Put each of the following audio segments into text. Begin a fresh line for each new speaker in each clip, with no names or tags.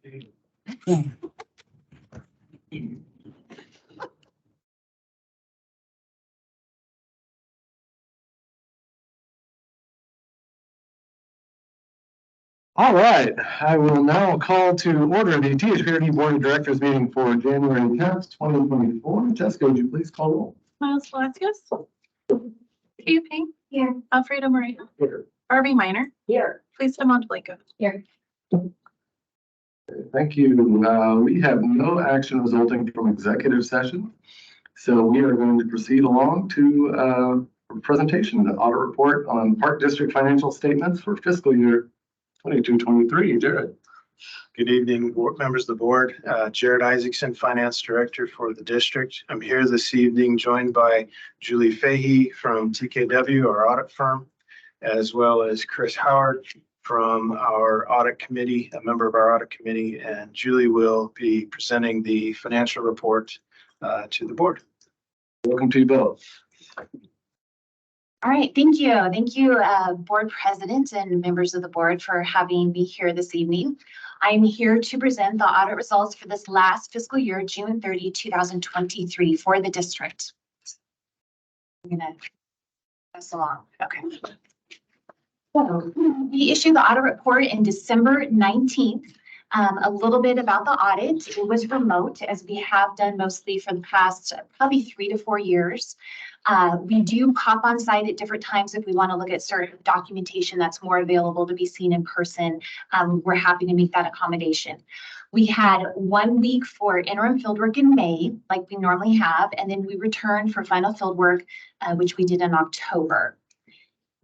All right, I will now call to order the THPRD Board of Directors meeting for January 10th, 2024. Jessica, would you please call roll?
Miles Velasquez. Tia Pink.
Here.
Alfredo Moreno.
Here.
Barbie Minor.
Here.
Lisa Monteblanco.
Here.
Thank you. We have no action resulting from executive session. So we are going to proceed along to a presentation, the audit report on Park District financial statements for fiscal year 22-23. Jared.
Good evening, board members of the board. Jared Isaacson, Finance Director for the district. I'm here this evening joined by Julie Fahey from TKW, our audit firm, as well as Chris Howard from our audit committee, a member of our audit committee, and Julie will be presenting the financial report to the board.
Welcome to you both.
All right, thank you. Thank you, board president and members of the board for having me here this evening. I'm here to present the audit results for this last fiscal year, June 30, 2023 for the district. I'm gonna pass along, okay. So we issued the audit report in December 19th. A little bit about the audit. It was remote, as we have done mostly for the past probably 3 to 4 years. We do pop on site at different times if we want to look at certain documentation that's more available to be seen in person. We're happy to make that accommodation. We had 1 week for interim fieldwork in May, like we normally have, and then we returned for final fieldwork, which we did in October.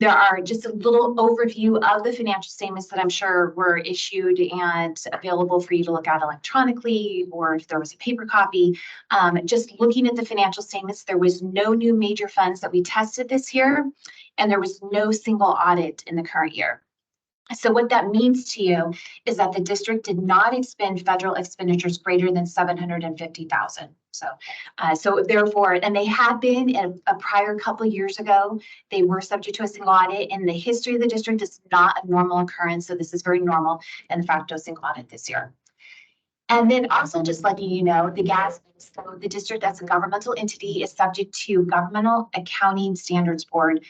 There are just a little overview of the financial statements that I'm sure were issued and available for you to look at electronically, or if there was a paper copy. Just looking at the financial statements, there was no new major funds that we tested this year, and there was no single audit in the current year. So what that means to you is that the district did not expend federal expenditures greater than $750,000. So therefore, and they have been in a prior couple of years ago, they were subject to a single audit. In the history of the district, it's not a normal occurrence. So this is very normal, and in fact, a single audit this year. And then also just letting you know, the GASB, so the district as a governmental entity is subject to Governmental Accounting Standards Board,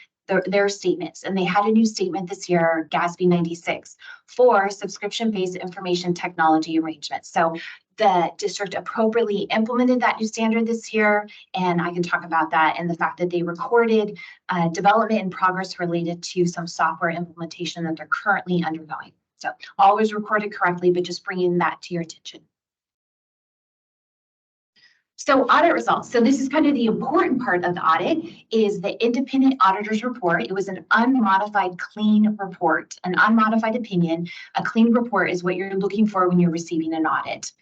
their statements, and they had a new statement this year, GASB 96, for subscription-based information technology arrangements. So the district appropriately implemented that new standard this year, and I can talk about that and the fact that they recorded development in progress related to some software implementation that they're currently undergoing. So always recorded correctly, but just bringing that to your attention. So audit results. So this is kind of the important part of the audit is the independent auditor's report. It was an unmodified, clean report, an unmodified opinion. A clean report is what you're looking for when you're receiving an audit.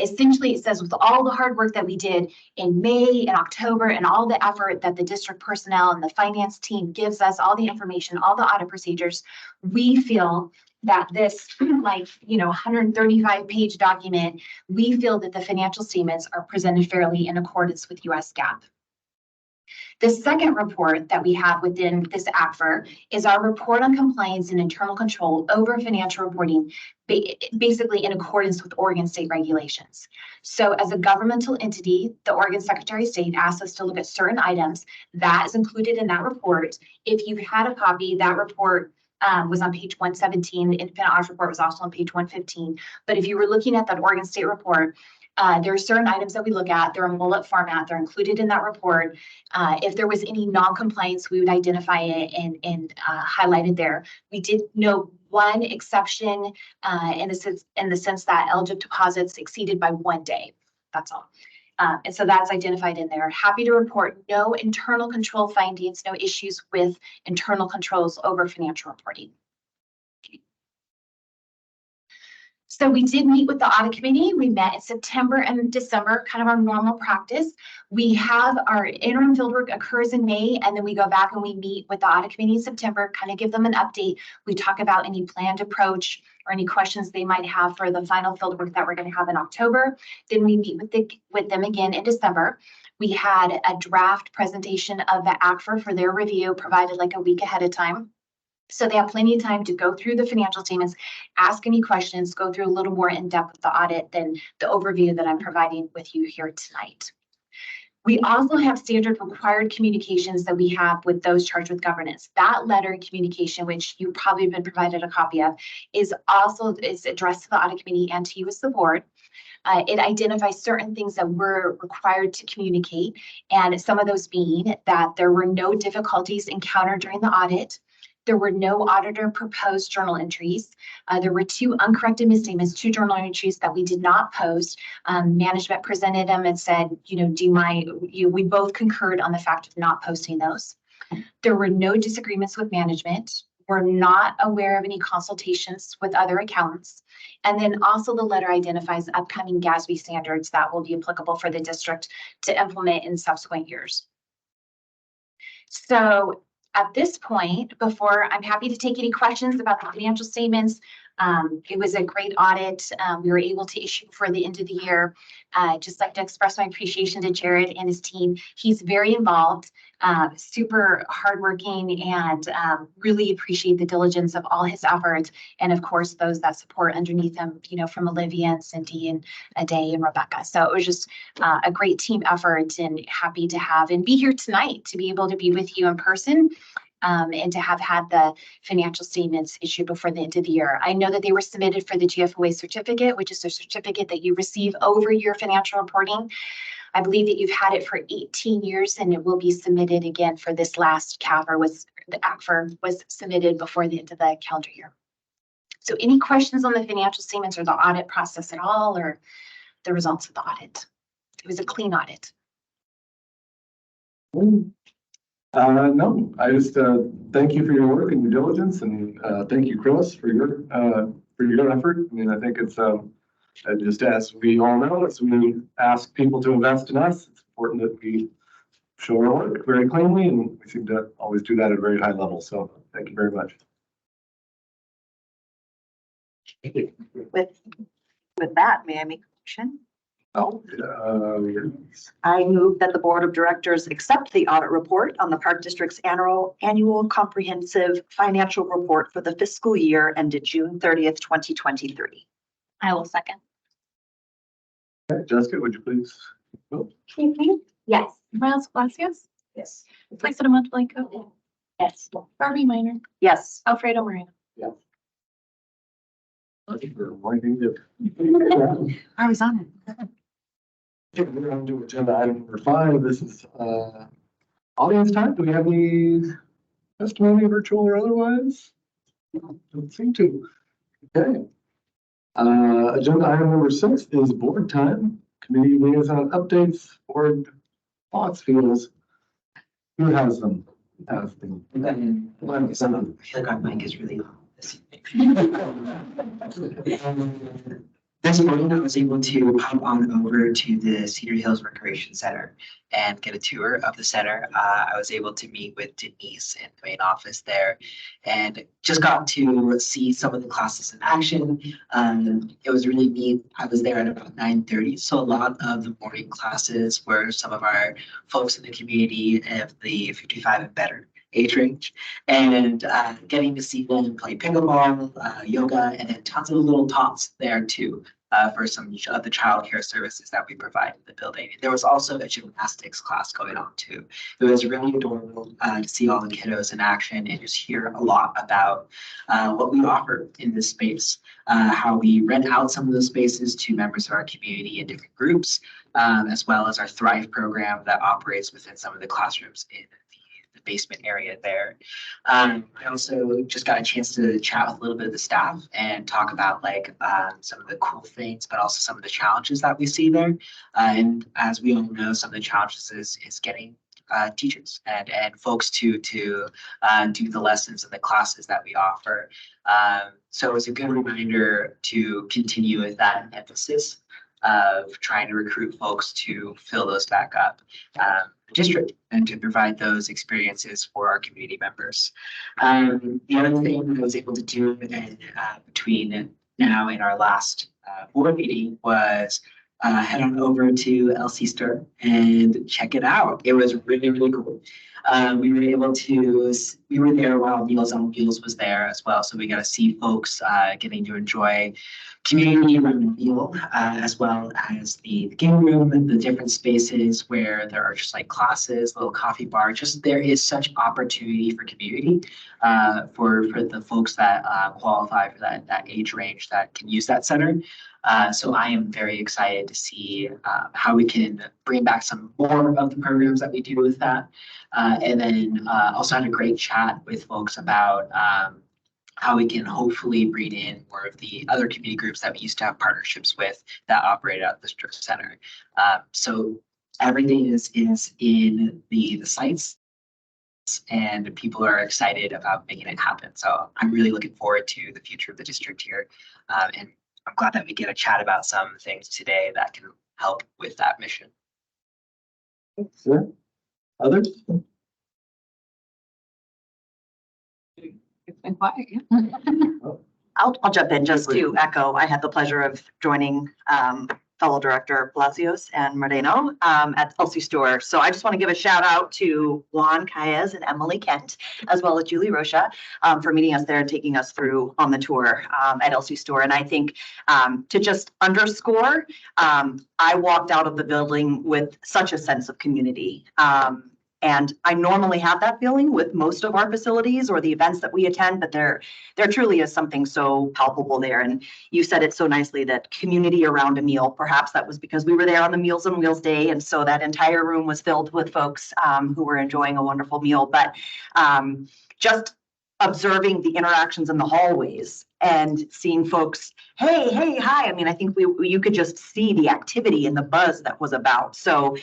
Essentially, it says with all the hard work that we did in May and October and all the effort that the district personnel and the finance team gives us, all the information, all the audit procedures, we feel that this 135-page document, we feel that the financial statements are presented fairly in accordance with US GAAP. The second report that we have within this ACFR is our report on compliance and internal control over financial reporting, basically in accordance with Oregon state regulations. So as a governmental entity, the Oregon Secretary of State asked us to look at certain items that is included in that report. If you've had a copy, that report was on page 117. The independent audit report was also on page 115. But if you were looking at that Oregon State report, there are certain items that we look at. They're in bullet format. They're included in that report. If there was any non-compliance, we would identify it and highlight it there. We did note one exception in the sense that eligible deposits exceeded by 1 day. That's all. And so that's identified in there. Happy to report no internal control findings, no issues with internal controls over financial reporting. So we did meet with the audit committee. We met in September and December, kind of our normal practice. We have our interim fieldwork occurs in May, and then we go back and we meet with the audit committee in September, kind of give them an update. We talk about any planned approach or any questions they might have for the final fieldwork that we're going to have in October. Then we meet with them again in December. We had a draft presentation of the ACFR for their review provided like a week ahead of time. So they have plenty of time to go through the financial statements, ask any questions, go through a little more in depth with the audit than the overview that I'm providing with you here tonight. We also have standard required communications that we have with those charged with governance. That letter communication, which you probably have been provided a copy of, is addressed to the audit committee and to you as the board. It identifies certain things that we're required to communicate, and some of those being that there were no difficulties encountered during the audit. There were no auditor proposed journal entries. There were 2 uncorrected misstatements, 2 journal entries that we did not post. Management presented them and said, we both concurred on the fact of not posting those. There were no disagreements with management. We're not aware of any consultations with other accountants. And then also the letter identifies upcoming GASB standards that will be applicable for the district to implement in subsequent years. So at this point, I'm happy to take any questions about the financial statements. It was a great audit. We were able to issue for the end of the year. Just like to express my appreciation to Jared and his team. He's very involved, super hardworking, and really appreciate the diligence of all his efforts. And of course, those that support underneath him, from Olivia and Cindy and Ade and Rebecca. So it was just a great team effort, and happy to have and be here tonight to be able to be with you in person. And to have had the financial statements issued before the end of the year. I know that they were submitted for the GFOA certificate, which is a certificate that you receive over your financial reporting. I believe that you've had it for 18 years, and it will be submitted again for this last the ACFR was submitted before the end of the calendar year. So any questions on the financial statements or the audit process at all, or the results of the audit? It was a clean audit.
No, I just thank you for your work and your diligence, and thank you, Chris, for your effort. I mean, I think it's just as we all know, as we ask people to invest in us, it's important that we show our work very cleanly, and we seem to always do that at a very high level. So thank you very much.
With that, may I make a motion?
Oh,
I move that the Board of Directors accept the audit report on the Park District's annual comprehensive financial report for the fiscal year ended June 30th, 2023.
I will second.
okay, Jessica, would you please? Oh,
Yes.
Miles Palacios,
Yes.
Lisa Blanco,
Yes.
Barbie Minor,
Yes.
Alfredo Moreno.
I think we're winding it.
I was on it.
Okay, we're on to agenda item number 5. This is audience time. Do we have any testimony, virtual or otherwise? Don't seem to. Okay. Agenda item number 6 is board time. Committee liaison updates, board thoughts, feels. Who has them?
I feel like our mic is really on this evening. This morning, I was able to hop on over to the Cedar Hills Recreation Center and get a tour of the center. I was able to meet with Denise in the main office there and just got to see some of the classes in action. It was really neat. I was there at about 9:30, so a lot of the morning classes were some of our folks in the community of the 55 and better age range, and getting to see them play pickleball, yoga, and then tons of little tots there too for some of the childcare services that we provide in the building. There was also a gymnastics class going on too. It was really adorable to see all the kiddos in action and just hear a lot about what we offer in this space, how we rent out some of those spaces to members of our community in different groups, as well as our Thrive program that operates within some of the classrooms in the basement area there. I also just got a chance to chat with a little bit of the staff and talk about some of the cool things, but also some of the challenges that we see there. And as we all know, some of the challenges is getting teachers and folks to do the lessons and the classes that we offer. So it was a good reminder to continue with that emphasis of trying to recruit folks to fill those back up district and to provide those experiences for our community members. The other thing I was able to do between now and our last board meeting was head on over to LC Stir and check it out. It was really, really cool. We were there while Meals on Wheels was there as well. So we got to see folks getting to enjoy community around the meal, as well as the game room and the different spaces where there are just like classes, little coffee bar. Just there is such opportunity for community for the folks that qualify for that age range that can use that center. So I am very excited to see how we can bring back some more of the programs that we do with that. And then also had a great chat with folks about how we can hopefully breed in more of the other community groups that we used to have partnerships with that operate at the district center. So everything is in the sites, and people are excited about making it happen. So I'm really looking forward to the future of the district here. And I'm glad that we get a chat about some things today that can help with that mission.
Sure. Others?
It's been quiet.
I'll jump in just to echo. I had the pleasure of joining fellow director Palacios and Moreno at LC Store. So I just want to give a shout out to Juan Caez and Emily Kent, as well as Julie Rocha, for meeting us there and taking us through on the tour at LC Store. And I think to just underscore, I walked out of the building with such a sense of community. And I normally have that feeling with most of our facilities or the events that we attend, but there truly is something so palpable there. And you said it so nicely, that community around a meal. Perhaps that was because we were there on the Meals on Wheels day, and so that entire room was filled with folks who were enjoying a wonderful meal. But just observing the interactions in the hallways and seeing folks, hey, hi. I mean, I think you could just see the activity and the buzz that was about. So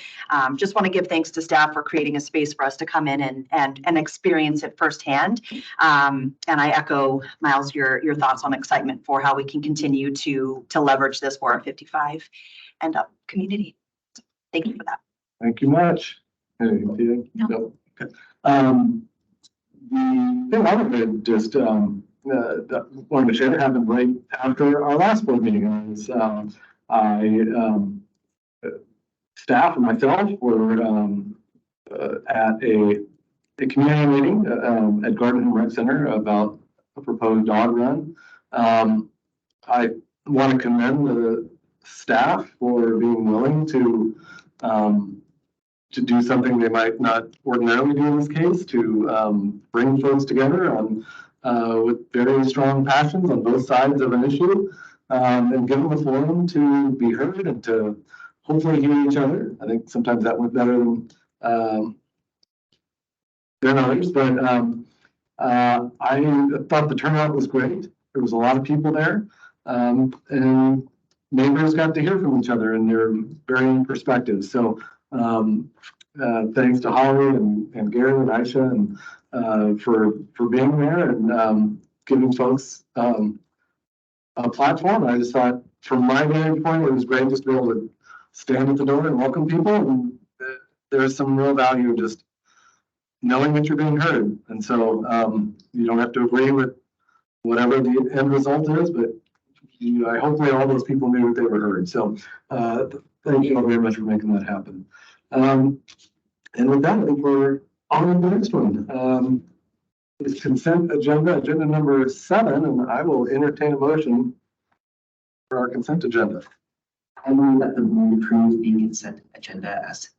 just want to give thanks to staff for creating a space for us to come in and experience it firsthand. And I echo, Miles, your thoughts on excitement for how we can continue to leverage this for our 55 and up community. So thank you for that.
Thank you much. Anything to you?
No.
Okay. The thing I would just wanted to share happened right after our last board meeting. Staff and myself were at a community meeting at Garden Rec Center about a proposed dog run. I want to commend the staff for being willing to do something they might not ordinarily do in this case, to bring folks together on with very strong passions on both sides of an issue, and give them a forum to be heard and to hopefully hear each other. I think sometimes that went better than others, but I thought the turnout was great. There was a lot of people there, and neighbors got to hear from each other and their varying perspectives. So thanks to Holly and Gary and Aisha and for being there and giving folks a platform. I just thought, from my vantage point, it was great just to be able to stand at the door and welcome people. And there's some real value just knowing that you're being heard. And so you don't have to agree with whatever the end result is, but hopefully all those people knew that they were heard. So thank you all very much for making that happen. And with that, I think we're on to the next one. It's consent agenda number 7, and I will entertain a motion for our consent agenda.
I move that the board approve the consent agenda as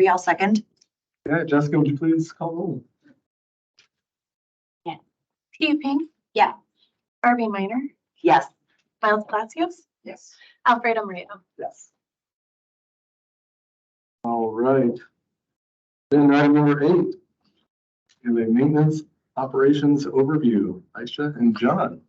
I'll second.
Yeah, Jessica, would you please call roll?
Steve Pink?
Yeah.
Barbie Minor?
Yes.
Miles Palacios?
yes.
Alfredo Moreno?
Yes. All right. Then item number 8. We have a maintenance operations overview. Aisha and John.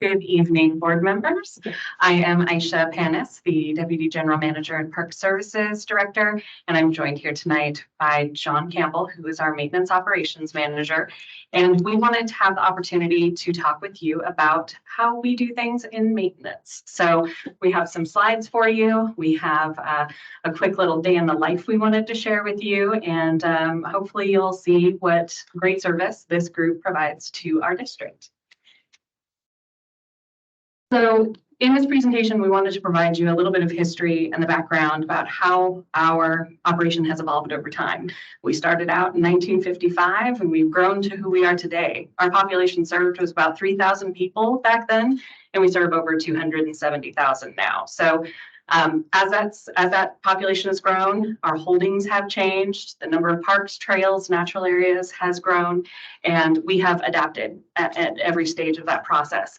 Good evening, board members. I am Aisha Panis, the Deputy General Manager and Park Services Director, and I'm joined here tonight by John Campbell, who is our Maintenance Operations Manager. And we wanted to have the opportunity to talk with you about how we do things in maintenance. So we have some slides for you. We have a quick little day in the life we wanted to share with you, and hopefully you'll see what great service this group provides to our district. So in this presentation, we wanted to provide you a little bit of history and the background about how our operation has evolved over time. We started out in 1955 and we've grown to who we are today. Our population served was about 3,000 people back then, and we serve over 270,000 now. So as that population has grown, our holdings have changed, the number of parks, trails, natural areas has grown, and we have adapted at every stage of that process.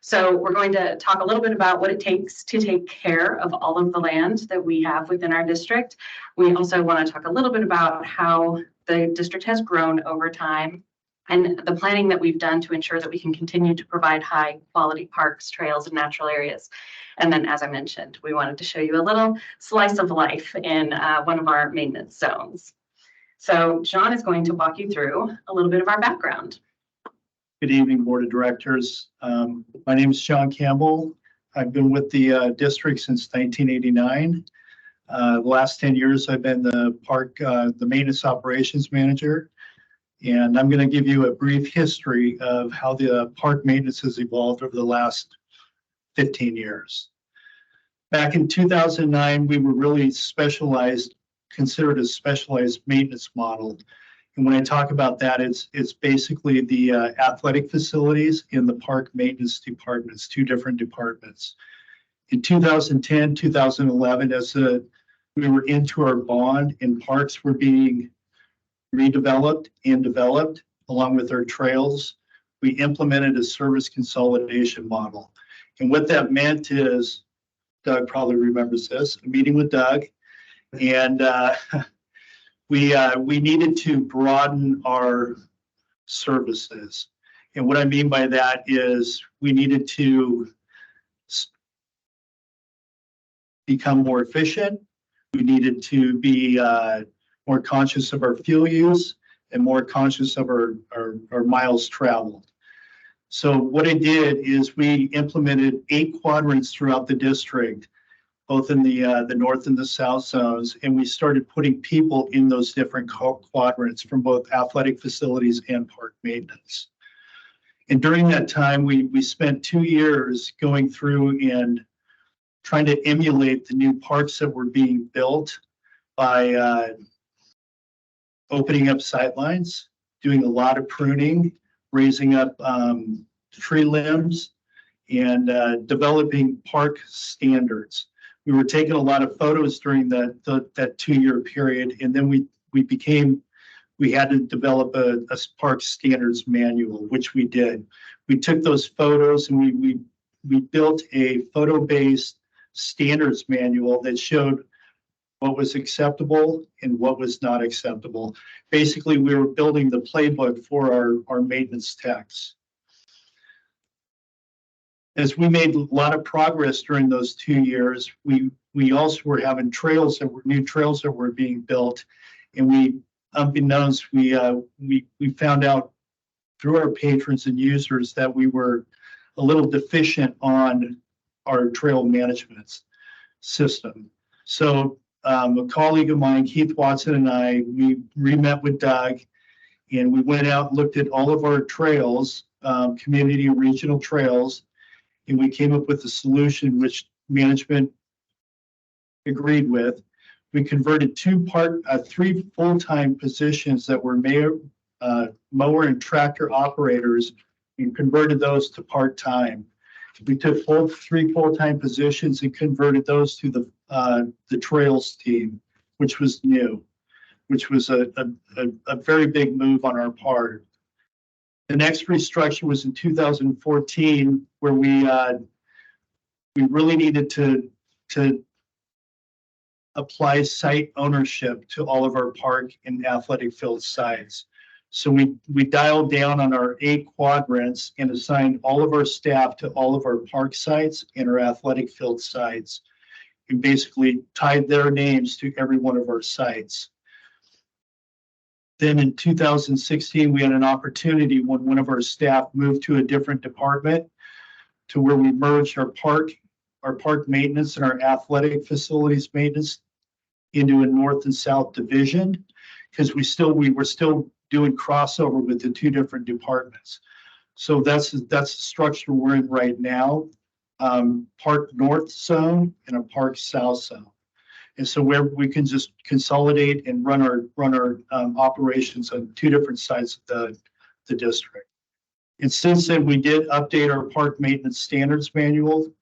So we're going to talk a little bit about what it takes to take care of all of the land that we have within our district. We also want to talk a little bit about how the district has grown over time and the planning that we've done to ensure that we can continue to provide high quality parks, trails, and natural areas. And then, as I mentioned, we wanted to show you a little slice of life in one of our maintenance zones. So John is going to walk you through a little bit of our background.
Good evening, Board of Directors. My name is John Campbell. I've been with the district since 1989. The last 10 years, I've been the maintenance operations manager. And I'm going to give you a brief history of how the park maintenance has evolved over the last 15 years. Back in 2009, we were really considered a specialized maintenance model. And when I talk about that, it's basically the athletic facilities in the park maintenance departments, two different departments. In 2010, 2011, as we were into our bond and parks were being redeveloped and developed along with our trails, we implemented a service consolidation model. And what that meant is, Doug probably remembers this, a meeting with Doug, and we needed to broaden our services. And what I mean by that is we needed to become more efficient. We needed to be more conscious of our fuel use and more conscious of our miles traveled. So what I did is we implemented 8 quadrants throughout the district, both in the north and the south zones, and we started putting people in those different quadrants from both athletic facilities and park maintenance. And during that time, we spent 2 years going through and trying to emulate the new parks that were being built by opening up sightlines, doing a lot of pruning, raising up tree limbs, and developing park standards. We were taking a lot of photos during that 2-year period, and then we had to develop a park standards manual, which we did. We took those photos and we built a photo-based standards manual that showed what was acceptable and what was not acceptable. Basically, we were building the playbook for our maintenance techs. As we made a lot of progress during those 2 years, we also were having new trails that were being built, and unbeknownst, we found out through our patrons and users that we were a little deficient on our trail management system. So a colleague of mine, Keith Watson, and I, we met with Doug, and we went out and looked at all of our trails, community and regional trails, and we came up with a solution which management agreed with. We converted 3 full-time positions that were mower and tractor operators and converted those to part-time. We took 3 full-time positions and converted those to the trails team, which was new, which was a very big move on our part. The next restructure was in 2014, where we really needed to apply site ownership to all of our park and athletic field sites.
So we dialed down on our 8 quadrants and assigned all of our staff to all of our park sites and our athletic field sites, and basically tied their names to every one of our sites. Then in 2016, we had an opportunity when one of our staff moved to a different department, to where we merged our park maintenance and our athletic facilities maintenance into a north and south division, because we were still doing crossover with the 2 different departments. So that's the structure we're in right now. Park North Zone and a Park South Zone. And so where we can just consolidate and run our operations on 2 different sides of the district. And since then, we did update our park maintenance standards manual.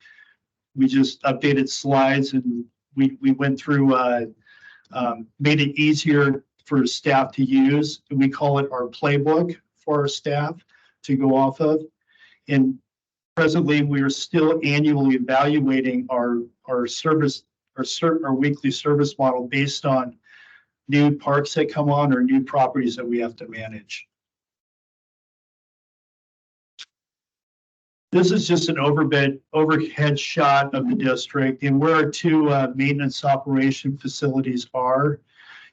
We just updated slides, and we went through, made it easier for staff to use. We call it our playbook for our staff to go off of. And presently, we are still annually evaluating our weekly service model based on new parks that come on or new properties that we have to manage. This is just an overhead shot of the district and where our 2 maintenance operation facilities are.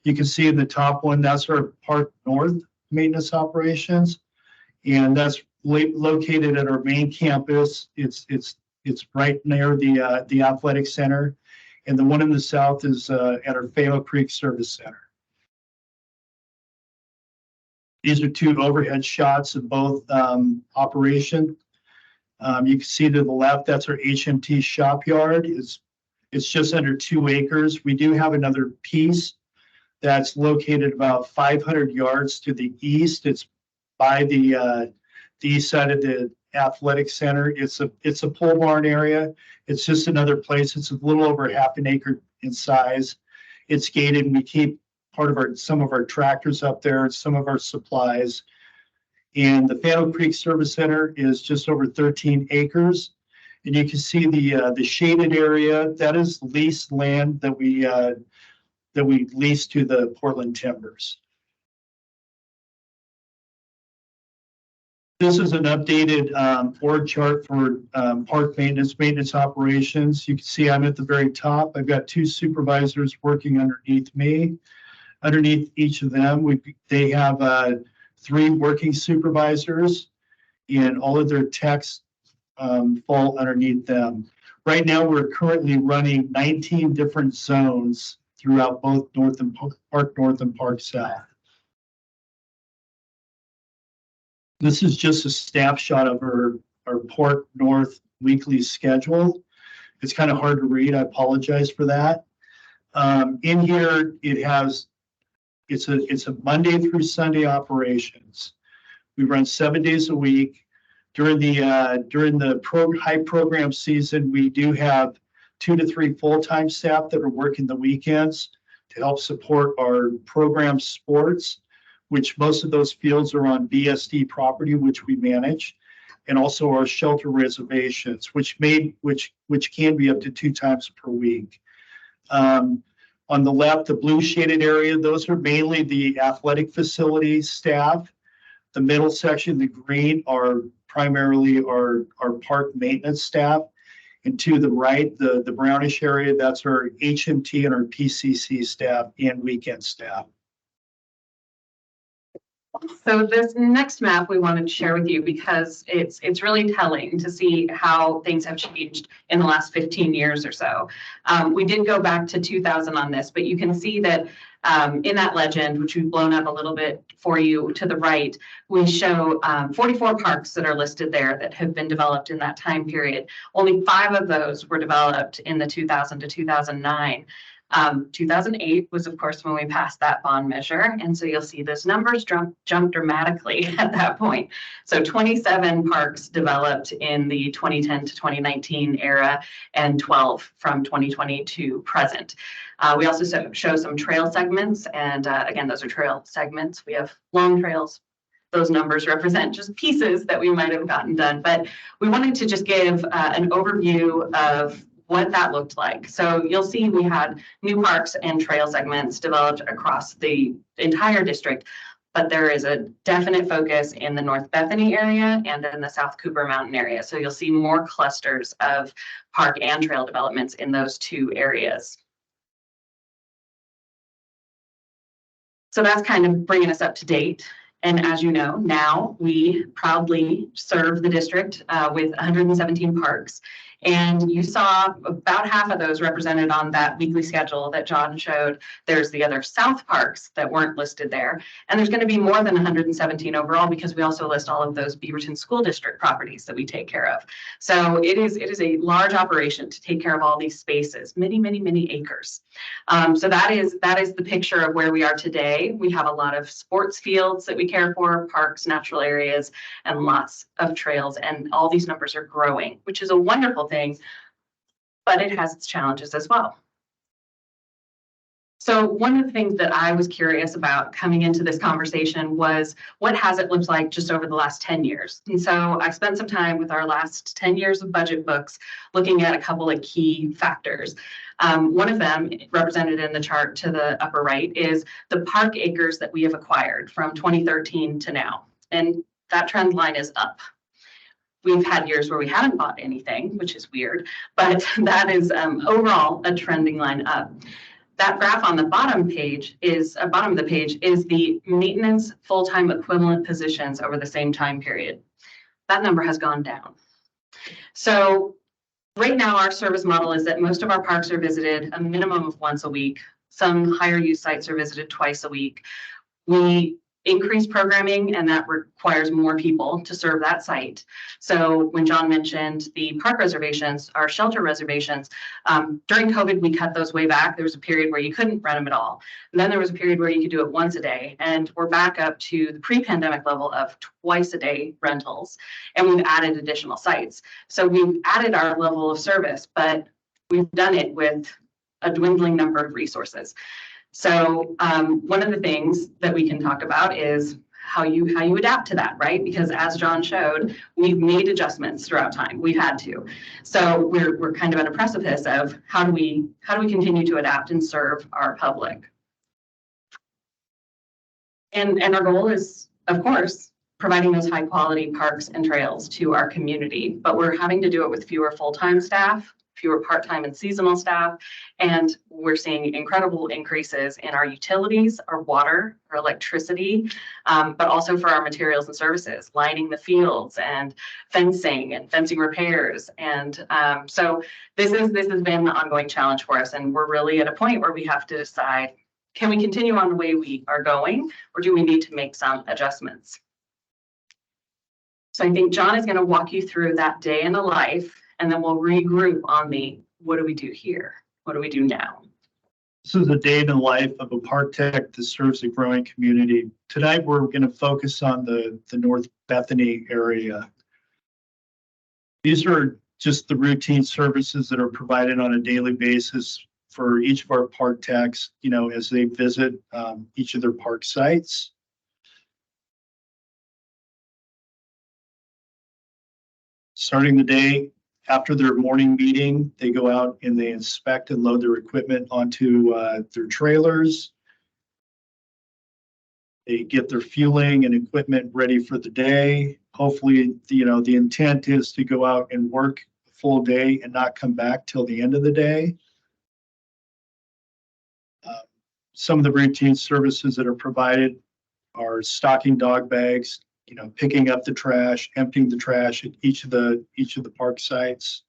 You can see in the top one, that's our Park North maintenance operations, and that's located at our main campus. It's right near the athletic center, and the one in the south is at our Fayette Creek Service Center. These are 2 overhead shots of both operations. You can see to the left, that's our HMT shop yard. It's just under 2 acres. We do have another piece that's located about 500 yards to the east. It's by the east side of the athletic center. It's a pole barn area. It's just another place. It's a little over half an acre in size. It's gated. We keep some of our tractors up there and some of our supplies. And the Fayette Creek Service Center is just over 13 acres. And you can see the shaded area. That is leased land that we lease to the Portland Timbers. This is an updated org chart for park maintenance operations. You can see I'm at the very top. I've got 2 supervisors working underneath me. Underneath each of them, they have 3 working supervisors, and all of their techs fall underneath them. Right now, we're currently running 19 different zones throughout both Park North and Park South. This is just a snapshot of our Park North weekly schedule. It's kind of hard to read. I apologize for that. In here, it's a Monday through Sunday operations. We run 7 days a week. During the high program season, we do have 2 to 3 full-time staff that are working the weekends to help support our program sports, which most of those fields are on BSD property, which we manage, and also our shelter reservations, which can be up to 2 times per week. On the left, the blue shaded area, those are mainly the athletic facility staff. The middle section, the green, are primarily our park maintenance staff. And to the right, the brownish area, that's our HMT and our PCC staff and weekend staff.
So this next map we wanted to share with you because it's really telling to see how things have changed in the last 15 years or so. We did go back to 2000 on this, but you can see that in that legend, which we've blown up a little bit for you to the right, we show 44 parks that are listed there that have been developed in that time period. Only 5 of those were developed in the 2000 to 2009. 2008 was, of course, when we passed that bond measure. And so you'll see those numbers jump dramatically at that point. So 27 parks developed in the 2010 to 2019 era and 12 from 2020 to present. We also show some trail segments. And again, those are trail segments. We have long trails. Those numbers represent just pieces that we might have gotten done. But we wanted to just give an overview of what that looked like. So you'll see we had new parks and trail segments developed across the entire district. but there is a definite focus in the North Bethany area and in the South Cooper Mountain area. So you'll see more clusters of park and trail developments in those two areas. So that's kind of bringing us up to date. And as you know, now we proudly serve the district with 117 parks. And you saw about half of those represented on that weekly schedule that John showed. There's the other South parks that weren't listed there. And there's going to be more than 117 overall because we also list all of those Beaverton School District properties that we take care of. So it is a large operation to take care of all these spaces, many acres. So that is the picture of where we are today. We have a lot of sports fields that we care for, parks, natural areas, and lots of trails. And all these numbers are growing, which is a wonderful thing, but it has its challenges as well. So one of the things that I was curious about coming into this conversation was what has it looked like just over the last 10 years? And so I spent some time with our last 10 years of budget books looking at a couple of key factors. One of them, represented in the chart to the upper right, is the park acres that we have acquired from 2013 to now. And that trend line is up. We've had years where we haven't bought anything, which is weird, but that is overall a trending line up. That graph on the bottom of the page is the maintenance full-time equivalent positions over the same time period. That number has gone down. So right now, our service model is that most of our parks are visited a minimum of once a week. Some higher use sites are visited twice a week. We increase programming, and that requires more people to serve that site. So when John mentioned the park reservations, our shelter reservations, during COVID, we cut those way back. There was a period where you couldn't rent them at all. And then there was a period where you could do it once a day. And we're back up to the pre-pandemic level of twice a day rentals. And we've added additional sites. So we've added our level of service, but we've done it with a dwindling number of resources. So one of the things that we can talk about is how you adapt to that, right? Because as John showed, we've made adjustments throughout time. We've had to. So we're kind of at a precipice of how do we continue to adapt and serve our public. And our goal is, of course, providing those high quality parks and trails to our community, but we're having to do it with fewer full-time staff, fewer part-time and seasonal staff, and we're seeing incredible increases in our utilities, our water, our electricity, but also for our materials and services, lining the fields and fencing repairs. And so this has been an ongoing challenge for us, and we're really at a point where we have to decide, can we continue on the way we are going, or do we need to make some adjustments? So I think John is going to walk you through that day in the life, and then we'll regroup on the, what do we do here? What do we do now?
This is a day in the life of a park tech that serves a growing community. Tonight, we're going to focus on the North Bethany area. These are just the routine services that are provided on a daily basis for each of our park techs, as they visit each of their park sites. Starting the day, after their morning meeting, they go out and they inspect and load their equipment onto their trailers. They get their fueling and equipment ready for the day. Hopefully, the intent is to go out and work a full day and not come back till the end of the day. Some of the routine services that are provided are stocking dog bags, picking up the trash, emptying the trash at each of the park sites,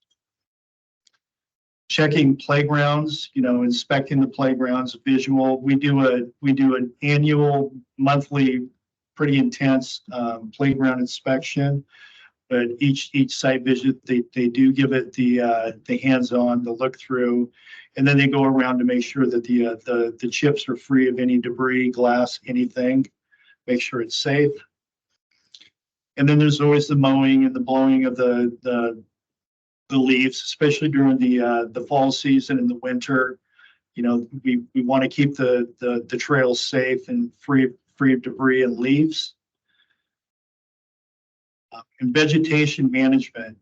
checking playgrounds, inspecting the playgrounds, visual. We do an annual, monthly, pretty intense playground inspection. But each site visit, they do give it the hands-on, the look through, and then they go around to make sure that the chips are free of any debris, glass, anything. Make sure it's safe. And then there's always the mowing and the blowing of the leaves, especially during the fall season and the winter. We want to keep the trails safe and free of debris and leaves. And vegetation management.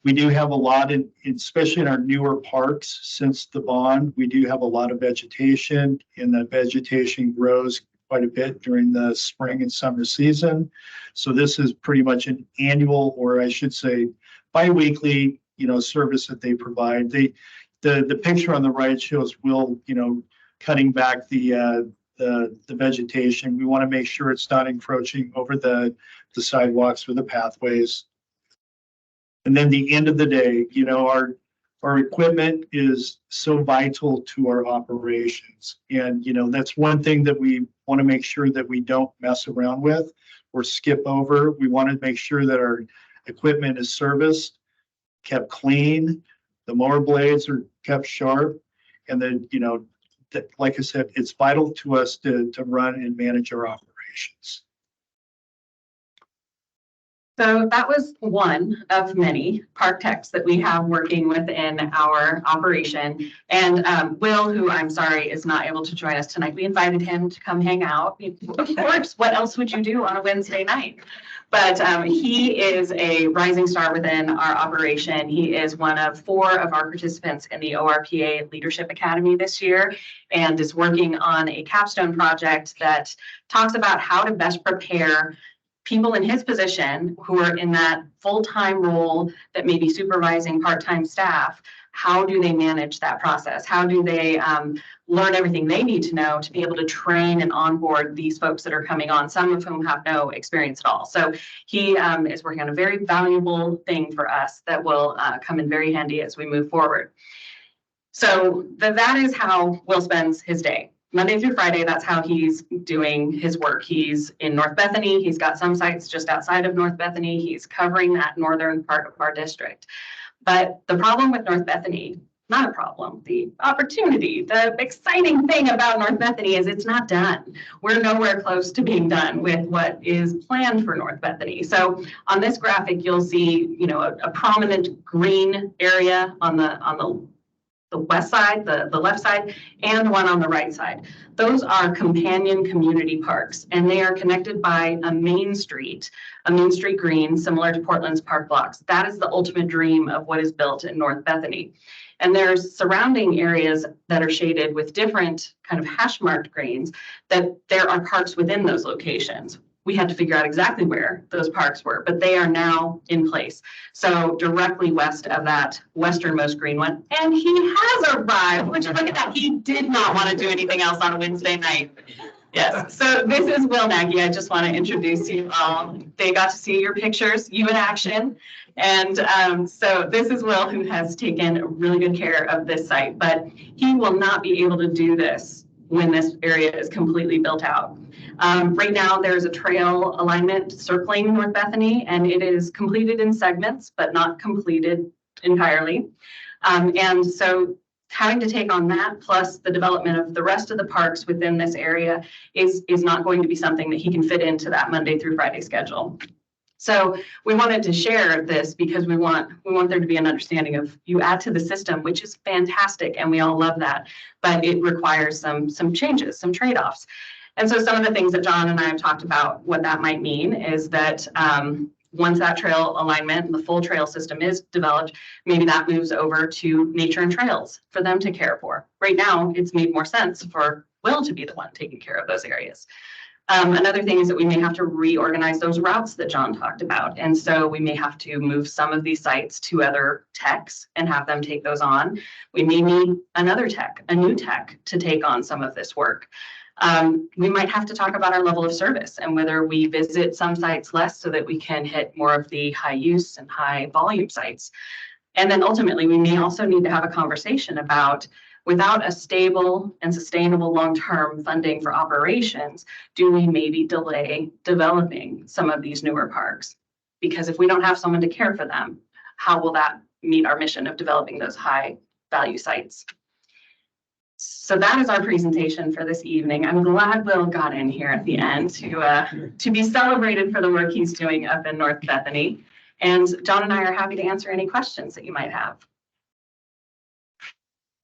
We do have a lot, especially in our newer parks since the bond, we do have a lot of vegetation, and that vegetation grows quite a bit during the spring and summer season. So this is pretty much an annual, or I should say, biweekly, service that they provide. The picture on the right shows Will, cutting back the vegetation. We want to make sure it's not encroaching over the sidewalks or the pathways. And then the end of the day, our equipment is so vital to our operations. And, that's one thing that we want to make sure that we don't mess around with or skip over. We want to make sure that our equipment is serviced, kept clean, the mower blades are kept sharp, and then, that, like I said, it's vital to us to run and manage our operations.
So that was one of many park techs that we have working within our operation. And Will, who I'm sorry is not able to join us tonight, we invited him to come hang out. Of course, what else would you do on a Wednesday night? But he is a rising star within our operation. He is one of 4 of our participants in the ORPA Leadership Academy this year, and is working on a capstone project that talks about how to best prepare people in his position who are in that full-time role that may be supervising part-time staff. How do they manage that process? How do they learn everything they need to know to be able to train and onboard these folks that are coming on, some of whom have no experience at all? So he is working on a very valuable thing for us that will come in very handy as we move forward. So that is how Will spends his day. Monday through Friday, that's how he's doing his work. He's in North Bethany. He's got some sites just outside of North Bethany. He's covering that northern part of our district. But the problem with North Bethany, not a problem, the opportunity, the exciting thing about North Bethany is it's not done. We're nowhere close to being done with what is planned for North Bethany. So on this graphic, you'll see, a prominent green area on the west side, the left side, and one on the right side. Those are companion community parks, and they are connected by a main street green, similar to Portland's park blocks. That is the ultimate dream of what is built in North Bethany. And there's surrounding areas that are shaded with different kind of hash marked greens, that there are parks within those locations. We had to figure out exactly where those parks were, but they are now in place. So directly west of that westernmost green one, and he has arrived. Would you look at that? He did not want to do anything else on a Wednesday night. Yes, so this is Will Nagy. I just want to introduce you all. They got to see your pictures, you in action. And so this is Will, who has taken really good care of this site, but he will not be able to do this when this area is completely built out. Right now, there's a trail alignment circling North Bethany, and it is completed in segments, but not completed entirely. And so having to take on that, plus the development of the rest of the parks within this area is not going to be something that he can fit into that Monday through Friday schedule. So we wanted to share this because we want there to be an understanding of you add to the system, which is fantastic, and we all love that, but it requires some changes, some trade-offs. And so some of the things that John and I have talked about, what that might mean is that once that trail alignment, the full trail system is developed, maybe that moves over to nature and trails for them to care for. Right now, it's made more sense for Will to be the one taking care of those areas. Another thing is that we may have to reorganize those routes that John talked about. And so we may have to move some of these sites to other techs and have them take those on. We may need another tech, a new tech, to take on some of this work. We might have to talk about our level of service and whether we visit some sites less so that we can hit more of the high use and high volume sites. And then ultimately, we may also need to have a conversation about, without a stable and sustainable long-term funding for operations, do we maybe delay developing some of these newer parks? Because if we don't have someone to care for them, how will that meet our mission of developing those high value sites? So that is our presentation for this evening. I'm glad Will got in here at the end to be celebrated for the work he's doing up in North Bethany. And John and I are happy to answer any questions that you might have.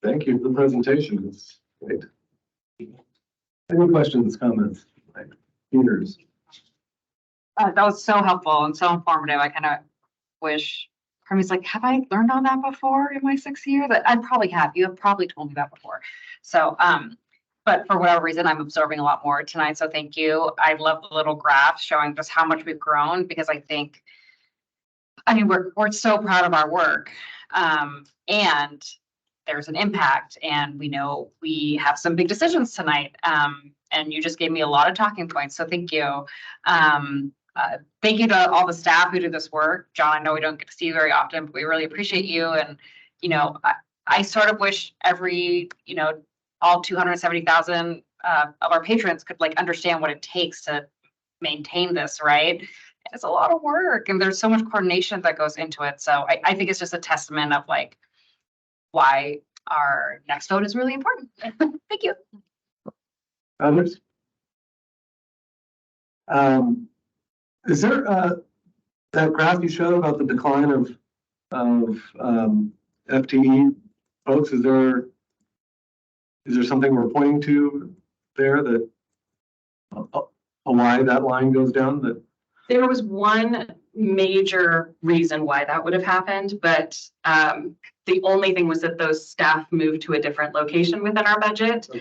Thank you for the presentation. It's great. Any questions, comments? Peters?
That was so helpful and so informative. I kind of wish, Hermie's like, have I learned on that before in my 6 years? I probably have. You have probably told me that before. So but for whatever reason, I'm absorbing a lot more tonight. So thank you. I love the little graph showing just how much we've grown because I mean, we're so proud of our work. And there's an impact and we know we have some big decisions tonight. And you just gave me a lot of talking points. So thank you. Thank you to all the staff who do this work. John, I know we don't get to see you very often, but we really appreciate you. And, I sort of wish every, all 270,000 of our patrons could like understand what it takes to maintain this, right? It's a lot of work and there's so much coordination that goes into it. So I think it's just a testament of like why our next vote is really important. Thank you.
Others? Is there that graph you showed about the decline of FTE folks? Is there something we're pointing to there that why that line goes down? That
There was one major reason why that would have happened, but the only thing was that those staff moved to a different location within our budget.
Okay.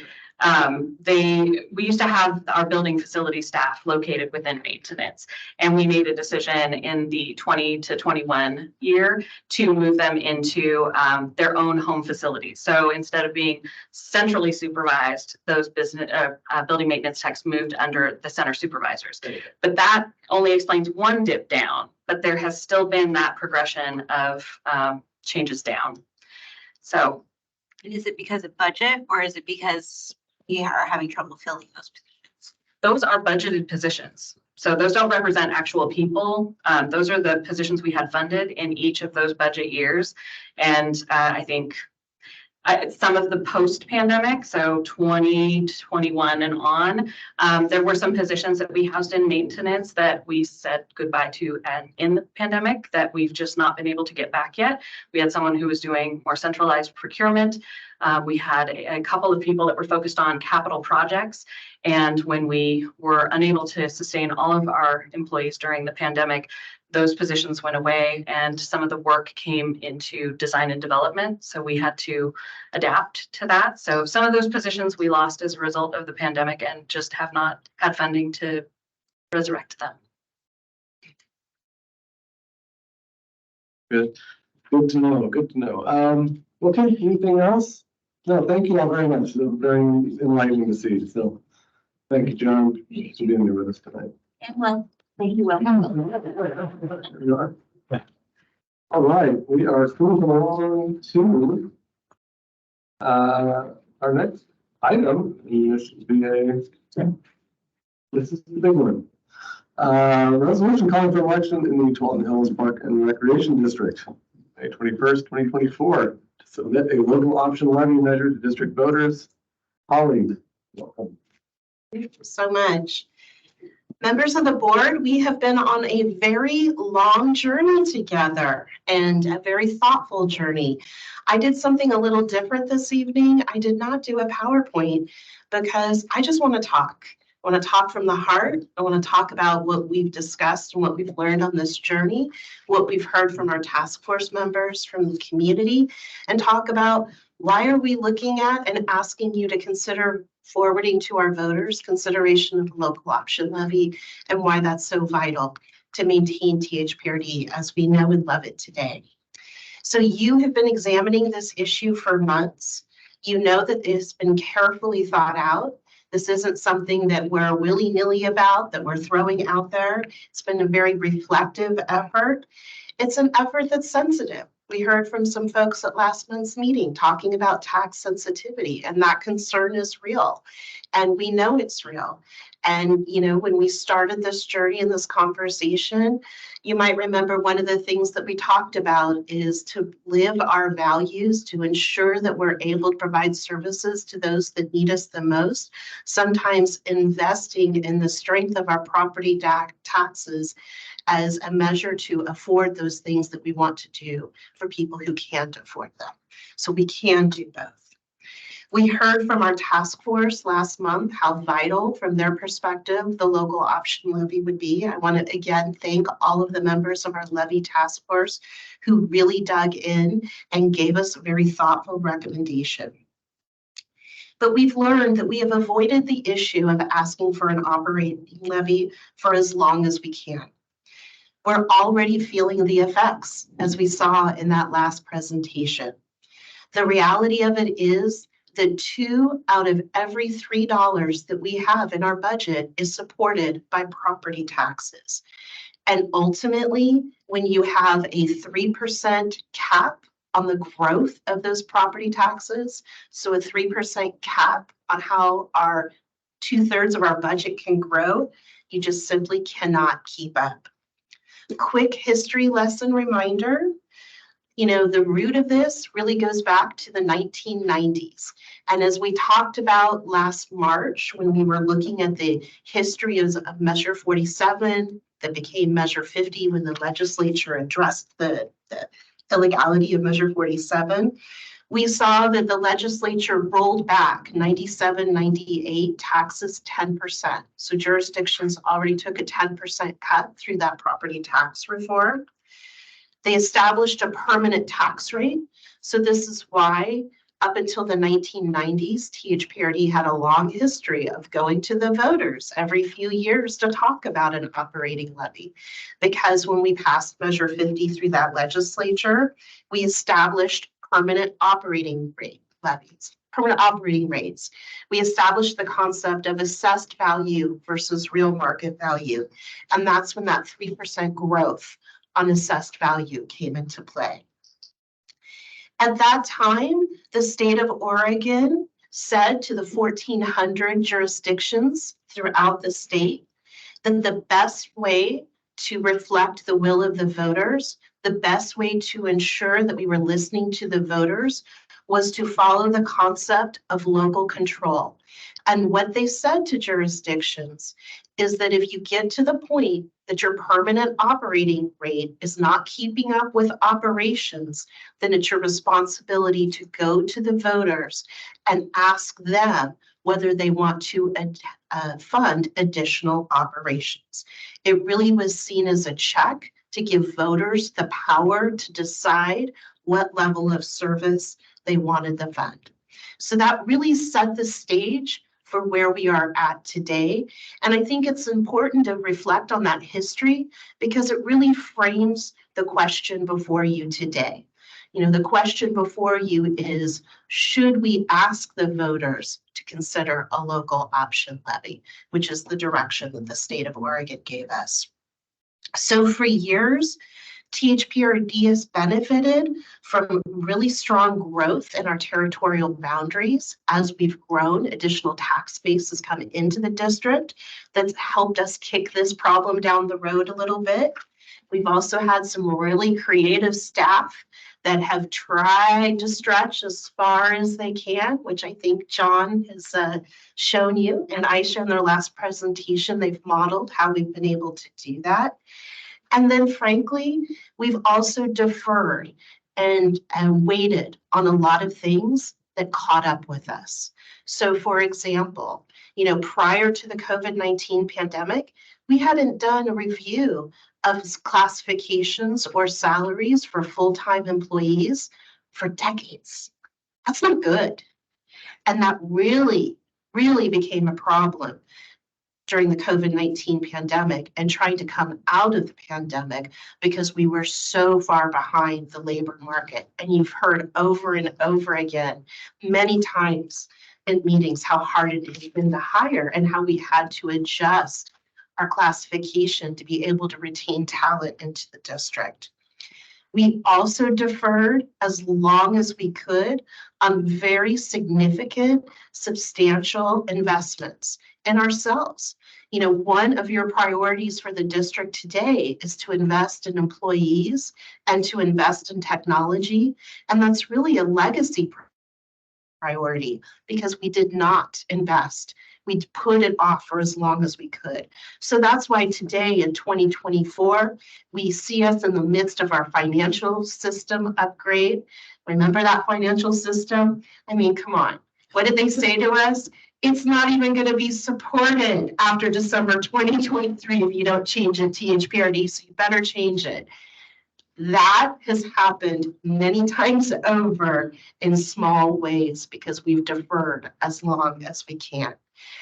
We used to have our building facility staff located within maintenance, and we made a decision in the 20 to 21 year to move them into their own home facilities. So instead of being centrally supervised, those building maintenance techs moved under the center supervisors. But that only explains one dip down, but there has still been that progression of changes down. So.
And is it because of budget or is it because we are having trouble filling those positions?
Those are budgeted positions. So those don't represent actual people. Those are the positions we had funded in each of those budget years. And I think some of the post-pandemic, so 2021 and on, there were some positions that we housed in maintenance that we said goodbye to in the pandemic that we've just not been able to get back yet. We had someone who was doing more centralized procurement. We had a couple of people that were focused on capital projects. And when we were unable to sustain all of our employees during the pandemic, those positions went away and some of the work came into design and development. So we had to adapt to that. So some of those positions we lost as a result of the pandemic and just have not had funding to resurrect them.
good to know. Good to know. Okay, anything else? No, thank you all very much. Very enlightening to see. So thank you, John, for being here with us tonight.
And well,
Thank you, Will.
There you are. All right, we are moving along to our next item. This is the big one. Resolution calling for election in the Tualatin Hills Park and Recreation District, May 21st, 2024. To submit a local option levy measure to district voters. Holly, welcome.
Thank you so much. Members of the board, we have been on a very long journey together and a very thoughtful journey. I did something a little different this evening. I did not do a PowerPoint because I just want to talk. I want to talk from the heart. I want to talk about what we've discussed and what we've learned on this journey, what we've heard from our task force members, from the community, and talk about why are we looking at and asking you to consider forwarding to our voters consideration of the local option levy and why that's so vital to maintain THPRD as we know and love it today. So you have been examining this issue for months. You know that it's been carefully thought out. This isn't something that we're willy-nilly about, that we're throwing out there. It's been a very reflective effort. It's an effort that's sensitive. We heard from some folks at last month's meeting talking about tax sensitivity, and that concern is real. And we know it's real. And, you know, when we started this journey and this conversation, you might remember one of the things that we talked about is to live our values, to ensure that we're able to provide services to those that need us the most, sometimes investing in the strength of our property taxes as a measure to afford those things that we want to do for people who can't afford them. So we can do both. We heard from our task force last month how vital, from their perspective, the local option levy would be. I want to again thank all of the members of our levy task force who really dug in and gave us a very thoughtful recommendation. But we've learned that we have avoided the issue of asking for an operating levy for as long as we can. We're already feeling the effects, as we saw in that last presentation. The reality of it is that 2 out of every $3 that we have in our budget is supported by property taxes. And ultimately, when you have a 3% cap on the growth of those property taxes, so a 3% cap on how our 2/3 of our budget can grow, you just simply cannot keep up. Quick history lesson reminder. The root of this really goes back to the 1990s. And as we talked about last March, when we were looking at the history of Measure 47 that became Measure 50 when the legislature addressed the illegality of Measure 47, we saw that the legislature rolled back 97, 98 taxes 10%. So jurisdictions already took a 10% cut through that property tax reform. They established a permanent tax rate. So this is why up until the 1990s, THPRD had a long history of going to the voters every few years to talk about an operating levy. Because when we passed Measure 50 through that legislature, we established permanent operating rates. We established the concept of assessed value versus real market value. And that's when that 3% growth on assessed value came into play. At that time, the state of Oregon said to the 1,400 jurisdictions throughout the state that the best way to reflect the will of the voters, the best way to ensure that we were listening to the voters was to follow the concept of local control. And what they said to jurisdictions is that if you get to the point that your permanent operating rate is not keeping up with operations, then it's your responsibility to go to the voters and ask them whether they want to fund additional operations. It really was seen as a check to give voters the power to decide what level of service they wanted the fund. So that really set the stage for where we are at today. And I think it's important to reflect on that history because it really frames the question before you today. The question before you is, should we ask the voters to consider a local option levy, which is the direction that the state of Oregon gave us. So for years, THPRD has benefited from really strong growth in our territorial boundaries. As we've grown, additional tax base has come into the district that's helped us kick this problem down the road a little bit. We've also had some really creative staff that have tried to stretch as far as they can, which I think John has shown you and Aisha in their last presentation. They've modeled how we've been able to do that. And then frankly, we've also deferred and waited on a lot of things that caught up with us. So for example, prior to the COVID-19 pandemic, we hadn't done a review of classifications or salaries for full-time employees for decades. That's not good. And that really, really became a problem during the COVID-19 pandemic and trying to come out of the pandemic because we were so far behind the labor market. And you've heard over and over again, many times in meetings, how hard it has been to hire and how we had to adjust our classification to be able to retain talent into the district. We also deferred as long as we could on very significant, substantial investments in ourselves. One of your priorities for the district today is to invest in employees and to invest in technology. And that's really a legacy priority because we did not invest. We put it off for as long as we could. So that's why today in 2024, we see us in the midst of our financial system upgrade. Remember that financial system? I mean, come on. What did they say to us? It's not even going to be supported after December 2023 if you don't change it, THPRD, so you better change it. That has happened many times over in small ways because we've deferred as long as we can.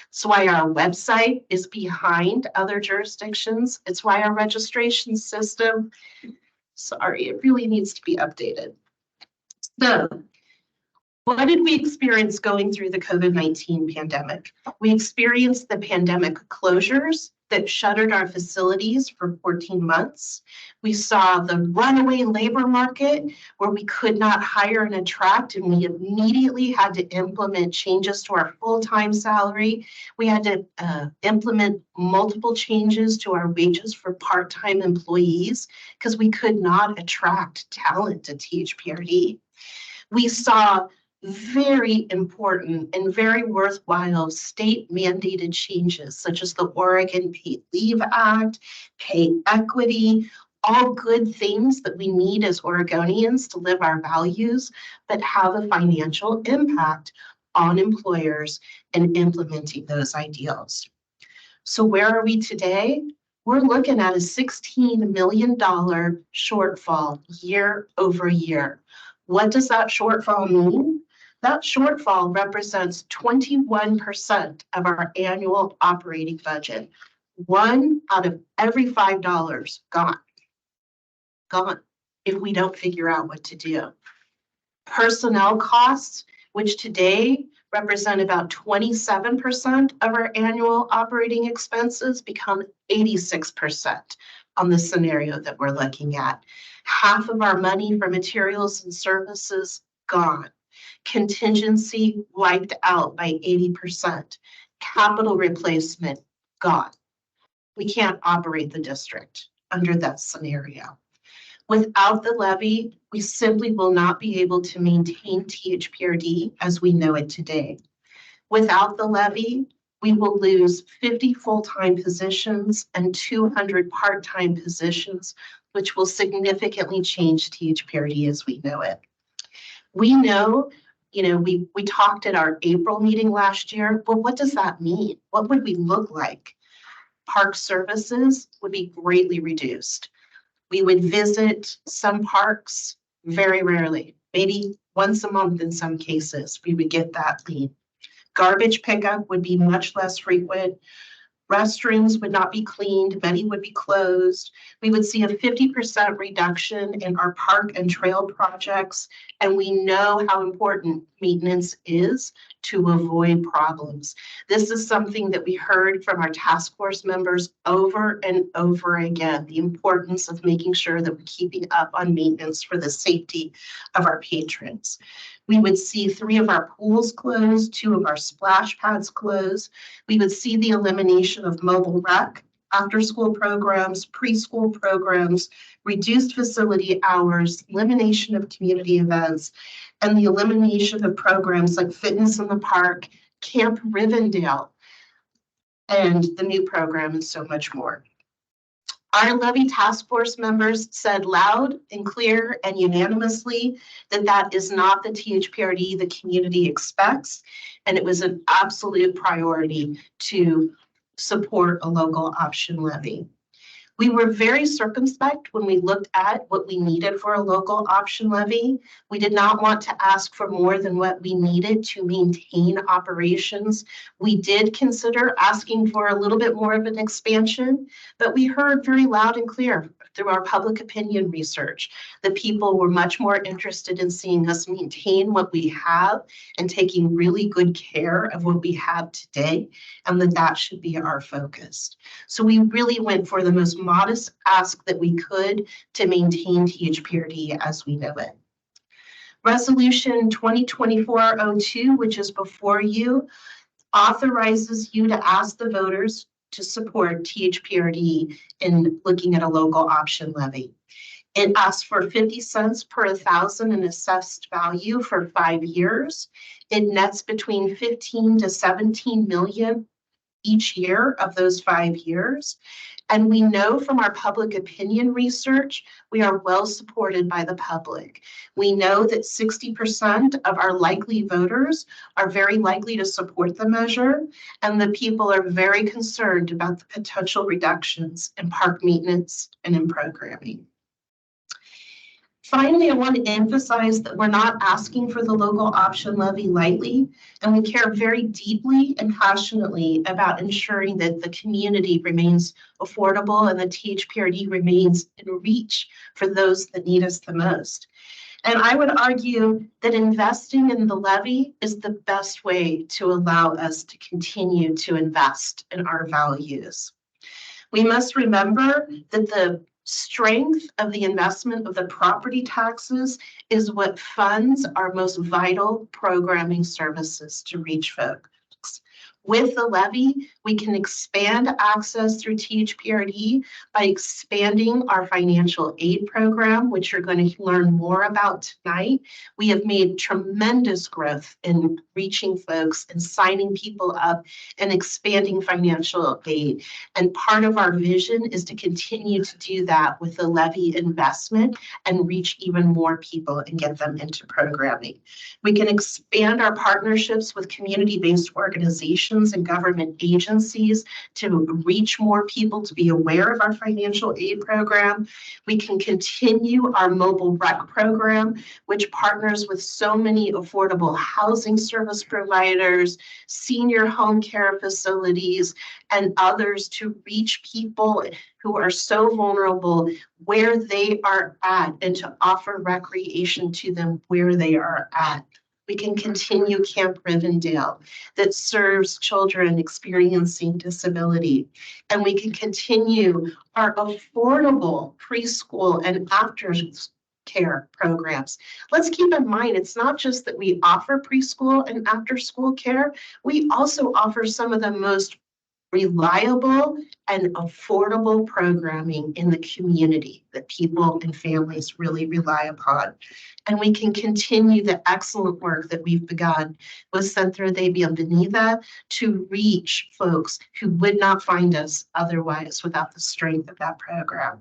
It's why our website is behind other jurisdictions. It's why our registration system, sorry, it really needs to be updated. So, what did we experience going through the COVID-19 pandemic? We experienced the pandemic closures that shuttered our facilities for 14 months. We saw the runaway labor market where we could not hire and attract, and we immediately had to implement changes to our full-time salary. We had to implement multiple changes to our wages for part-time employees because we could not attract talent to THPRD. We saw very important and very worthwhile state mandated changes such as the Oregon Paid Leave Act, pay equity, all good things that we need as Oregonians to live our values, but have a financial impact on employers and implementing those ideals. So where are we today? We're looking at a $16 million shortfall year over year. What does that shortfall mean? That shortfall represents 21% of our annual operating budget. 1 out of every $5 gone. Gone if we don't figure out what to do. Personnel costs, which today represent about 27% of our annual operating expenses, become 86% on the scenario that we're looking at. Half of our money for materials and services gone. Contingency wiped out by 80%. Capital replacement gone. We can't operate the district under that scenario. Without the levy, we simply will not be able to maintain THPRD as we know it today. Without the levy, we will lose 50 full-time positions and 200 part-time positions, which will significantly change THPRD as we know it. We know, we talked at our April meeting last year. Well, what does that mean? What would we look like? Park services would be greatly reduced. We would visit some parks very rarely, maybe once a month in some cases, we would get that lead. Garbage pickup would be much less frequent. Restrooms would not be cleaned, many would be closed. We would see a 50% reduction in our park and trail projects, and we know how important maintenance is to avoid problems. This is something that we heard from our task force members over and over again, the importance of making sure that we're keeping up on maintenance for the safety of our patrons. We would see 3 of our pools close, 2 of our splash pads close. We would see the elimination of mobile rec, after-school programs, preschool programs, reduced facility hours, elimination of community events, and the elimination of programs like Fitness in the Park, Camp Rivendell, and the new program and so much more. Our levy task force members said loud and clear and unanimously that that is not the THPRD the community expects, and it was an absolute priority to support a local option levy. We were very circumspect when we looked at what we needed for a local option levy. We did not want to ask for more than what we needed to maintain operations. We did consider asking for a little bit more of an expansion, but we heard very loud and clear through our public opinion research that people were much more interested in seeing us maintain what we have and taking really good care of what we have today, and that should be our focus. So we really went for the most modest ask that we could to maintain THPRD as we know it. Resolution 2024-02, which is before you, authorizes you to ask the voters to support THPRD in looking at a local option levy. It asks for 50 cents per 1,000 in assessed value for 5 years. It nets between 15 to 17 million each year of those 5 years. And we know from our public opinion research, we are well supported by the public. We know that 60% of our likely voters are very likely to support the measure, and the people are very concerned about the potential reductions in park maintenance and in programming. Finally, I want to emphasize that we're not asking for the local option levy lightly, and we care very deeply and passionately about ensuring that the community remains affordable and the THPRD remains in reach for those that need us the most. And I would argue that investing in the levy is the best way to allow us to continue to invest in our values. We must remember that the strength of the investment of the property taxes is what funds our most vital programming services to reach folks. With the levy, we can expand access through THPRD by expanding our financial aid program, which you're going to learn more about tonight. We have made tremendous growth in reaching folks and signing people up and expanding financial aid. And part of our vision is to continue to do that with the levy investment and reach even more people and get them into programming. We can expand our partnerships with community-based organizations and government agencies to reach more people to be aware of our financial aid program. We can continue our mobile rec program, which partners with so many affordable housing service providers, senior home care facilities, and others to reach people who are so vulnerable where they are at and to offer recreation to them where they are at. We can continue Camp Rivendell that serves children experiencing disability. And we can continue our affordable preschool and after care programs. Let's keep in mind, it's not just that we offer preschool and after school care, we also offer some of the most reliable and affordable programming in the community that people and families really rely upon. And we can continue the excellent work that we've begun with Centro de Bienvenida to reach folks who would not find us otherwise without the strength of that program.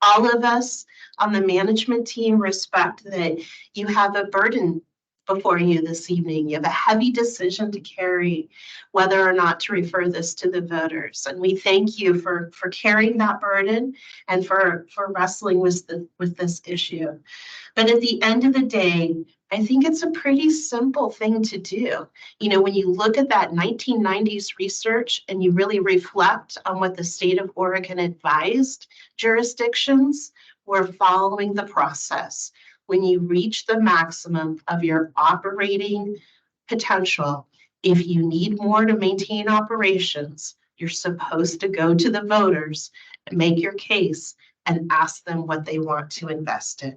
All of us on the management team respect that you have a burden before you this evening. You have a heavy decision to carry whether or not to refer this to the voters. And we thank you for carrying that burden and for wrestling with this issue. But at the end of the day, I think it's a pretty simple thing to do. You know, when you look at that 1990s research and you really reflect on what the state of Oregon advised jurisdictions, we're following the process. When you reach the maximum of your operating potential, if you need more to maintain operations, you're supposed to go to the voters and make your case and ask them what they want to invest in.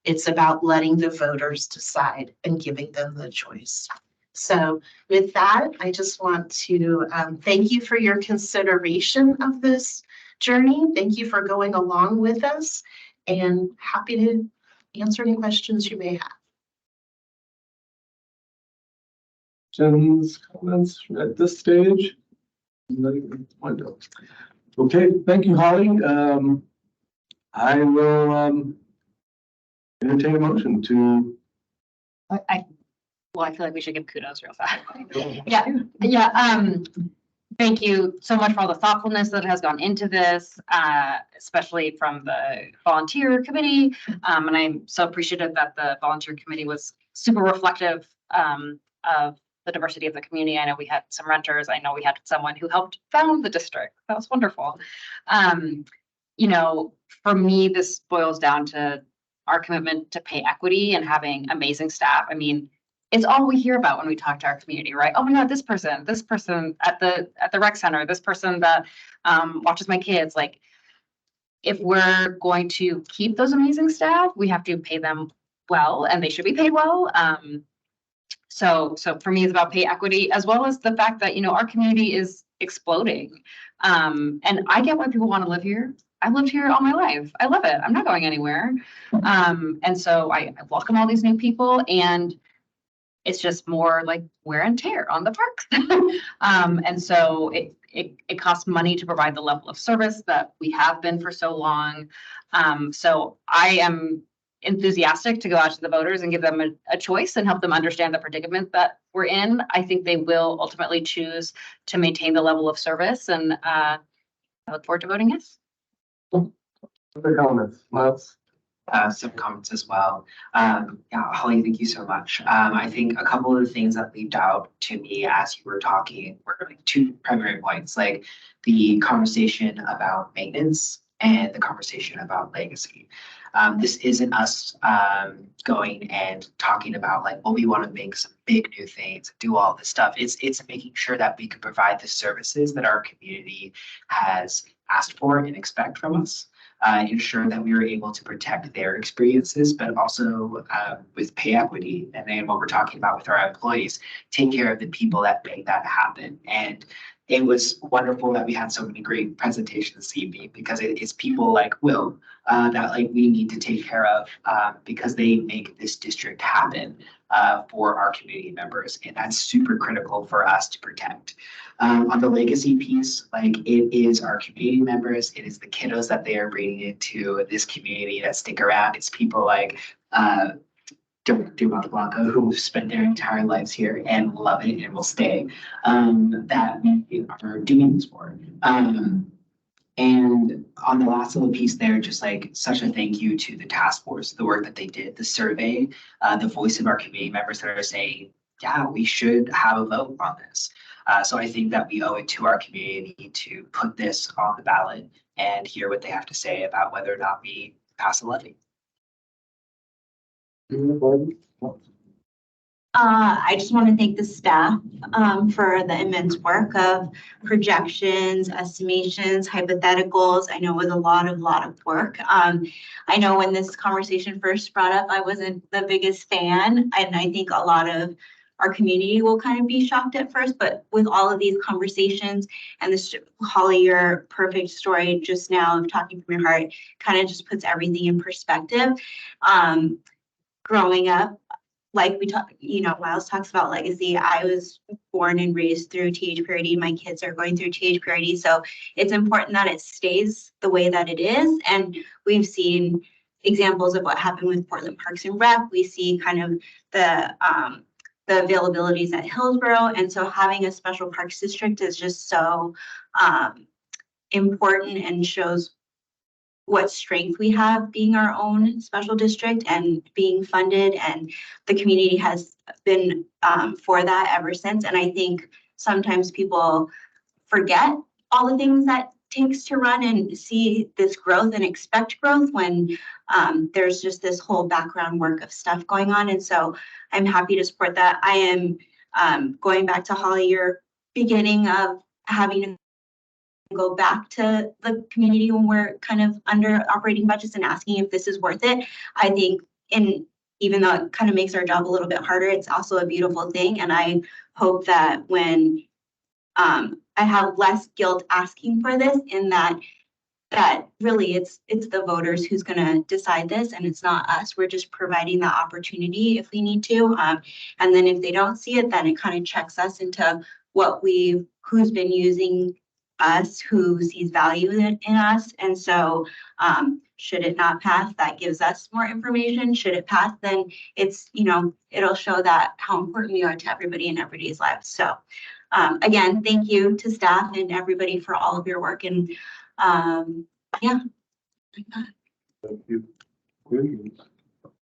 It's about letting the voters decide and giving them the choice. So with that, I just want to thank you for your consideration of this journey. Thank you for going along with us, and happy to answer any questions you may have.
Questions, comments at this stage? Okay, thank you, Holly. I will entertain a motion to.
I feel like we should give kudos real fast. Yeah. Thank you so much for all the thoughtfulness that has gone into this, especially from the volunteer committee. And I'm so appreciative that the volunteer committee was super reflective of the diversity of the community. I know we had some renters. I know we had someone who helped found the district. That was wonderful. You know, for me, this boils down to our commitment to pay equity and having amazing staff. I mean, it's all we hear about when we talk to our community, right? Oh my God, this person at the rec center, this person that watches my kids. Like, if we're going to keep those amazing staff, we have to pay them well, and they should be paid well. So for me, it's about pay equity, as well as the fact that, you know, our community is exploding. And I get why people want to live here. I've lived here all my life. I love it. I'm not going anywhere. And so I welcome all these new people, and it's just more like wear and tear on the parks. And so it costs money to provide the level of service that we have been for so long. So I am enthusiastic to go out to the voters and give them a choice and help them understand the predicament that we're in. I think they will ultimately choose to maintain the level of service, and I look forward to voting yes.
Other comments, Miles?
some comments as well. Yeah, Holly, thank you so much. I think a couple of the things that leaped out to me as you were talking were like two primary points, like the conversation about maintenance and the conversation about legacy. This isn't us going and talking about like, well, we want to make some big new things, do all this stuff. It's making sure that we can provide the services that our community has asked for and expect from us. Ensure that we are able to protect their experiences, but also with pay equity and then what we're talking about with our employees, take care of the people that make that happen. And it was wonderful that we had so many great presentations this evening because it's people like Will that like we need to take care of because they make this district happen for our community members, and that's super critical for us to protect. On the legacy piece, like it is our community members, it is the kiddos that they are bringing into this community that stick around. It's people like Dumont Blanco who spent their entire lives here and love it and will stay, that we are doing this for. And on the last little piece there, just like such a thank you to the task force, the work that they did, the survey, the voice of our community members that are saying, yeah, we should have a vote on this. So I think that we owe it to our community to put this on the ballot and hear what they have to say about whether or not we pass a levy.
I just want to thank the staff for the immense work of projections, estimations, hypotheticals. I know it was a lot of work. I know when this conversation first brought up, I wasn't the biggest fan, and I think a lot of our community will kind of be shocked at first, but with all of these conversations and this, Holly, your perfect story just now of talking from your heart kind of just puts everything in perspective. Growing up, like we talk, you know, Miles talks about legacy. I was born and raised through THPRD. My kids are going through THPRD. So it's important that it stays the way that it is. And we've seen examples of what happened with Portland Parks and Rec. We see kind of the availabilities at Hillsborough. And so having a special parks district is just so important and shows what strength we have being our own special district and being funded, and the community has been for that ever since. And I think sometimes people forget all the things that takes to run and see this growth and expect growth when there's just this whole background work of stuff going on. And so I'm happy to support that. I am going back to Holly, your beginning of having to go back to the community when we're kind of under operating budgets and asking if this is worth it. I think even though it kind of makes our job a little bit harder, it's also a beautiful thing. And I hope that when I have less guilt asking for this, in that really it's the voters who's going to decide this, and it's not us. We're just providing the opportunity if we need to. And then if they don't see it, then it kind of checks us into who's been using us, who sees value in us. And so should it not pass, that gives us more information. Should it pass, then it's, it'll show that how important we are to everybody in everybody's lives. So again, thank you to staff and everybody for all of your work. And yeah.
Thank you.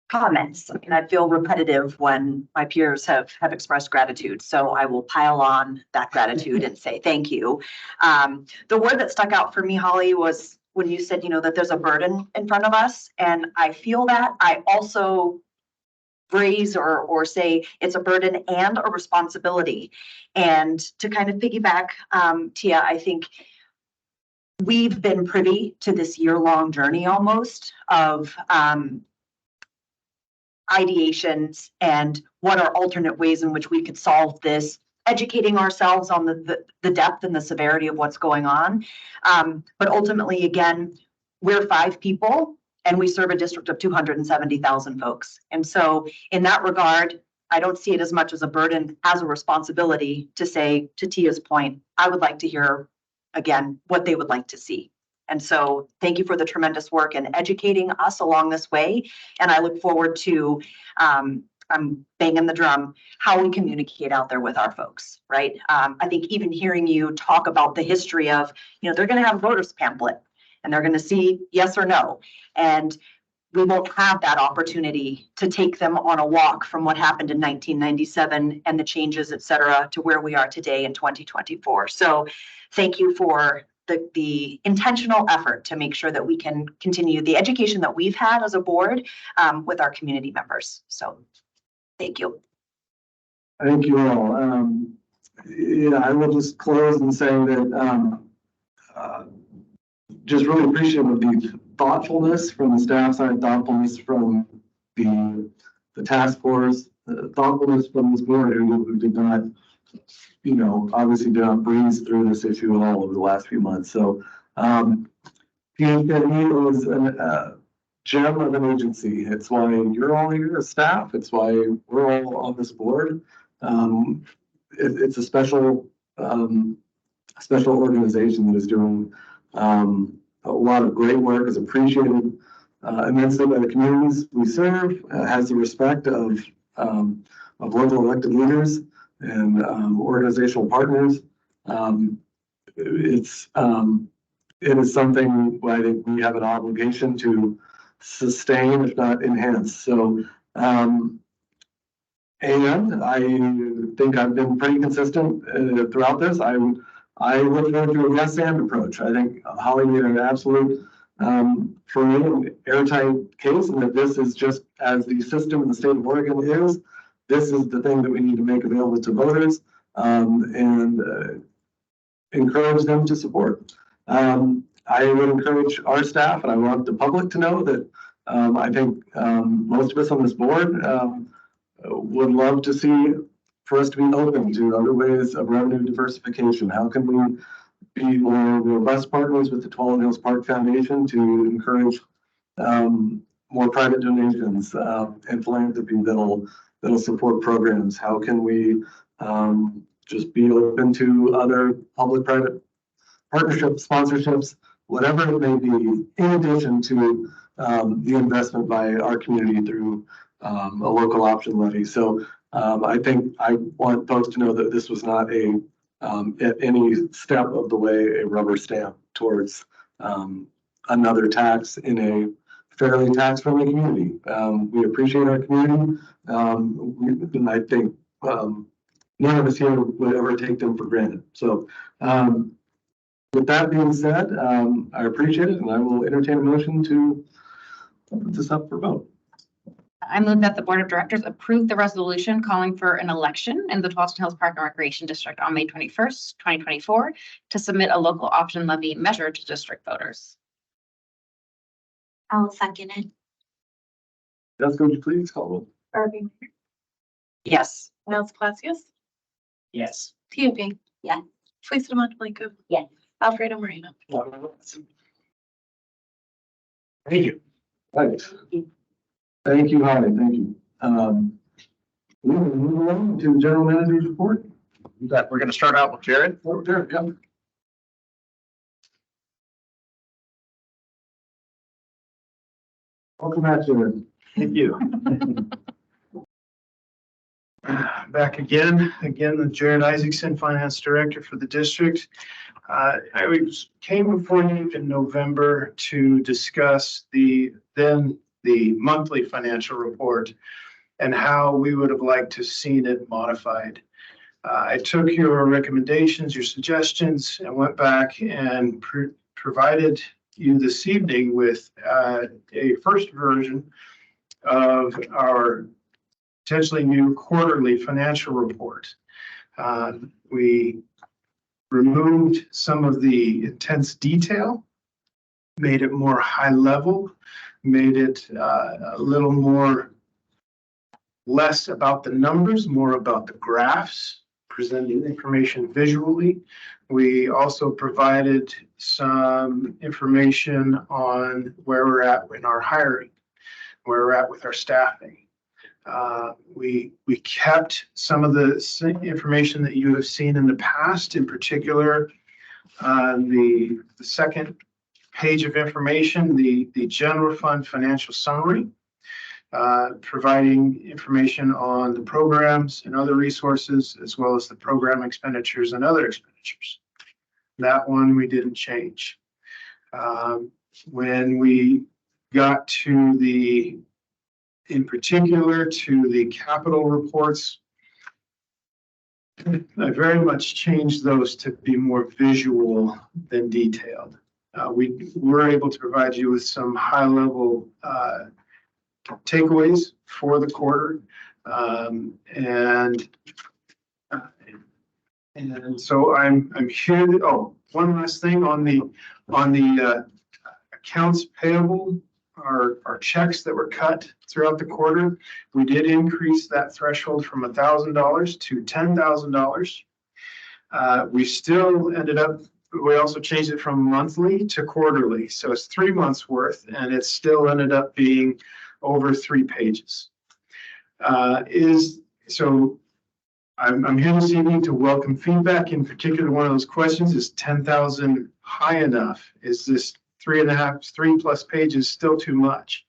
Comments. I mean, I feel repetitive when my peers have expressed gratitude, so I will pile on that gratitude and say thank you. The word that stuck out for me, Holly, was when you said, that there's a burden in front of us, and I feel that. I also phrase or say it's a burden and a responsibility. And to kind of piggyback, Tia, I think we've been privy to this year-long journey almost of ideations and what are alternate ways in which we could solve this, educating ourselves on the depth and the severity of what's going on. But ultimately, again, we're 5 people and we serve a district of 270,000 folks. And so in that regard, I don't see it as much as a burden as a responsibility to say, to Tia's point, I would like to hear again what they would like to see. And so thank you for the tremendous work in educating us along this way. And I look forward to, I'm banging the drum, how we communicate out there with our folks, right? I think even hearing you talk about the history of, they're going to have a voters pamphlet and they're going to see yes or no. And we won't have that opportunity to take them on a walk from what happened in 1997 and the changes, et cetera, to where we are today in 2024. So thank you for the intentional effort to make sure that we can continue the education that we've had as a board with our community members. So thank you.
Thank you all. Yeah, I will just close in saying that just really appreciative of the thoughtfulness from the staff side, thoughtfulness from the task force, thoughtfulness from this board who did not, obviously did not breeze through this issue at all over the last few months. So THPRD is a gem of an agency. It's why you're all here as staff. It's why we're all on this board. It's a special organization that is doing a lot of great work, is appreciated immensely by the communities we serve, has the respect of local elected leaders and organizational partners. It is something I think we have an obligation to sustain, if not enhance. So, and I think I've been pretty consistent throughout this. I look forward to a yes and approach. I think Holly made an absolute, for me, an airtight case, and that this is just as the system in the state of Oregon is, this is the thing that we need to make available to voters and encourage them to support. I would encourage our staff, and I want the public to know that I think most of us on this board would love to see for us to be open to other ways of revenue diversification. How can we be more robust partners with the Tualatin Hills Park Foundation to encourage more private donations and philanthropy that'll support programs? How can we just be open to other public-private partnerships, sponsorships, whatever it may be, in addition to the investment by our community through a local option levy. So I think I want folks to know that this was not at any step of the way a rubber stamp towards another tax in a fairly tax-friendly community. We appreciate our community, and I think none of us here would ever take them for granted. So with that being said, I appreciate it, and I will entertain a motion to put this up for vote.
I move that the Board of Directors approve the resolution calling for an election in the Tualatin Hills Park and Recreation District on May 21st, 2024, to submit a local option levy measure to district voters.
I'll second it.
Jessica, would you please call roll?
Arby Minor,
Yes.
Miles Palacios,
Yes.
Tia Pink.
Yeah.
Teresa Monteblanco.
Yes.
Alfredo Moreno.
Thank you.
Right. Thank you, Holly. Thank you. We will move along to the general manager's report.
We're going to start out with Jared.
Oh, Jared, yeah. Welcome back, Jared.
Thank you. Back again, the Jared Isaacson, Finance Director for the district. I came before you in November to discuss the monthly financial report and how we would have liked to seen it modified. I took your recommendations, your suggestions, and went back and provided you this evening with a first version of our potentially new quarterly financial report. We removed some of the intense detail, made it more high level, made it a little more less about the numbers, more about the graphs, presenting information visually. We also provided some information on where we're at in our hiring, where we're at with our staffing. We kept some of the information that you have seen in the past, in particular, the second page of information, the general fund financial summary, providing information on the programs and other resources, as well as the program expenditures and other expenditures. That one we didn't change. When we got to in particular to the capital reports, I very much changed those to be more visual than detailed. We were able to provide you with some high-level takeaways for the quarter. And so I'm here. One last thing on the accounts payable, our checks that were cut throughout the quarter. We did increase that threshold from $1,000 to $10,000. We still ended up. We also changed it from monthly to quarterly, so it's 3 months worth, and it still ended up being over 3 pages. So I'm here this evening to welcome feedback. In particular, one of those questions is 10,000 high enough? Is this 3+ pages still too much?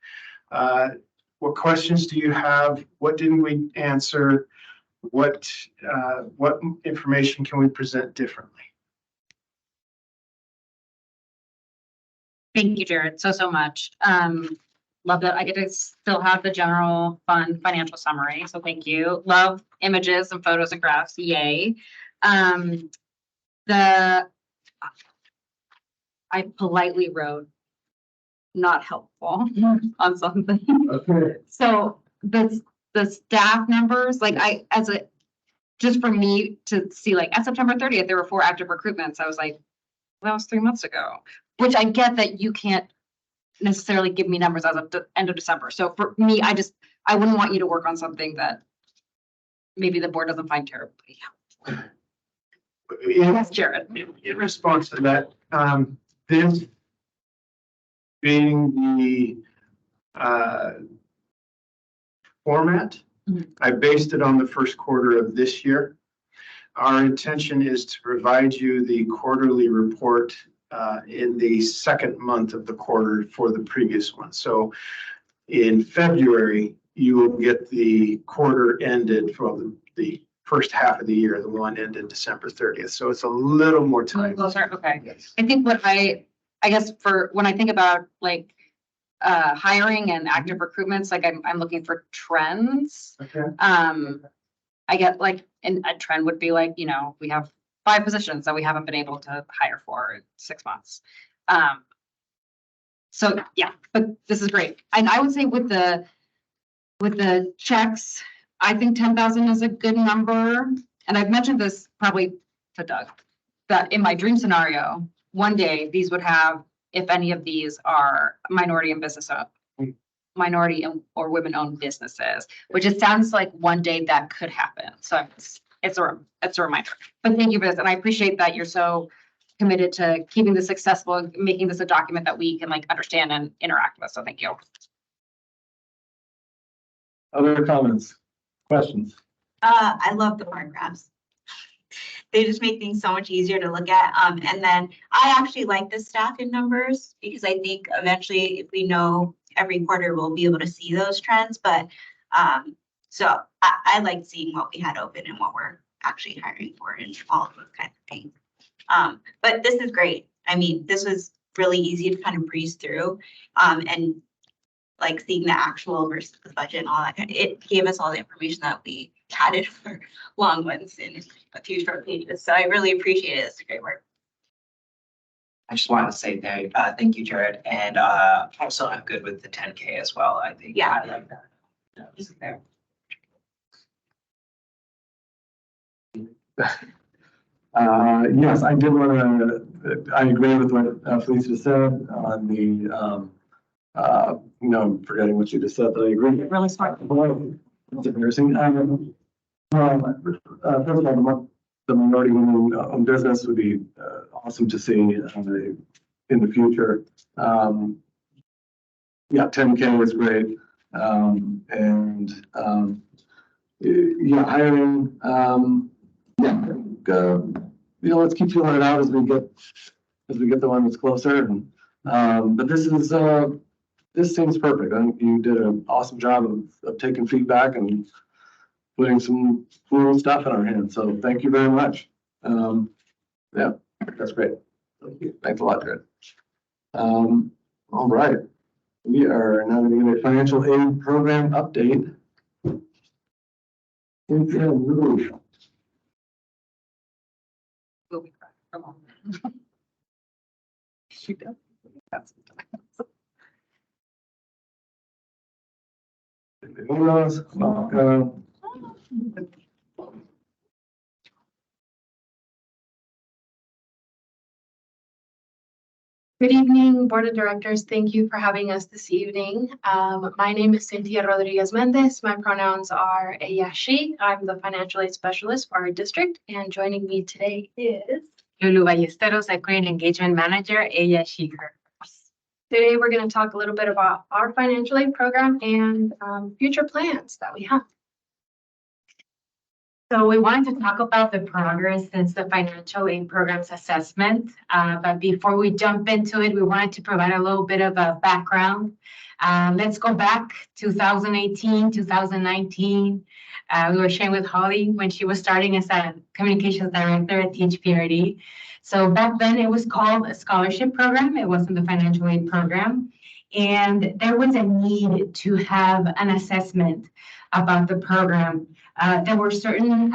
What questions do you have? What didn't we answer? What information can we present differently?
Thank you, Jared, so much. Love that I get to still have the general fund financial summary, so thank you. Love images and photos and graphs, yay. I politely wrote not helpful on something.
Okay.
So the staff numbers, like just for me to see, like at September 30th, there were 4 active recruitments. I was like, well, that was 3 months ago, which I get that you can't necessarily give me numbers as of the end of December. So for me, I wouldn't want you to work on something that maybe the board doesn't find terribly helpful. Yes, Jared.
In response to that, this being the format, I based it on the first quarter of this year. Our intention is to provide you the quarterly report in the second month of the quarter for the previous one. So in February, you will get the quarter ended for the first half of the year, the one ended December 30th. So it's a little more time.
Closer, okay.
Yes.
I think what I guess for when I think about like hiring and active recruitments, like I'm looking for trends.
Okay.
I get like, and a trend would be like, we have 5 positions that we haven't been able to hire for in 6 months. So yeah, but this is great. And I would say with the checks, I think 10,000 is a good number. And I've mentioned this probably to Doug, that in my dream scenario, one day these would have, if any of these are minority or women-owned businesses, which it sounds like one day that could happen. So it's a reminder. But thank you for this, and I appreciate that you're so committed to keeping this successful and making this a document that we can like understand and interact with. So thank you.
Other comments, questions?
I love the bar graphs. They just make things so much easier to look at. And then I actually like the staffing numbers because I think eventually if we know every quarter, we'll be able to see those trends. But so I like seeing what we had open and what we're actually hiring for and all of those kinds of things. But this is great. I mean, this was really easy to kind of breeze through. And like seeing the actual versus the budget and all that, it gave us all the information that we had it for long ones in a few short pages. So I really appreciate it. It's great work.
I just want to say thank you, Jared. And also I'm good with the 10K as well. I think
Yeah.
I like that. There.
Yes, I did want to, I agree with what Felicia said on the, forgetting what you just said, but I agree.
Really smart.
It's embarrassing. First of all, the minority women-owned business would be awesome to see in the future. Yeah, 10K was great. Hiring, let's keep feeling it out as we get the one that's closer. But this seems perfect. I think you did an awesome job of taking feedback and putting some cool stuff in our hands. So thank you very much. Yeah, that's great. Thank you. Thanks a lot, Jared. All right. We are now going to get a financial aid program update. Cynthia Wu. Welcome.
Good evening, Board of Directors. Thank you for having us this evening. My name is Cynthia Rodriguez Mendez. My pronouns are ella, she. I'm the financial aid specialist for our district, and joining me today is
Lulu Ballesteros, Equity Engagement Manager, ella, she, her.
today we're going to talk a little bit about our financial aid program and future plans that we have.
So we wanted to talk about the progress since the financial aid program's assessment. But before we jump into it, we wanted to provide a little bit of a background. Let's go back 2018, 2019. We were sharing with Holly when she was starting as a communications director at THPRD. So back then it was called a scholarship program. It wasn't the financial aid program. And there was a need to have an assessment about the program. There were certain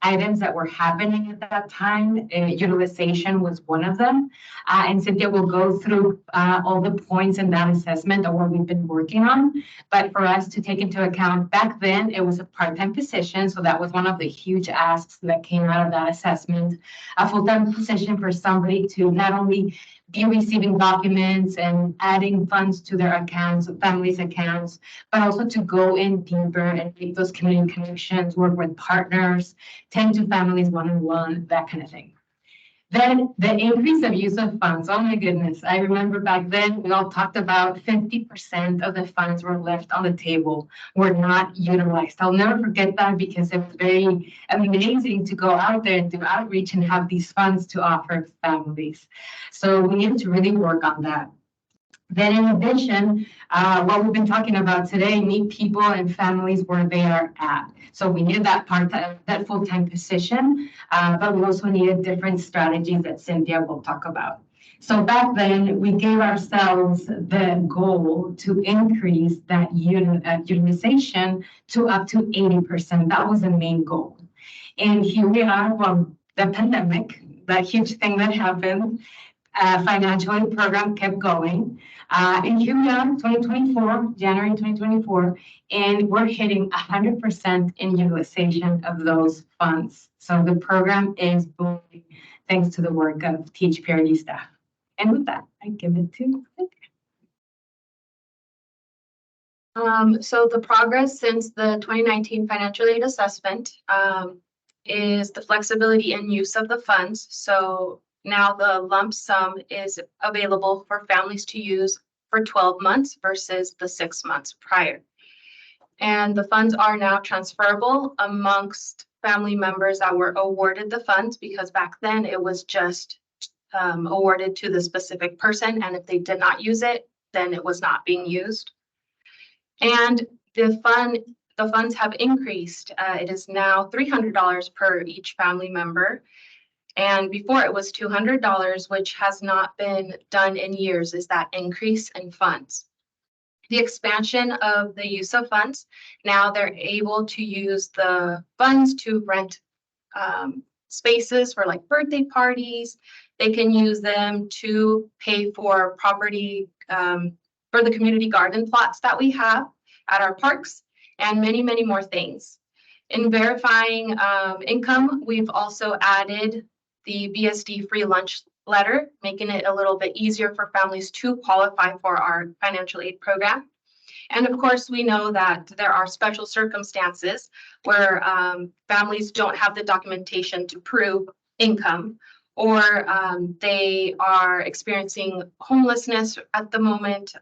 items that were happening at that time. Utilization was one of them. And Cynthia will go through all the points in that assessment of what we've been working on. But for us to take into account, back then it was a part-time position. So that was one of the huge asks that came out of that assessment. A full-time position for somebody to not only be receiving documents and adding funds to their accounts, families' accounts, but also to go in deeper and make those community connections, work with partners, tend to families one-on-one, that kind of thing. Then the increase of use of funds, oh my goodness, I remember back then we all talked about 50% of the funds were left on the table, were not utilized. I'll never forget that because it was very amazing to go out there and do outreach and have these funds to offer families. So we needed to really work on that. Then in addition, what we've been talking about today, meet people and families where they are at. So we needed that that full-time position, but we also needed different strategies that Cynthia will talk about. So back then, we gave ourselves the goal to increase that utilization to up to 80%. That was the main goal. And here we are, well, the pandemic, that huge thing that happened, financial aid program kept going. And here we are, 2024, January 2024, and we're hitting 100% in utilization of those funds. So the program is booming thanks to the work of THPRD staff. And with that, I give it to
So the progress since the 2019 financial aid assessment is the flexibility and use of the funds. So now the lump sum is available for families to use for 12 months versus the 6 months prior. And the funds are now transferable amongst family members that were awarded the funds, because back then it was just awarded to the specific person. And if they did not use it, then it was not being used. And the funds have increased. It is now $300 per each family member. And before it was $200, which has not been done in years, is that increase in funds. The expansion of the use of funds, now they're able to use the funds to rent spaces for like birthday parties. They can use them to pay for property for the community garden plots that we have at our parks, and many, many more things. In verifying income, we've also added the BSD free lunch letter, making it a little bit easier for families to qualify for our financial aid program. And of course, we know that there are special circumstances where families don't have the documentation to prove income, or they are experiencing homelessness at the moment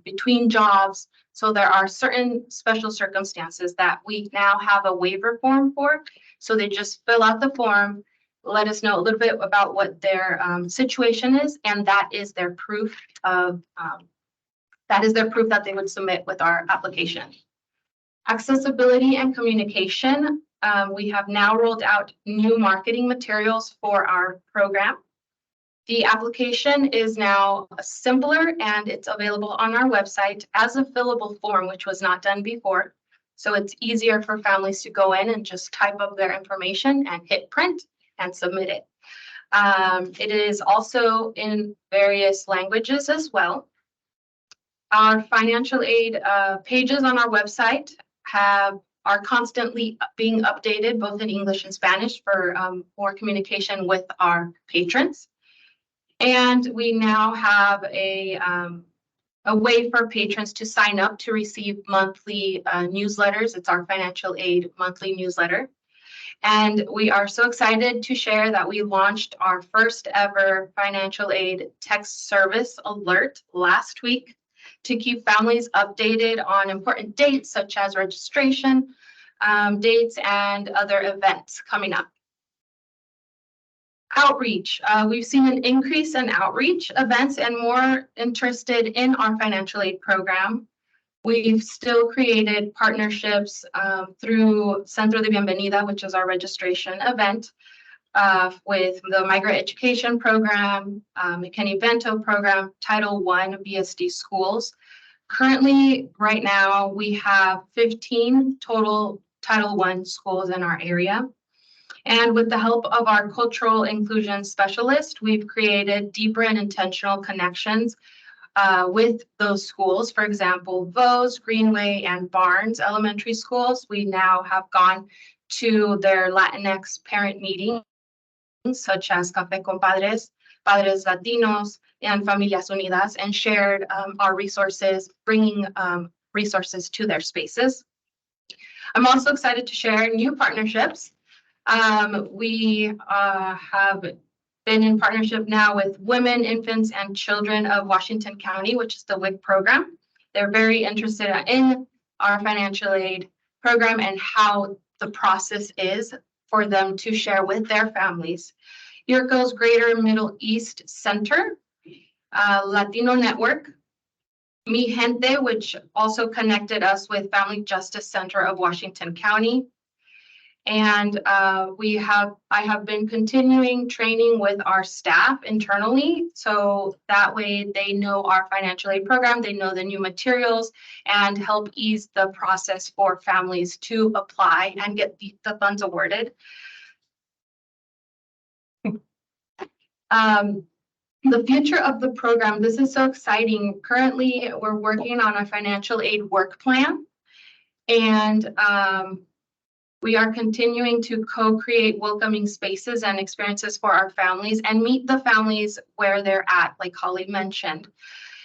between jobs. So there are certain special circumstances that we now have a waiver form for. So they just fill out the form, let us know a little bit about what their situation is, and that is their proof of that they would submit with our application. Accessibility and communication. We have now rolled out new marketing materials for our program. The application is now simpler and it's available on our website as a fillable form, which was not done before. So it's easier for families to go in and just type up their information and hit print and submit it. It is also in various languages as well. Our financial aid pages on our website are constantly being updated, both in English and Spanish, for more communication with our patrons. And we now have a way for patrons to sign up to receive monthly newsletters. It's our financial aid monthly newsletter. And we are so excited to share that we launched our first ever financial aid text service alert last week to keep families updated on important dates such as registration dates and other events coming up. Outreach. We've seen an increase in outreach events and more interested in our financial aid program. We've still created partnerships through Centro de Bienvenida, which is our registration event, with the Migrant Education Program, McKinney Bento Program, Title I BSD schools. Currently, right now, we have 15 total Title I schools in our area. And with the help of our cultural inclusion specialist, we've created deeper and intentional connections with those schools. For example, Vose, Greenway, and Barnes elementary schools. We now have gone to their Latinx parent meetings, such as Café con Padres, Padres Latinos, and Familias Unidas, and shared our resources, bringing resources to their spaces. I'm also excited to share new partnerships. We have been in partnership now with Women, Infants, and Children of Washington County, which is the WIC program. They're very interested in our financial aid program and how the process is for them to share with their families. Yurko's Greater Middle East Center, Latino Network, Mi Gente, which also connected us with Family Justice Center of Washington County. And I have been continuing training with our staff internally, so that way they know our financial aid program, they know the new materials, and help ease the process for families to apply and get the funds awarded. The future of the program, this is so exciting. Currently, we're working on a financial aid work plan, and we are continuing to co-create welcoming spaces and experiences for our families and meet the families where they're at, like Holly mentioned.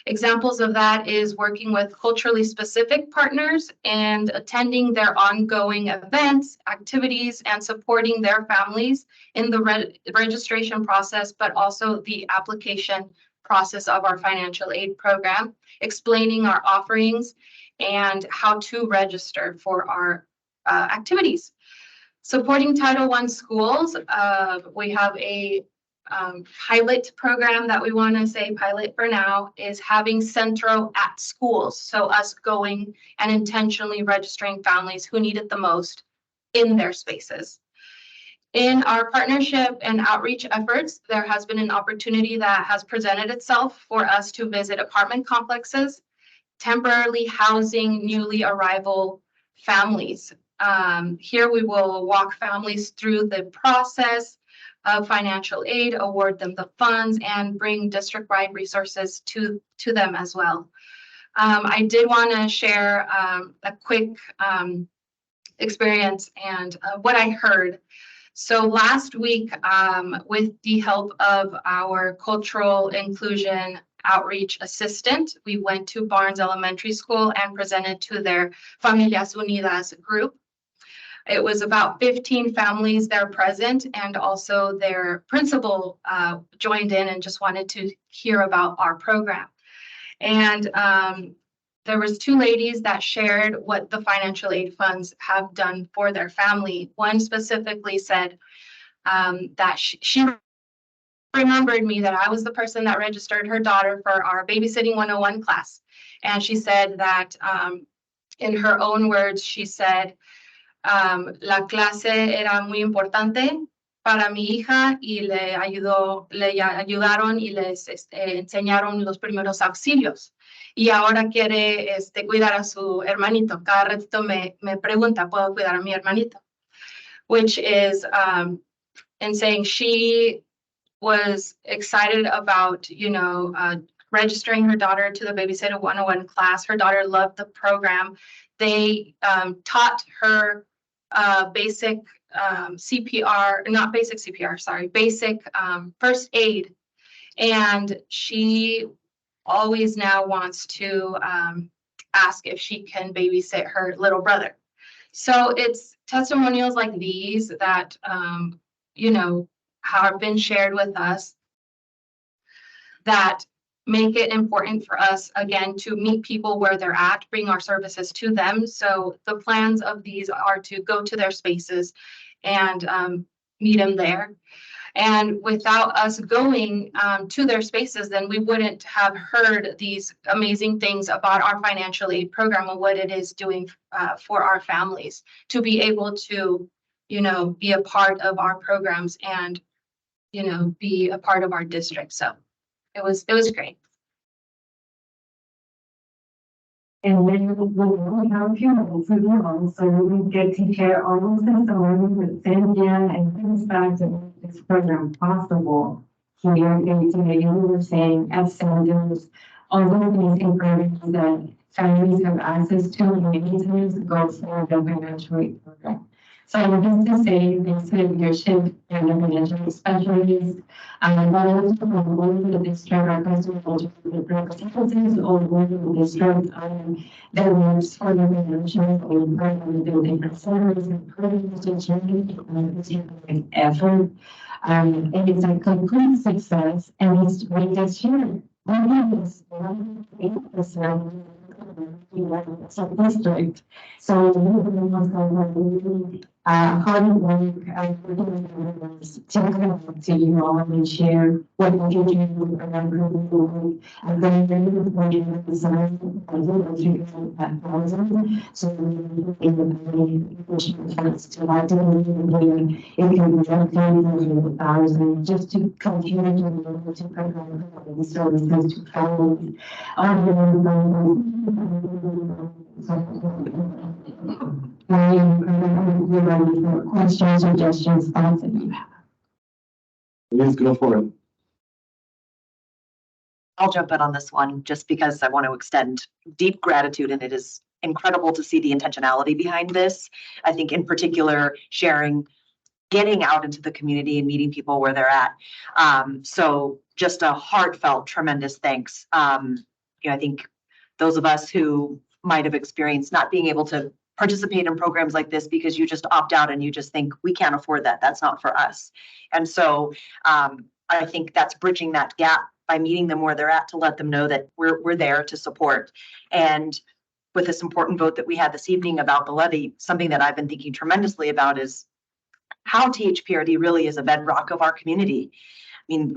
Examples of that is working with culturally specific partners and attending their ongoing events, activities, and supporting their families in the registration process, but also the application process of our financial aid program, explaining our offerings and how to register for our activities. Supporting Title I schools, we have a pilot program that we want to say pilot for now is having Centro at schools. So us going and intentionally registering families who need it the most in their spaces. In our partnership and outreach efforts, there has been an opportunity that has presented itself for us to visit apartment complexes, temporarily housing newly arrival families. Here we will walk families through the process of financial aid, award them the funds, and bring district-wide resources to them as well. I did want to share a quick experience and what I heard. So last week, with the help of our cultural inclusion outreach assistant, we went to Barnes Elementary School and presented to their Familias Unidas group. It was about 15 families there present, and also their principal joined in and just wanted to hear about our program. And there was two ladies that shared what the financial aid funds have done for their family. One specifically said that she remembered me, that I was the person that registered her daughter for our Babysitting 101 class. And she said that in her own words, she said, la clase era muy importante para mi hija y le ayudaron y les enseñaron los primeros auxilios. Y ahora quiere cuidar a su hermanito. Cada ratito me pregunta, ¿puedo cuidar a mi hermanito? Which is and saying she was excited about, registering her daughter to the Babysitter 101 class. Her daughter loved the program. They taught her basic CPR, not basic CPR, sorry, basic first aid. And she always now wants to ask if she can babysit her little brother. So it's testimonials like these that, have been shared with us that make it important for us, again, to meet people where they're at, bring our services to them. So the plans of these are to go to their spaces and meet them there. And without us going to their spaces, then we wouldn't have heard these amazing things about our financial aid program and what it is doing for our families to be able to, be a part of our programs and, be a part of our district. So it was great.
And then we have funerals as well, so we get to share all those testimonies with Cynthia and things back to make this program possible. Here, and today we were saying as senders, all those amazing programs that families have access to, many times go for the financial aid program. So I'm just to say thanks to the leadership and the financial specialists, but also from the district, our president, the representatives over the district, that works for the financial aid program, the different centers and programs to change the effort. And it's a complete success, and it's we just shared. District. So we hard work to you all and share what you do around and then the design so to like to just to continue to provide services to families. Questions, suggestions, thoughts that you have.
Please go for it.
I'll jump in on this one just because I want to extend deep gratitude, and it is incredible to see the intentionality behind this. I think in particular, sharing, getting out into the community and meeting people where they're at. So just a heartfelt, tremendous thanks. I think those of us who might have experienced not being able to participate in programs like this because you just opt out and you just think we can't afford that. That's not for us. And so I think that's bridging that gap by meeting them where they're at to let them know that we're there to support. And with this important vote that we had this evening about the levy, something that I've been thinking tremendously about is how THPRD really is a bedrock of our community. I mean,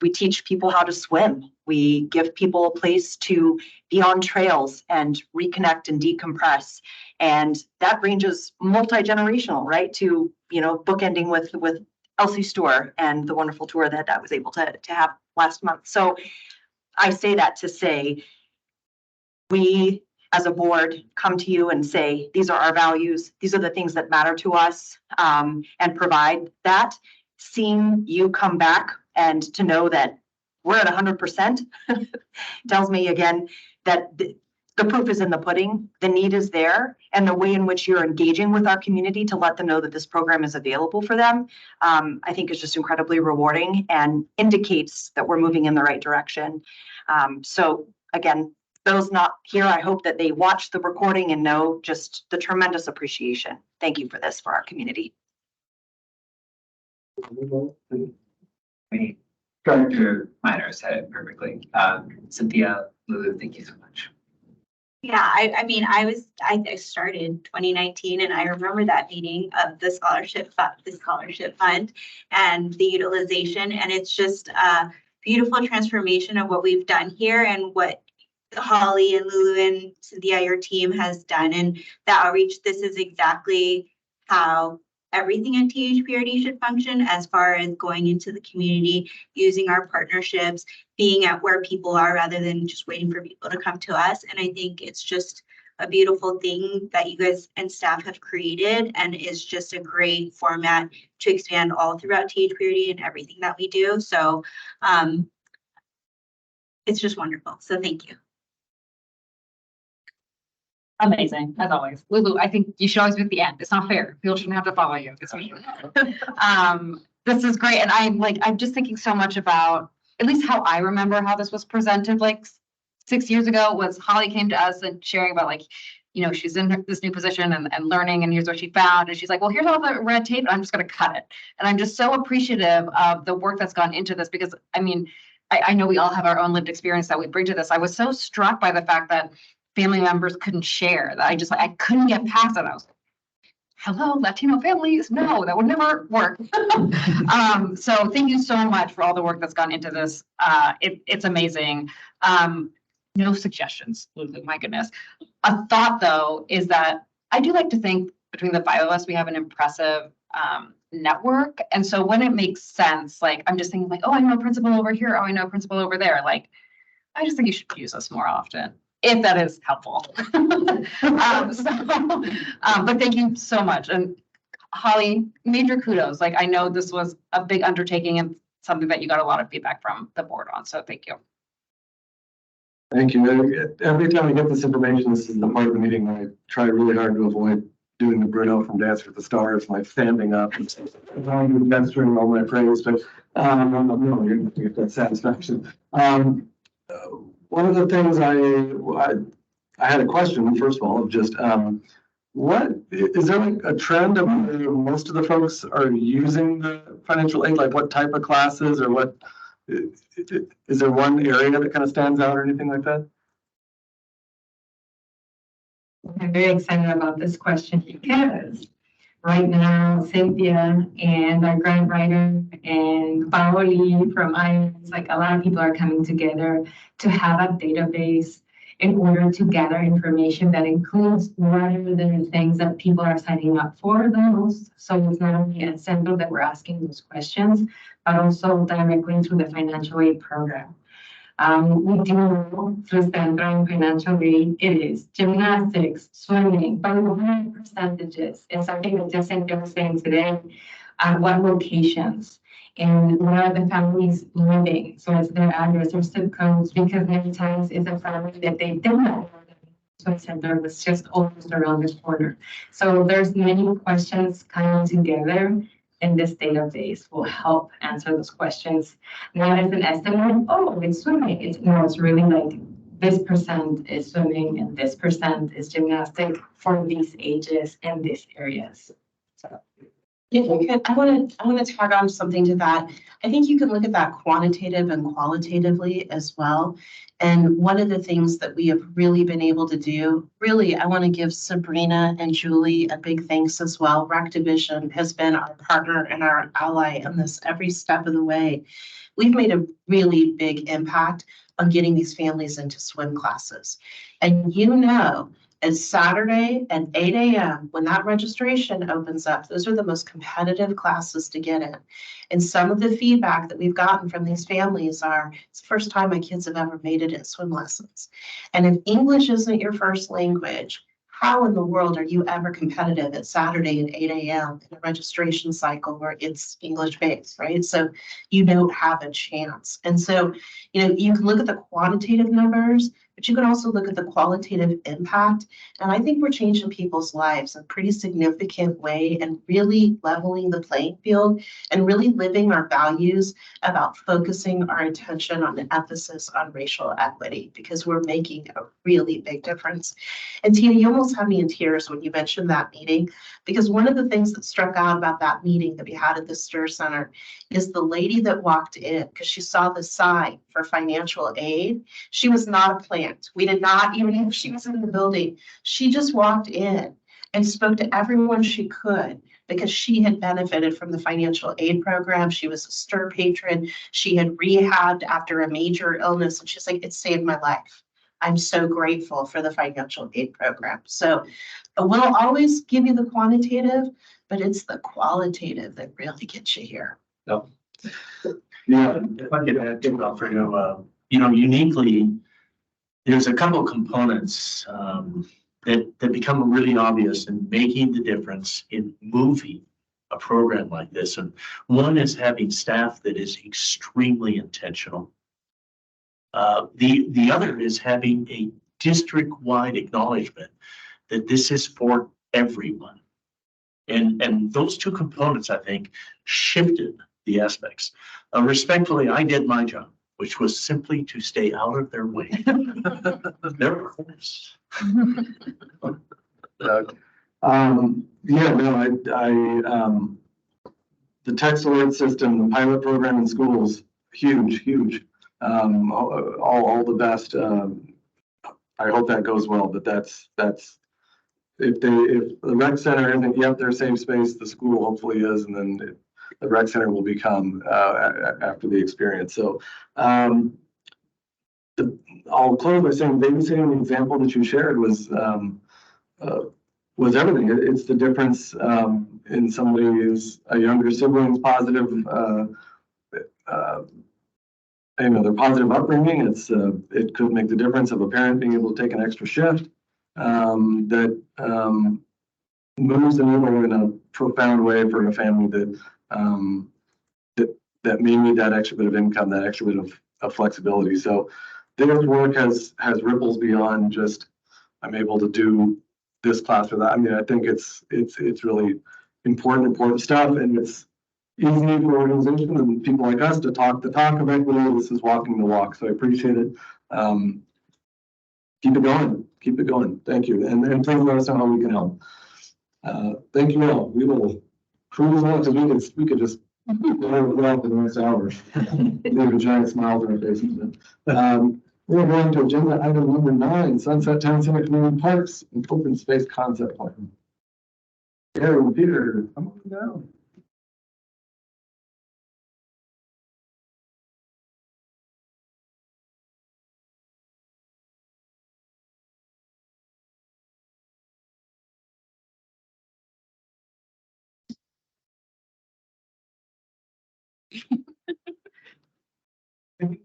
we teach people how to swim. We give people a place to be on trails and reconnect and decompress. And that ranges multi-generational, right? To, bookending with Elsie Store and the wonderful tour that I was able to have last month. So I say that to say, we as a board come to you and say, these are our values. These are the things that matter to us, and provide that. Seeing you come back and to know that we're at 100% tells me again that the proof is in the pudding, the need is there, and the way in which you're engaging with our community to let them know that this program is available for them, I think is just incredibly rewarding and indicates that we're moving in the right direction. So again, those not here, I hope that they watch the recording and know just the tremendous appreciation. Thank you for this for our community.
Director Minor said it perfectly. Cynthia, Lulu, thank you so much.
Yeah, I started 2019 and I remember that meeting of the scholarship fund and the utilization, and it's just a beautiful transformation of what we've done here and what Holly and Lulu and Cynthia, your team has done, and the outreach. This is exactly how everything at THPRD should function as far as going into the community, using our partnerships, being at where people are rather than just waiting for people to come to us. And I think it's just a beautiful thing that you guys and staff have created, and is just a great format to expand all throughout THPRD and everything that we do. So it's just wonderful. So thank you.
Amazing, as always. Lulu, I think you should always be at the end. It's not fair. People shouldn't have to follow you. This is great. And I'm just thinking so much about, at least how I remember how this was presented like 6 years ago, was Holly came to us and sharing about she's in this new position and learning, and here's what she found. And she's like, well, here's all the red tape. I'm just going to cut it. And I'm just so appreciative of the work that's gone into this, because I know we all have our own lived experience that we bring to this. I was so struck by the fact that family members couldn't share, that I couldn't get past it. I was like, hello, Latino families. No, that would never work. So thank you so much for all the work that's gone into this. It's amazing. No suggestions, Lulu, my goodness. A thought though is that I do like to think between the 5 of us, we have an impressive network. And so when it makes sense, I'm just thinking oh, I know a principal over here. Oh, I know a principal over there. I just think you should use us more often, if that is helpful. But thank you so much. And Holly, major kudos. I know this was a big undertaking and something that you got a lot of feedback from the board on. So thank you.
Thank you. Every time I get this information, this is the part of the meeting I try really hard to avoid doing the Bruno from Dance with the Stars, standing up and gesturing all my praise, but no, you're going to get that satisfaction. One of the things I had a question, first of all, of just what is there a trend of most of the folks are using the financial aid? What type of classes, or what is there one area that kind of stands out or anything like that?
I'm very excited about this question because right now, Cynthia and our grant writer and Paoli from IANS, a lot of people are coming together to have a database in order to gather information that includes what are the things that people are signing up for the most. So it's not only at Central that we're asking those questions, but also directly through the financial aid program. We do know through Central and financial aid, it is gymnastics, swimming, but what percentages? And something that just Cynthia was saying today, what locations and where are the families living? So it's their address or zip codes, because many times it's a family that they didn't know the center was just almost around the corner. So there's many questions coming together, and this database will help answer those questions. Not as an estimate, oh, it's swimming. It's really this percent is swimming and this percent is gymnastic for these ages and these areas. So.
If you could, I want to tag on something to that. I think you can look at that quantitative and qualitatively as well. And one of the things that we have really been able to do, really, I want to give Sabrina and Julie a big thanks as well. Rec Division has been our partner and our ally in this every step of the way. We've made a really big impact on getting these families into swim classes. And it's Saturday at 8 a.m. when that registration opens up. Those are the most competitive classes to get in. And some of the feedback that we've gotten from these families are, it's the first time my kids have ever made it in swim lessons. And if English isn't your first language, how in the world are you ever competitive at Saturday at 8 a.m. in a registration cycle where it's English based, right? So you don't have a chance. And so, you can look at the quantitative numbers, but you can also look at the qualitative impact. And I think we're changing people's lives in a pretty significant way and really leveling the playing field and really living our values about focusing our attention on an emphasis on racial equity, because we're making a really big difference. And Tina, you almost had me in tears when you mentioned that meeting, because one of the things that struck out about that meeting that we had at the STIR Center is the lady that walked in, because she saw the sign for financial aid. She was not a plant. We did not even know she was in the building. She just walked in and spoke to everyone she could, because she had benefited from the financial aid program. She was a STIR patron. She had rehabbed after a major illness. And she's like, it saved my life. I'm so grateful for the financial aid program. So we'll always give you the quantitative, but it's the qualitative that really gets you here.
Yeah,
If I could add to Alfredo, uniquely, there's a couple of components that become really obvious in making the difference in moving a program like this. And one is having staff that is extremely intentional. The other is having a district-wide acknowledgement that this is for everyone. And those two components, I think, shifted the aspects. Respectfully, I did my job, which was simply to stay out of their way. They're of course.
Yeah, no, the text alert system, the pilot program in schools, huge. All the best. I hope that goes well, but that's if the rec center isn't yet their safe space, the school hopefully is, and then the rec center will become after the experience. So I'll close by saying babysitting, the example that you shared was everything. It's the difference in somebody who's a younger sibling's positive, their positive upbringing. It could make the difference of a parent being able to take an extra shift that moves the needle in a profound way for a family that may need that extra bit of income, that extra bit of flexibility. So this work has ripples beyond just I'm able to do this class or that. I mean, I think it's really important stuff, and it's easy for organizations and people like us to talk the talk of equity. This is walking the walk. So I appreciate it. Keep it going. Thank you. And please let us know how we can help. Thank you all. We will cruise on because we could just go for the next hour. Leave a giant smile on our faces. We're going to agenda item number 9, Sunset Town Center Community Parks and Open Space Concept Plan. Gary and Peter, come on down.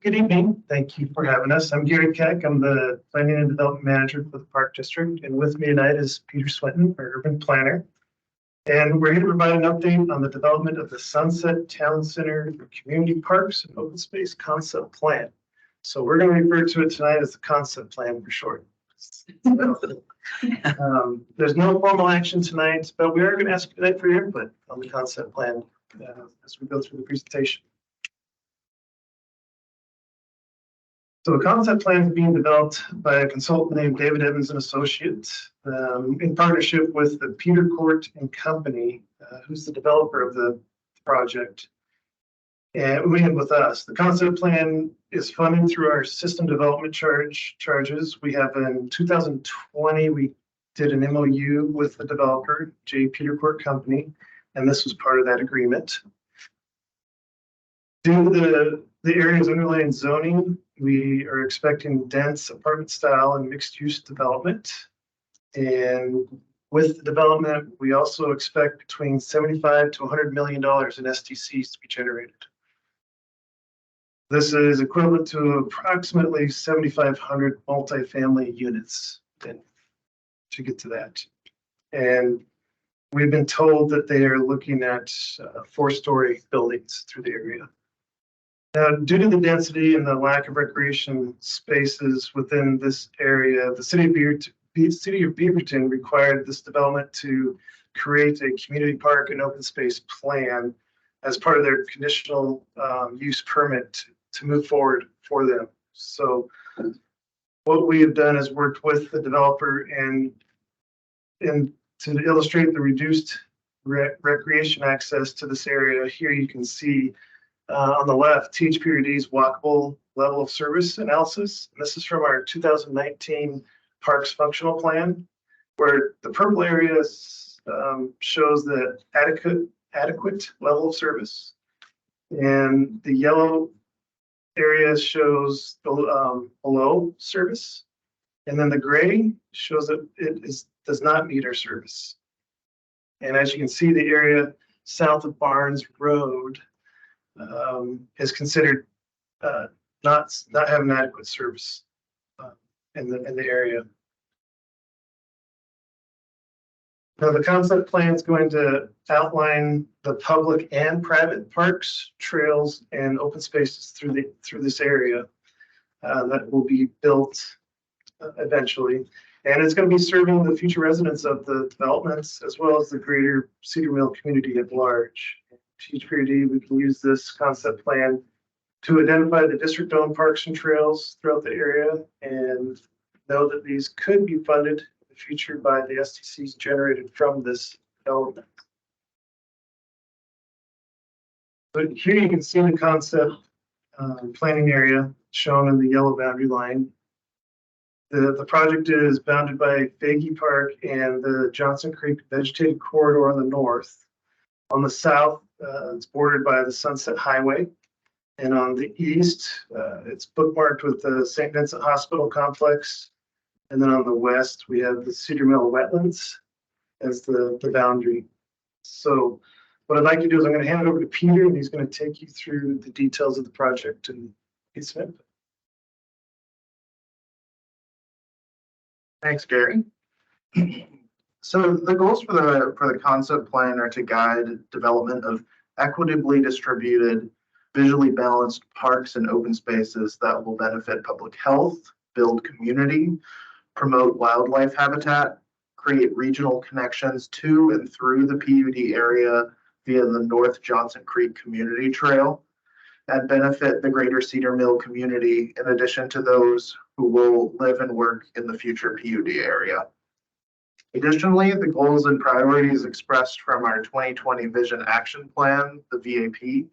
Good evening. Thank you for having us. I'm Gary Keck. I'm the Planning and Development Manager for the Park District. And with me tonight is Peter Swinton, our Urban Planner. And we're here to provide an update on the development of the Sunset Town Center Community Parks and Open Space Concept Plan. So we're going to refer to it tonight as the Concept Plan for short. There's no formal action tonight, but we are going to ask you tonight for your input on the Concept Plan as we go through the presentation. So the concept plan is being developed by a consultant named David Evans and Associates in partnership with the Peter Court and Company, who's the developer of the project. And we have with us. The concept plan is funded through our system development charges. We have in 2020, we did an MOU with the developer, Peter Court Company, and this was part of that agreement. Due to the area's underlying zoning, we are expecting dense apartment style and mixed use development. And with the development, we also expect between $75 to $100 million in SDCs to be generated. This is equivalent to approximately 7,500 multifamily units to get to that. And we've been told that they are looking at 4-story buildings through the area. Now, due to the density and the lack of recreation spaces within this area, the city of Beaverton required this development to create a community park and open space plan as part of their conditional use permit to move forward for them. So what we have done is worked with the developer and to illustrate the reduced recreation access to this area. Here you can see on the left, THPRD's walkable level of service analysis. And this is from our 2019 Parks Functional Plan, where the purple area shows the adequate level of service. And the yellow area shows the below service. And then the gray shows that does not meet our service. And as you can see, the area south of Barnes Road is considered not having adequate service in the area. Now, the concept plan is going to outline the public and private parks, trails, and open spaces through this area that will be built eventually. And it's going to be serving the future residents of the developments as well as the greater Cedar Mill community at large. THPRD, we can use this concept plan to identify the district-owned parks and trails throughout the area and know that these could be funded in the future by the STCs generated from this development. So here you can see the concept planning area shown in the yellow boundary line. The project is bounded by Faggy Park and the Johnson Creek vegetated corridor on the north. On the south, it's bordered by the Sunset Highway. And on the east, it's bookmarked with the St. Vincent Hospital Complex. And then on the west, we have the Cedar Mill Wetlands as the boundary. So what I'd like to do is I'm going to hand it over to Peter, and he's going to take you through the details of the project and get some input.
Thanks, Gary. So the goals for the concept plan are to guide development of equitably distributed, visually balanced parks and open spaces that will benefit public health, build community, promote wildlife habitat, create regional connections to and through the PUD area via the North Johnson Creek Community Trail, and benefit the greater Cedar Mill community in addition to those who will live and work in the future PUD area. Additionally, the goals and priorities expressed from our 2020 Vision Action Plan, the VAP,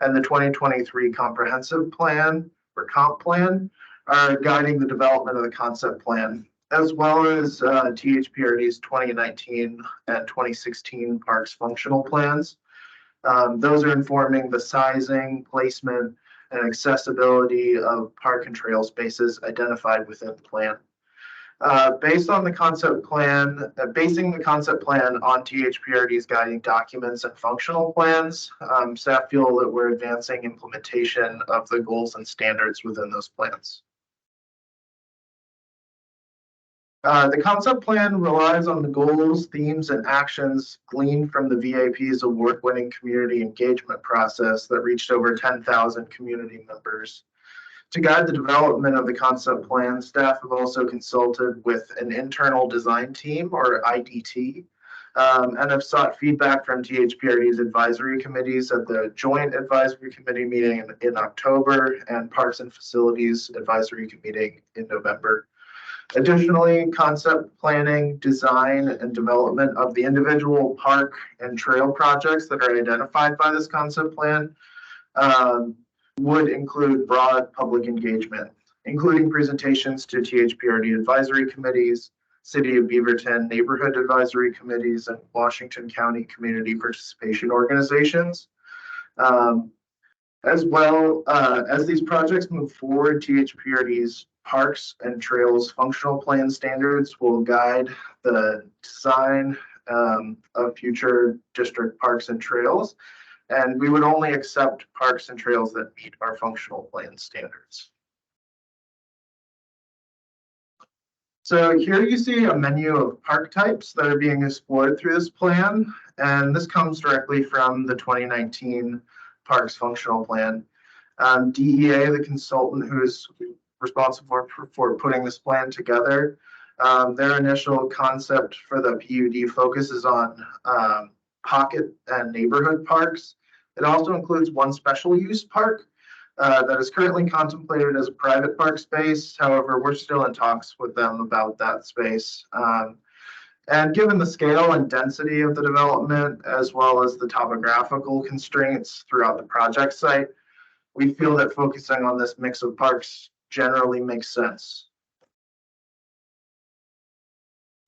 and the 2023 Comprehensive Plan, or COMP Plan, are guiding the development of the concept plan, as well as THPRD's 2019 and 2016 Parks Functional Plans. Those are informing the sizing, placement, and accessibility of park and trail spaces identified within the plan. Basing the concept plan on THPRD's guiding documents and functional plans, staff feel that we're advancing implementation of the goals and standards within those plans. The concept plan relies on the goals, themes, and actions gleaned from the VAP's award-winning community engagement process that reached over 10,000 community members. To guide the development of the concept plan, staff have also consulted with an internal design team, or IDT, and have sought feedback from THPRD's advisory committees at the Joint Advisory Committee meeting in October and Parks and Facilities Advisory Committee in November. Additionally, concept planning, design, and development of the individual park and trail projects that are identified by this concept plan would include broad public engagement, including presentations to THPRD advisory committees, City of Beaverton neighborhood advisory committees, and Washington County community participation organizations. As well as these projects move forward, THPRD's Parks and Trails Functional Plan standards will guide the design of future district parks and trails, and we would only accept parks and trails that meet our functional plan standards. So here you see a menu of park types that are being explored through this plan, and this comes directly from the 2019 Parks Functional Plan. DEA, the consultant who is responsible for putting this plan together, their initial concept for the PUD focuses on pocket and neighborhood parks. It also includes one special use park that is currently contemplated as a private park space. However, we're still in talks with them about that space. And given the scale and density of the development, as well as the topographical constraints throughout the project site, we feel that focusing on this mix of parks generally makes sense.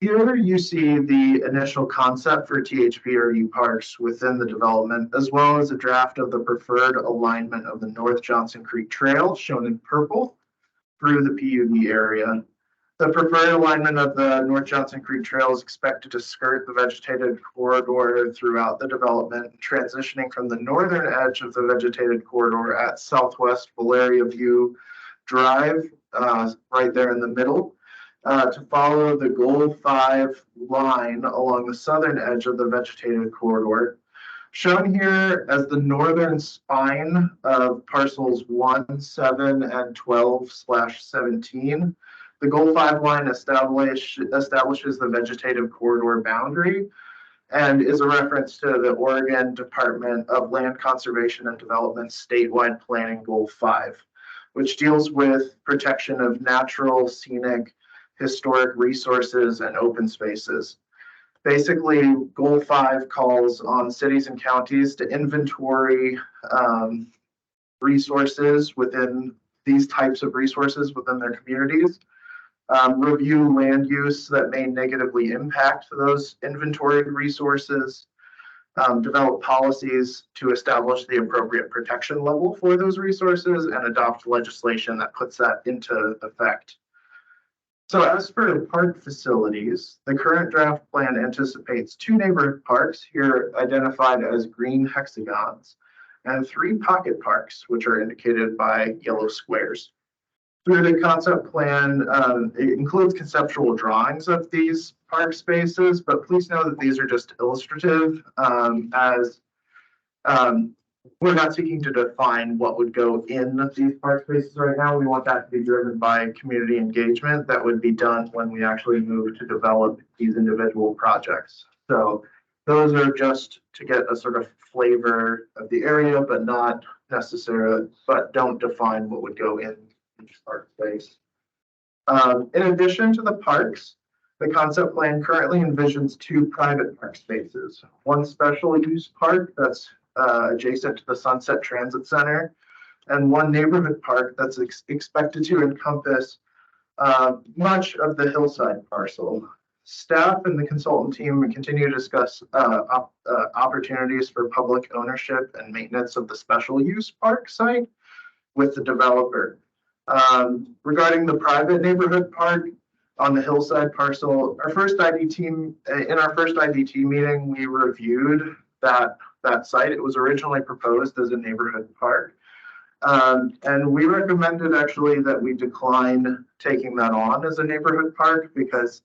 Here you see the initial concept for THPRD parks within the development, as well as a draft of the preferred alignment of the North Johnson Creek Trail, shown in purple, through the PUD area. The preferred alignment of the North Johnson Creek Trail is expected to skirt the vegetated corridor throughout the development, transitioning from the northern edge of the vegetated corridor at Southwest Valeria View Drive, right there in the middle, to follow the Goal 5 line along the southern edge of the vegetated corridor. Shown here as the northern spine of parcels 1, 7, and 12/17. The Goal 5 line establishes the vegetative corridor boundary and is a reference to the Oregon Department of Land Conservation and Development statewide planning Goal 5, which deals with protection of natural, scenic, historic resources and open spaces. Basically, Goal 5 calls on cities and counties to inventory resources within these types of resources within their communities, review land use that may negatively impact those inventoried resources, develop policies to establish the appropriate protection level for those resources, and adopt legislation that puts that into effect. So as for park facilities, the current draft plan anticipates 2 neighborhood parks, here identified as green hexagons, and 3 pocket parks, which are indicated by yellow squares. Through the concept plan, it includes conceptual drawings of these park spaces, but please know that these are just illustrative, as we're not seeking to define what would go in these park spaces right now. We want that to be driven by community engagement that would be done when we actually move to develop these individual projects. So those are just to get a sort of flavor of the area, but not necessarily, but don't define what would go in each park space. In addition to the parks, the concept plan currently envisions 2 private park spaces, one special use park that's adjacent to the Sunset Transit Center, and one neighborhood park that's expected to encompass much of the hillside parcel. Staff and the consultant team continue to discuss opportunities for public ownership and maintenance of the special use park site with the developer. Regarding the private neighborhood park on the hillside parcel, in our first IDT meeting, we reviewed that site. It was originally proposed as a neighborhood park. And we recommended actually that we decline taking that on as a neighborhood park because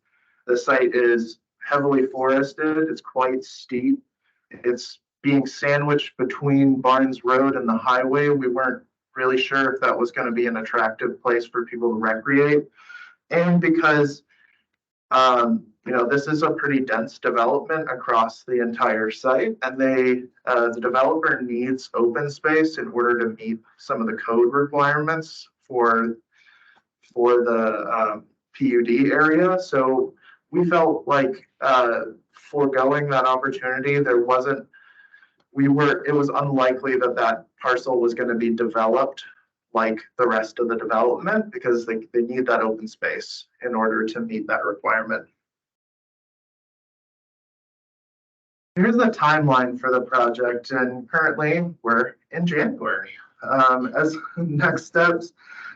the site is heavily forested. It's quite steep. It's being sandwiched between Barnes Road and the highway. We weren't really sure if that was going to be an attractive place for people to recreate. And because this is a pretty dense development across the entire site, and the developer needs open space in order to meet some of the code requirements for the PUD area. So we felt like foregoing that opportunity, it was unlikely that parcel was going to be developed like the rest of the development because they need that open space in order to meet that requirement. Here's the timeline for the project, and currently we're in January. As next steps,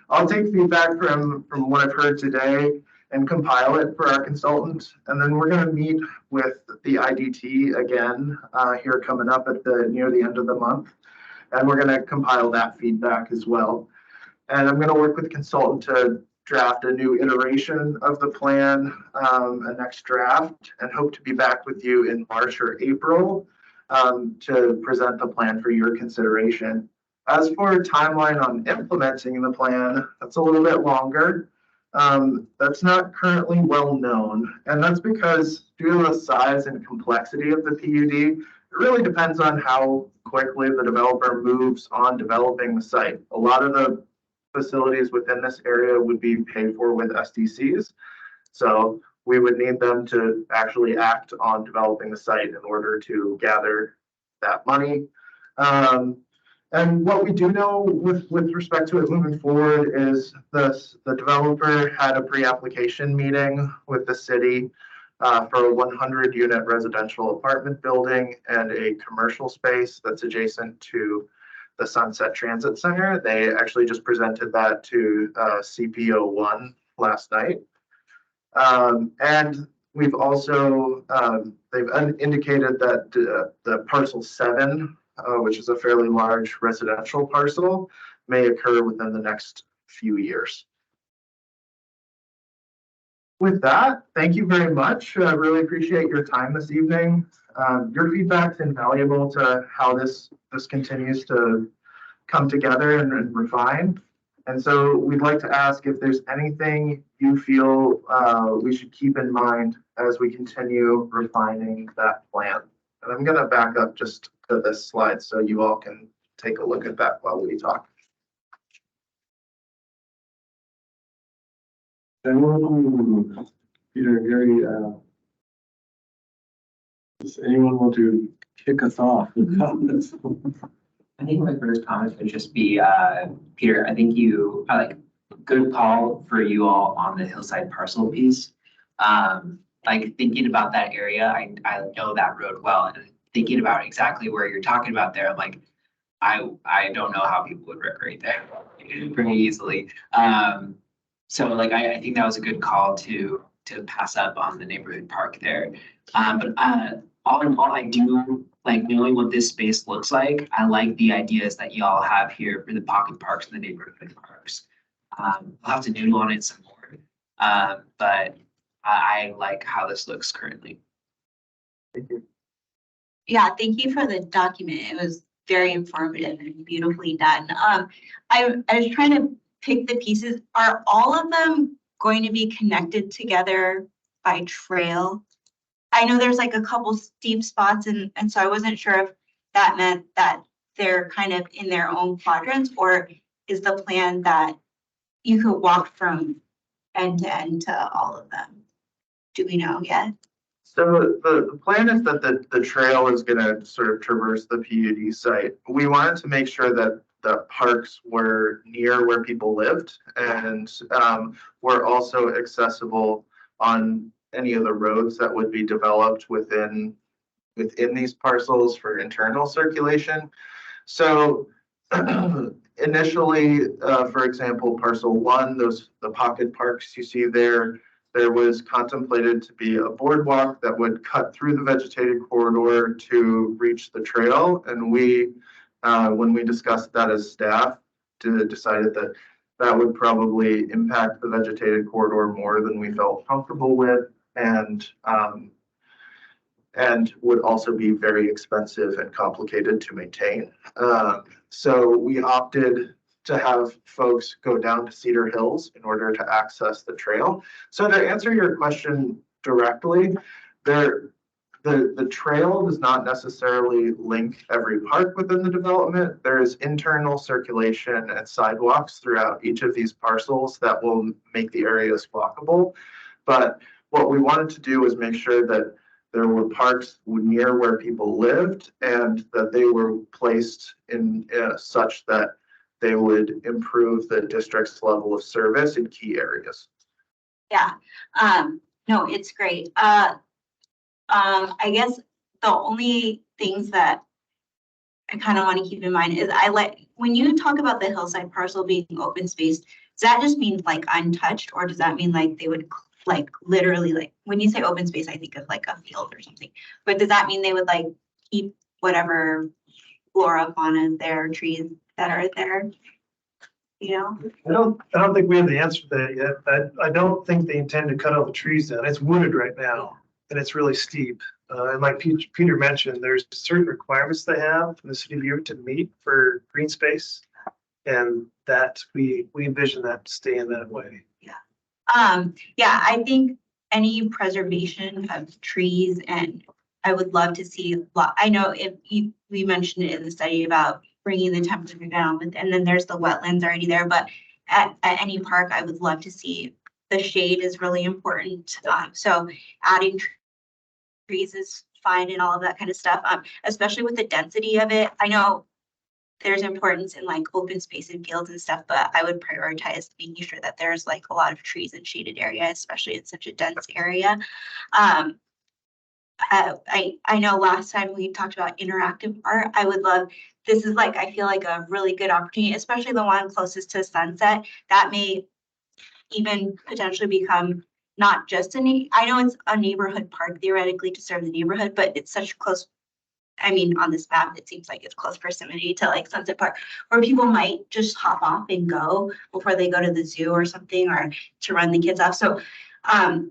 I'll take feedback from what I've heard today and compile it for our consultant, and then we're going to meet with the IDT again here coming up at near the end of the month, and we're going to compile that feedback as well. And I'm going to work with the consultant to draft a new iteration of the plan, a next draft, and hope to be back with you in March or April to present the plan for your consideration. As for a timeline on implementing the plan, that's a little bit longer. That's not currently well known, and that's because due to the size and complexity of the PUD, it really depends on how quickly the developer moves on developing the site. A lot of the facilities within this area would be paid for with SDCs. So we would need them to actually act on developing the site in order to gather that money. And what we do know with respect to it moving forward is the developer had a pre-application meeting with the city for a 100-unit residential apartment building and a commercial space that's adjacent to the Sunset Transit Center. They actually just presented that to CPO1 last night. And we've also, they've indicated that the parcel 7, which is a fairly large residential parcel, may occur within the next few years. With that, thank you very much. I really appreciate your time this evening. Your feedback's invaluable to how this continues to come together and refine. And so we'd like to ask if there's anything you feel we should keep in mind as we continue refining that plan. And I'm going to back up just to this slide so you all can take a look at that while we talk.
Peter, Gary, does anyone want to kick us off with comments?
I think my first comment would just be, Peter, I think good call for you all on the hillside parcel piece. Like thinking about that area, I know that road well, and thinking about exactly where you're talking about there, I'm like, I don't know how people would recreate there pretty easily. So like, I think that was a good call to pass up on the neighborhood park there. But all in all, I do like knowing what this space looks like. I like the ideas that y'all have here for the pocket parks and the neighborhood parks. I'll have to noodle on it some more, but I like how this looks currently.
Thank you.
Yeah, thank you for the document. It was very informative and beautifully done. I was trying to pick the pieces. Are all of them going to be connected together by trail? I know there's like a couple steep spots and so I wasn't sure if that meant that they're kind of in their own quadrants, or is the plan that you could walk from end to end to all of them? Do we know yet?
So the plan is that the trail is going to sort of traverse the PUD site. We wanted to make sure that the parks were near where people lived and were also accessible on any of the roads that would be developed within these parcels for internal circulation. So initially, for example, parcel 1, the pocket parks you see there was contemplated to be a boardwalk that would cut through the vegetated corridor to reach the trail. And we, when we discussed that as staff, decided that that would probably impact the vegetated corridor more than we felt comfortable with, and would also be very expensive and complicated to maintain. So we opted to have folks go down to Cedar Hills in order to access the trail. So to answer your question directly, the trail does not necessarily link every park within the development. There is internal circulation and sidewalks throughout each of these parcels that will make the areas walkable. But what we wanted to do was make sure that there were parks near where people lived and that they were placed in such that they would improve the district's level of service in key areas.
Yeah, no, it's great. I guess the only things that I kind of want to keep in mind is when you talk about the hillside parcel being open space, does that just mean like untouched, or does that mean like they would like literally, like when you say open space, I think of like a field or something, but does that mean they would like keep whatever flora, fauna, there, trees that are there? You know?
I don't think we have the answer to that yet. I don't think they intend to cut all the trees down. It's wooded right now, and it's really steep. And like Peter mentioned, there's certain requirements they have in the city of Beaver to meet for green space, and that we envision that to stay in that way.
Yeah, I think any preservation of trees, and I would love to see, I know we mentioned it in the study about bringing the temperature down, and then there's the wetlands already there, but at any park, I would love to see the shade is really important. So adding trees is fine and all of that kind of stuff, especially with the density of it. I know there's importance in like open space and fields and stuff, but I would prioritize making sure that there's like a lot of trees and shaded area, especially in such a dense area. I know last time we talked about interactive art. I would love, this is like, I feel like a really good opportunity, especially the one closest to Sunset, that may even potentially become not just I know it's a neighborhood park theoretically to serve the neighborhood, but it's such close. I mean, on this map, it seems like it's close proximity to like Sunset Park, where people might just hop off and go before they go to the zoo or something, or to run the kids off. So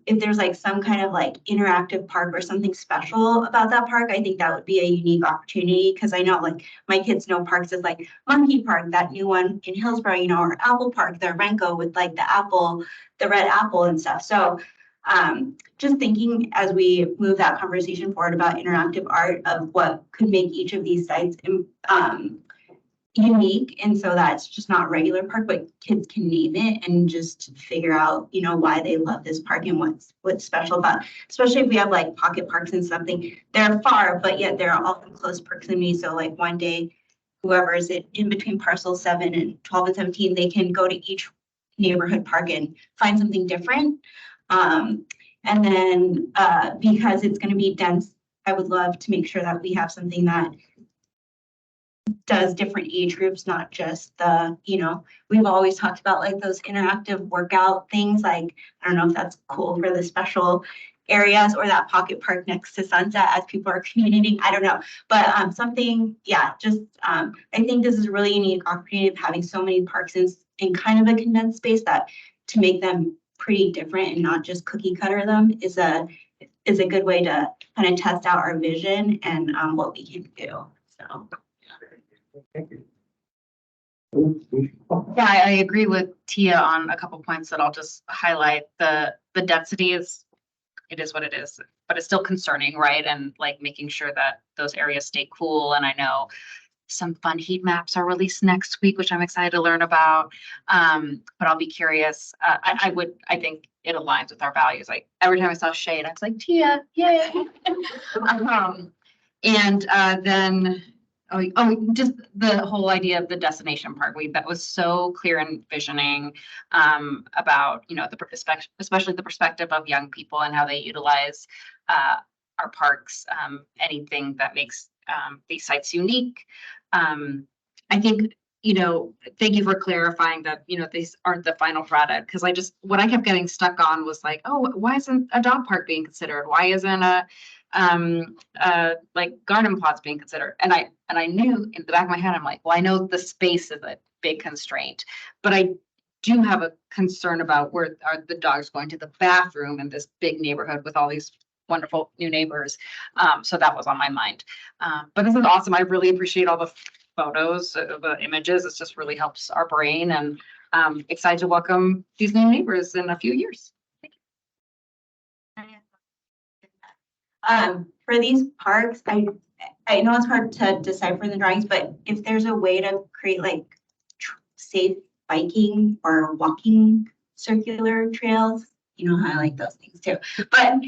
if there's like some kind of like interactive park or something special about that park, I think that would be a unique opportunity. Cause I know like my kids know parks is like Monkey Park, that new one in Hillsborough, you know, or Apple Park, the Renko with like the red apple and stuff. So just thinking as we move that conversation forward about interactive art of what could make each of these sites unique, and so that's just not a regular park, but kids can name it and just figure out, you know, why they love this park and what's special about, especially if we have like pocket parks and something. They're far, but yet they're all in close proximity. So like one day, whoever is in between parcel 7 and 12 and 17, they can go to each neighborhood park and find something different. And then because it's going to be dense, I would love to make sure that we have something that does different age groups, not just the, you know, we've always talked about like those interactive workout things. Like, I don't know if that's cool for the special areas or that pocket park next to Sunset as people are commuting. I don't know, but something, yeah, just I think this is a really unique opportunity of having so many parks in kind of a condensed space that to make them pretty different and not just cookie cutter them is a good way to kind of test out our vision and what we can do. So.
Yeah, I agree with Tia on a couple points that I'll just highlight. The density is what it is, but it's still concerning, right? And like making sure that those areas stay cool. And I know some fun heat maps are released next week, which I'm excited to learn about. But I'll be curious. I think it aligns with our values. Like every time I saw shade, I was like, Tia, yay. Then just the whole idea of the destination park. That was so clear in visioning about, you know, especially the perspective of young people and how they utilize our parks, anything that makes these sites unique. I think, you know, thank you for clarifying that, you know, these aren't the final product, because what I kept getting stuck on was like, oh, why isn't a dog park being considered? Why isn't like garden plots being considered? And I knew in the back of my head, I'm like, well, I know the space is a big constraint, but I do have a concern about where are the dogs going to the bathroom in this big neighborhood with all these wonderful new neighbors. So that was on my mind. But this is awesome. I really appreciate all the photos, the images. It just really helps our brain, and excited to welcome these new neighbors in a few years.
For these parks, I know it's hard to decipher in the drawings, but if there's a way to create like safe biking or walking circular trails, you know how I like those things too. But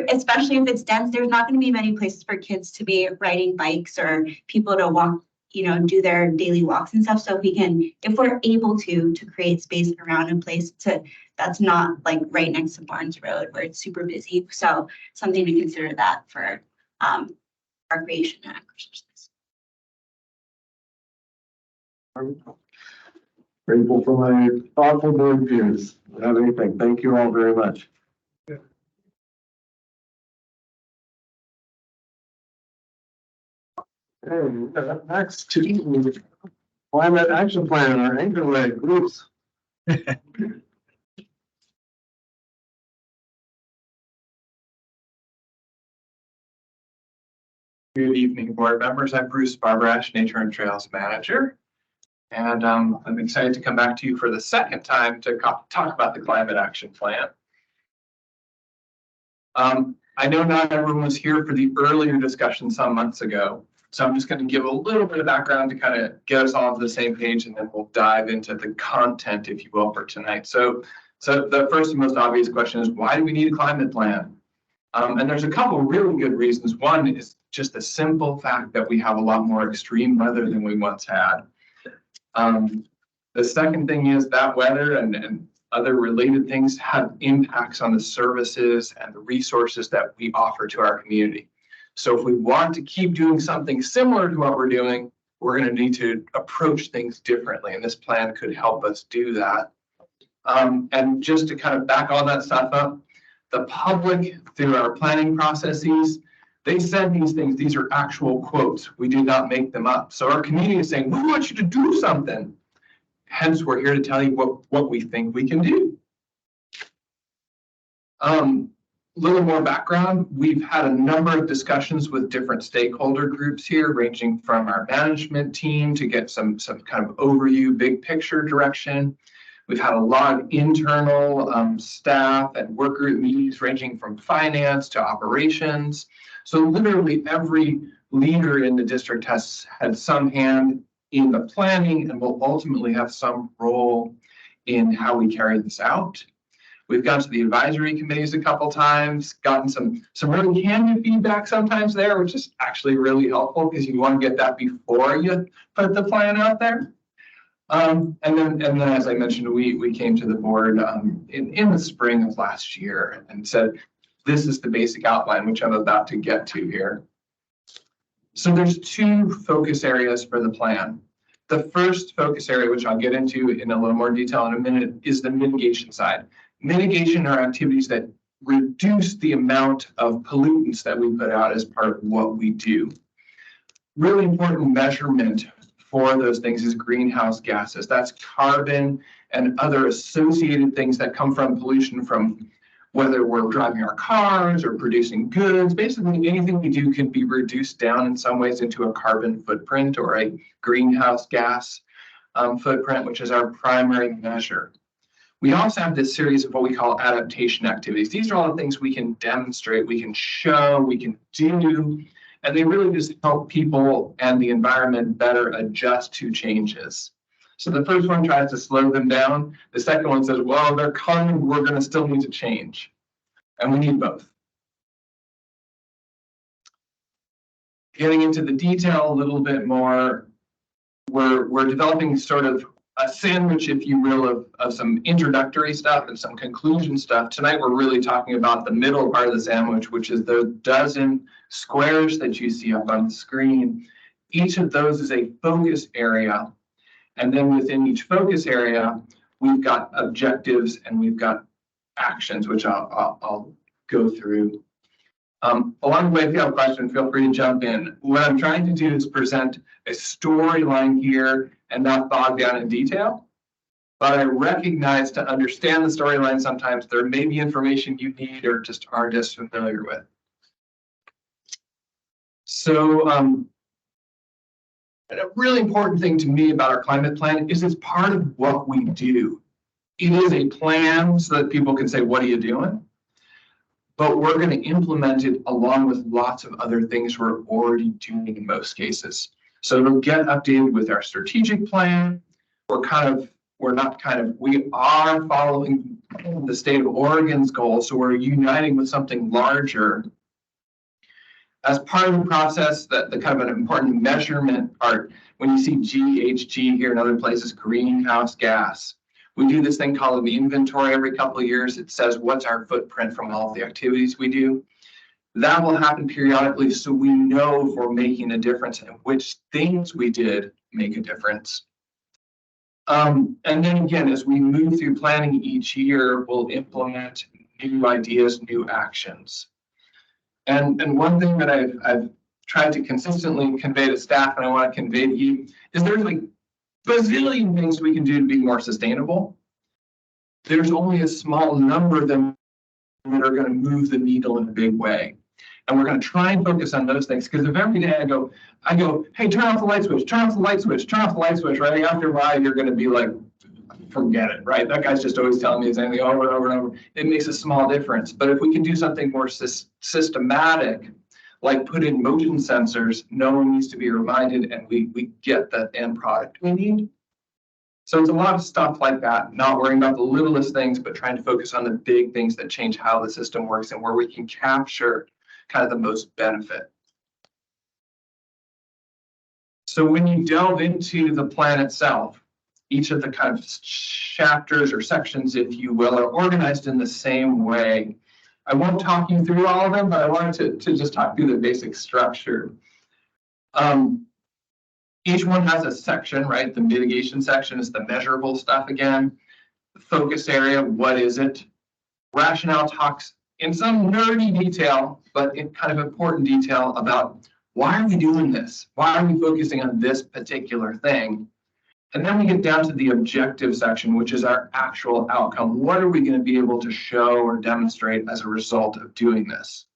especially if it's dense, there's not going to be many places for kids to be riding bikes or people to walk, you know, do their daily walks and stuff. So if we're able to create space around a place that's not like right next to Barnes Road where it's super busy. So something to consider that for recreation and exercise.
Grateful for my thoughtful board peers. Have anything? Thank you all very much. And next to climate action plan, our anchor leg groups.
Good evening, board members. I'm Bruce Barbrash, Nature and Trails Manager. And I'm excited to come back to you for the second time to talk about the climate action plan. I know not everyone was here for the earlier discussion some months ago, so I'm just going to give a little bit of background to kind of get us all on the same page, and then we'll dive into the content, if you will, for tonight. So the first and most obvious question is, why do we need a climate plan? And there's a couple really good reasons. One is just the simple fact that we have a lot more extreme weather than we once had. The second thing is that weather and other related things have impacts on the services and the resources that we offer to our community. So if we want to keep doing something similar to what we're doing, we're going to need to approach things differently, and this plan could help us do that. And just to kind of back all that stuff up, The public, through our planning processes, they said these things, these are actual quotes. We did not make them up. So our community is saying, we want you to do something. Hence, we're here to tell you what we think we can do. Little more background. We've had a number of discussions with different stakeholder groups here, ranging from our management team to get some kind of overview, big picture direction. We've had a lot of internal staff and work group meetings ranging from finance to operations. So literally every leader in the district has had some hand in the planning and will ultimately have some role in how we carry this out. We've gone to the advisory committees a couple times, gotten some really candid feedback sometimes there, which is actually really helpful because you want to get that before you put the plan out there. And then as I mentioned, we came to the board in the spring of last year and said, this is the basic outline, which I'm about to get to here. So there's two focus areas for the plan. The first focus area, which I'll get into in a little more detail in a minute, is the mitigation side. Mitigation are activities that reduce the amount of pollutants that we put out as part of what we do. Really important measurement for those things is greenhouse gases. That's carbon and other associated things that come from pollution from whether we're driving our cars or producing goods. Basically, anything we do can be reduced down in some ways into a carbon footprint or a greenhouse gas footprint, which is our primary measure. We also have this series of what we call adaptation activities. These are all the things we can demonstrate, we can show, we can do, and they really just help people and the environment better adjust to changes. So the first one tries to slow them down. The second one says, well, they're coming, we're going to still need to change. And we need both. Getting into the detail a little bit more, we're developing sort of a sandwich, if you will, of some introductory stuff and some conclusion stuff. Tonight, we're really talking about the middle part of the sandwich, which is the dozen squares that you see up on the screen. Each of those is a focus area. And then within each focus area, we've got objectives and we've got actions, which I'll go through. Along the way, if you have a question, feel free to jump in. What I'm trying to do is present a storyline here and not bog down in detail. But I recognize to understand the storyline, sometimes there may be information you need or just aren't as familiar with. So a really important thing to me about our climate plan is it's part of what we do. It is a plan so that people can say, what are you doing? But we're going to implement it along with lots of other things we're already doing in most cases. So it'll get updated with our strategic plan. We are following the state of Oregon's goals. So we're uniting with something larger. As part of the process, the kind of an important measurement part, when you see GHG here in other places, greenhouse gas, we do this thing called an inventory every couple of years. It says what's our footprint from all of the activities we do. That will happen periodically so we know if we're making a difference and which things we did make a difference. And then again, as we move through planning each year, we'll implement new ideas, new actions. And one thing that I've tried to consistently convey to staff, and I want to convey to you, is there's like bazillion things we can do to be more sustainable. There's only a small number of them that are going to move the needle in a big way. And we're going to try and focus on those things, because if every day I go, hey, turn off the light switch, turn off the light switch, turn off the light switch, right? After a while, you're going to be like, forget it, right? That guy's just always telling me the same thing over and over and over. It makes a small difference. But if we can do something more systematic, like put in motion sensors, no one needs to be reminded, and we get the end product we need. So it's a lot of stuff like that, not worrying about the littlest things, but trying to focus on the big things that change how the system works and where we can capture kind of the most benefit. So when you delve into the plan itself, each of the kind of chapters or sections, if you will, are organized in the same way. I won't talk you through all of them, but I wanted to just talk through the basic structure. Each one has a section, right? The mitigation section is the measurable stuff again. The focus area, what is it? Rationale talks in some nerdy detail, but in kind of important detail about why are we doing this? Why are we focusing on this particular thing? And then we get down to the objective section, which is our actual outcome. What are we going to be able to show or demonstrate as a result of doing this?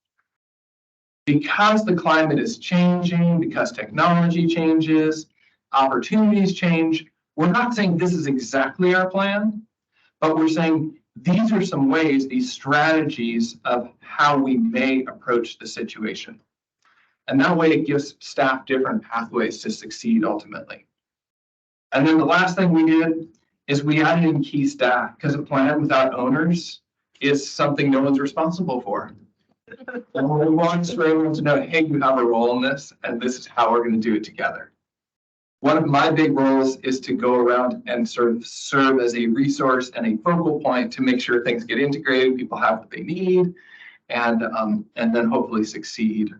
Because the climate is changing, because technology changes, opportunities change, we're not saying this is exactly our plan, but we're saying these are some ways, these strategies of how we may approach the situation. And that way it gives staff different pathways to succeed ultimately. And then the last thing we did is we added in key staff, because a plan without owners is something no one's responsible for. And we want for everyone to know, hey, you have a role in this, and this is how we're going to do it together. One of my big roles is to go around and sort of serve as a resource and a focal point to make sure things get integrated, people have what they need, and then hopefully succeed.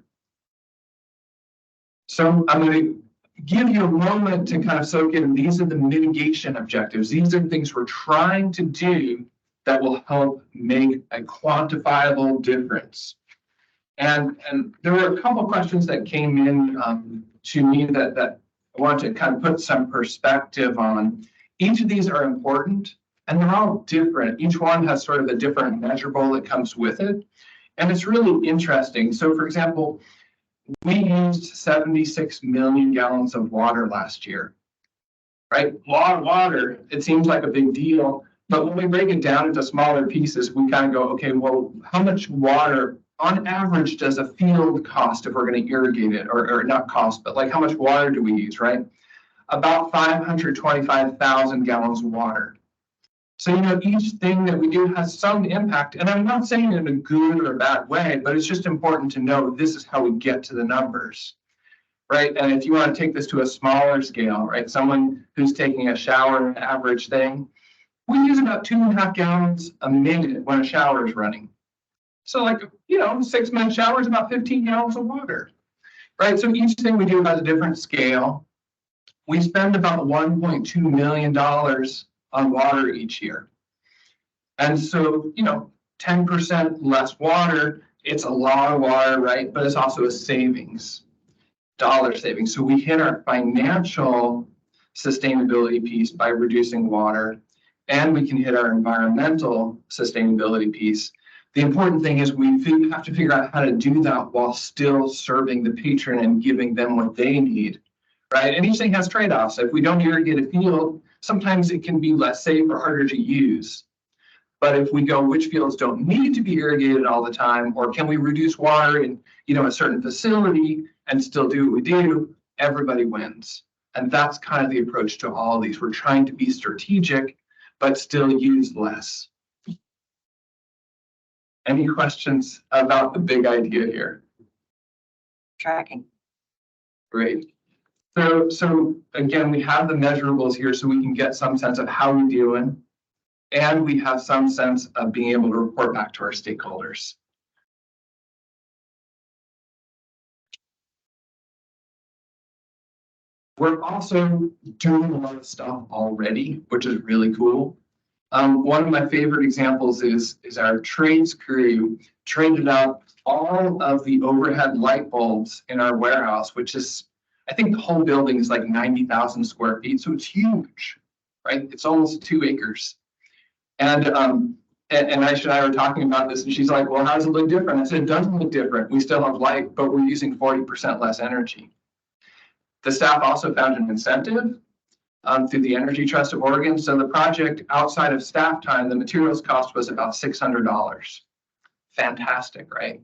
So I'm going to give you a moment to kind of soak in. These are the mitigation objectives. These are things we're trying to do that will help make a quantifiable difference. And there were a couple of questions that came in to me that I want to kind of put some perspective on. Each of these are important and they're all different. Each one has sort of a different measurable that comes with it. And it's really interesting. So for example, we used 76 million gallons of water last year, right? A lot of water, it seems like a big deal, but when we break it down into smaller pieces, we kind of go, okay, well, how much water on average does a field cost if we're going to irrigate it, or not cost, but like how much water do we use, right? About 525,000 gallons of water. So, you know, each thing that we do has some impact, and I'm not saying it in a good or bad way, but it's just important to know this is how we get to the numbers, right? And if you want to take this to a smaller scale, right? Someone who's taking a shower, an average thing, we use about 2.5 gallons a minute when a shower is running. So like, you know, 6-minute shower is about 15 gallons of water, right? So each thing we do has a different scale. We spend about $1.2 million on water each year. And so, you know, 10% less water, it's a lot of water, right? But it's also a savings, dollar savings. So we hit our financial sustainability piece by reducing water, and we can hit our environmental sustainability piece. The important thing is we have to figure out how to do that while still serving the patron and giving them what they need, right? And each thing has trade-offs. If we don't irrigate a field, sometimes it can be less safe or harder to use. But if we go, which fields don't need to be irrigated all the time, or can we reduce water in, you know, a certain facility and still do what we do, everybody wins. And that's kind of the approach to all these. We're trying to be strategic, but still use less. Any questions about the big idea here?
Tracking.
Great. So again, we have the measurables here so we can get some sense of how we're doing, and we have some sense of being able to report back to our stakeholders. We're also doing a lot of stuff already, which is really cool. One of my favorite examples is our trades crew traded out all of the overhead light bulbs in our warehouse, which is, I think the whole building is like 90,000 square feet. So it's huge, right? It's almost 2 acres. And Aisha and I were talking about this, and she's like, well, how does it look different? I said, it doesn't look different. We still have light, but we're using 40% less energy. The staff also found an incentive through the Energy Trust of Oregon. So the project outside of staff time, the materials cost was about $600. Fantastic, right?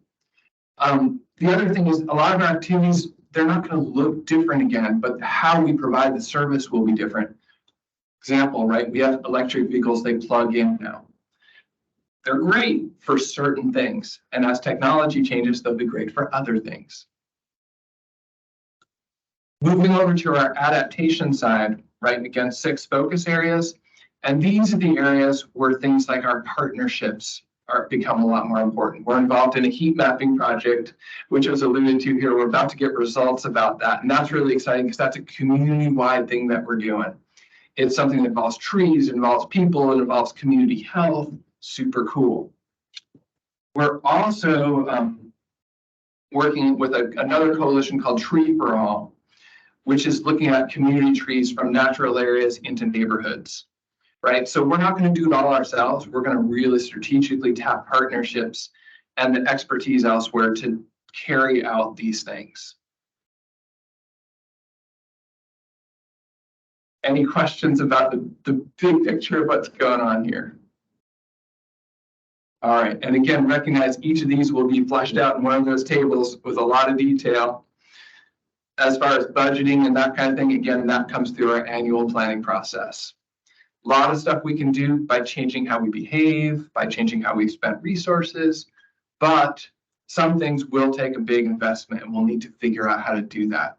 The other thing is a lot of our activities, they're not going to look different again, but how we provide the service will be different. Example, right? We have electric vehicles, they plug in now. They're great for certain things. And as technology changes, they'll be great for other things. Moving over to our adaptation side, right? Again, 6 focus areas. And these are the areas where things like our partnerships become a lot more important. We're involved in a heat mapping project, which was alluded to here. We're about to get results about that. And that's really exciting because that's a community-wide thing that we're doing. It's something that involves trees, it involves people, it involves community health. Super cool. We're also working with another coalition called Tree for All, which is looking at community trees from natural areas into neighborhoods, right? So we're not going to do it all ourselves. We're going to really strategically tap partnerships and the expertise elsewhere to carry out these things. Any questions about the big picture of what's going on here? All right, and again, recognize each of these will be fleshed out in one of those tables with a lot of detail. As far as budgeting and that kind of thing, again, that comes through our annual planning process. A lot of stuff we can do by changing how we behave, by changing how we spend resources, but some things will take a big investment and we'll need to figure out how to do that.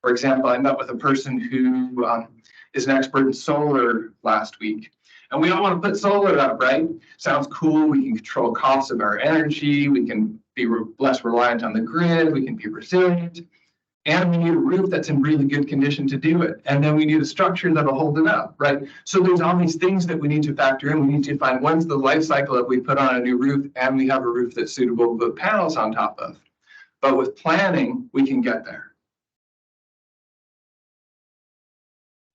For example, I met with a person who is an expert in solar last week. And we all want to put solar up, right? Sounds cool. We can control costs of our energy. We can be less reliant on the grid. We can be resilient. And we need a roof that's in really good condition to do it. And then we need a structure that'll hold it up, right? So there's all these things that we need to factor in. We need to find when's the life cycle that we put on a new roof and we have a roof that's suitable to put panels on top of. But with planning, we can get there.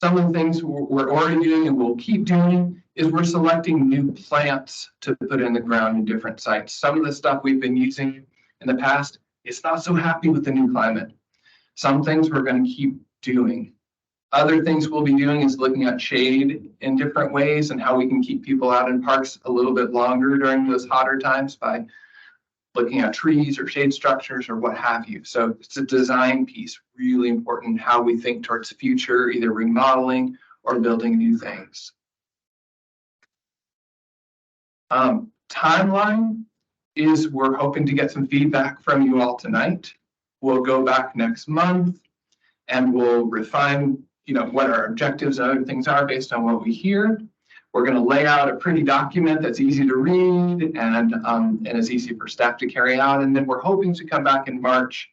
Some of the things we're already doing and we'll keep doing is we're selecting new plants to put in the ground in different sites. Some of the stuff we've been using in the past, it's not so happy with the new climate. Some things we're going to keep doing. Other things we'll be doing is looking at shade in different ways and how we can keep people out in parks a little bit longer during those hotter times by looking at trees or shade structures or what have you. So it's a design piece, really important how we think towards the future, either remodeling or building new things. Timeline is we're hoping to get some feedback from you all tonight. We'll go back next month and we'll refine, what our objectives and other things are based on what we hear. We're going to lay out a pretty document that's easy to read and is easy for staff to carry out. And then we're hoping to come back in March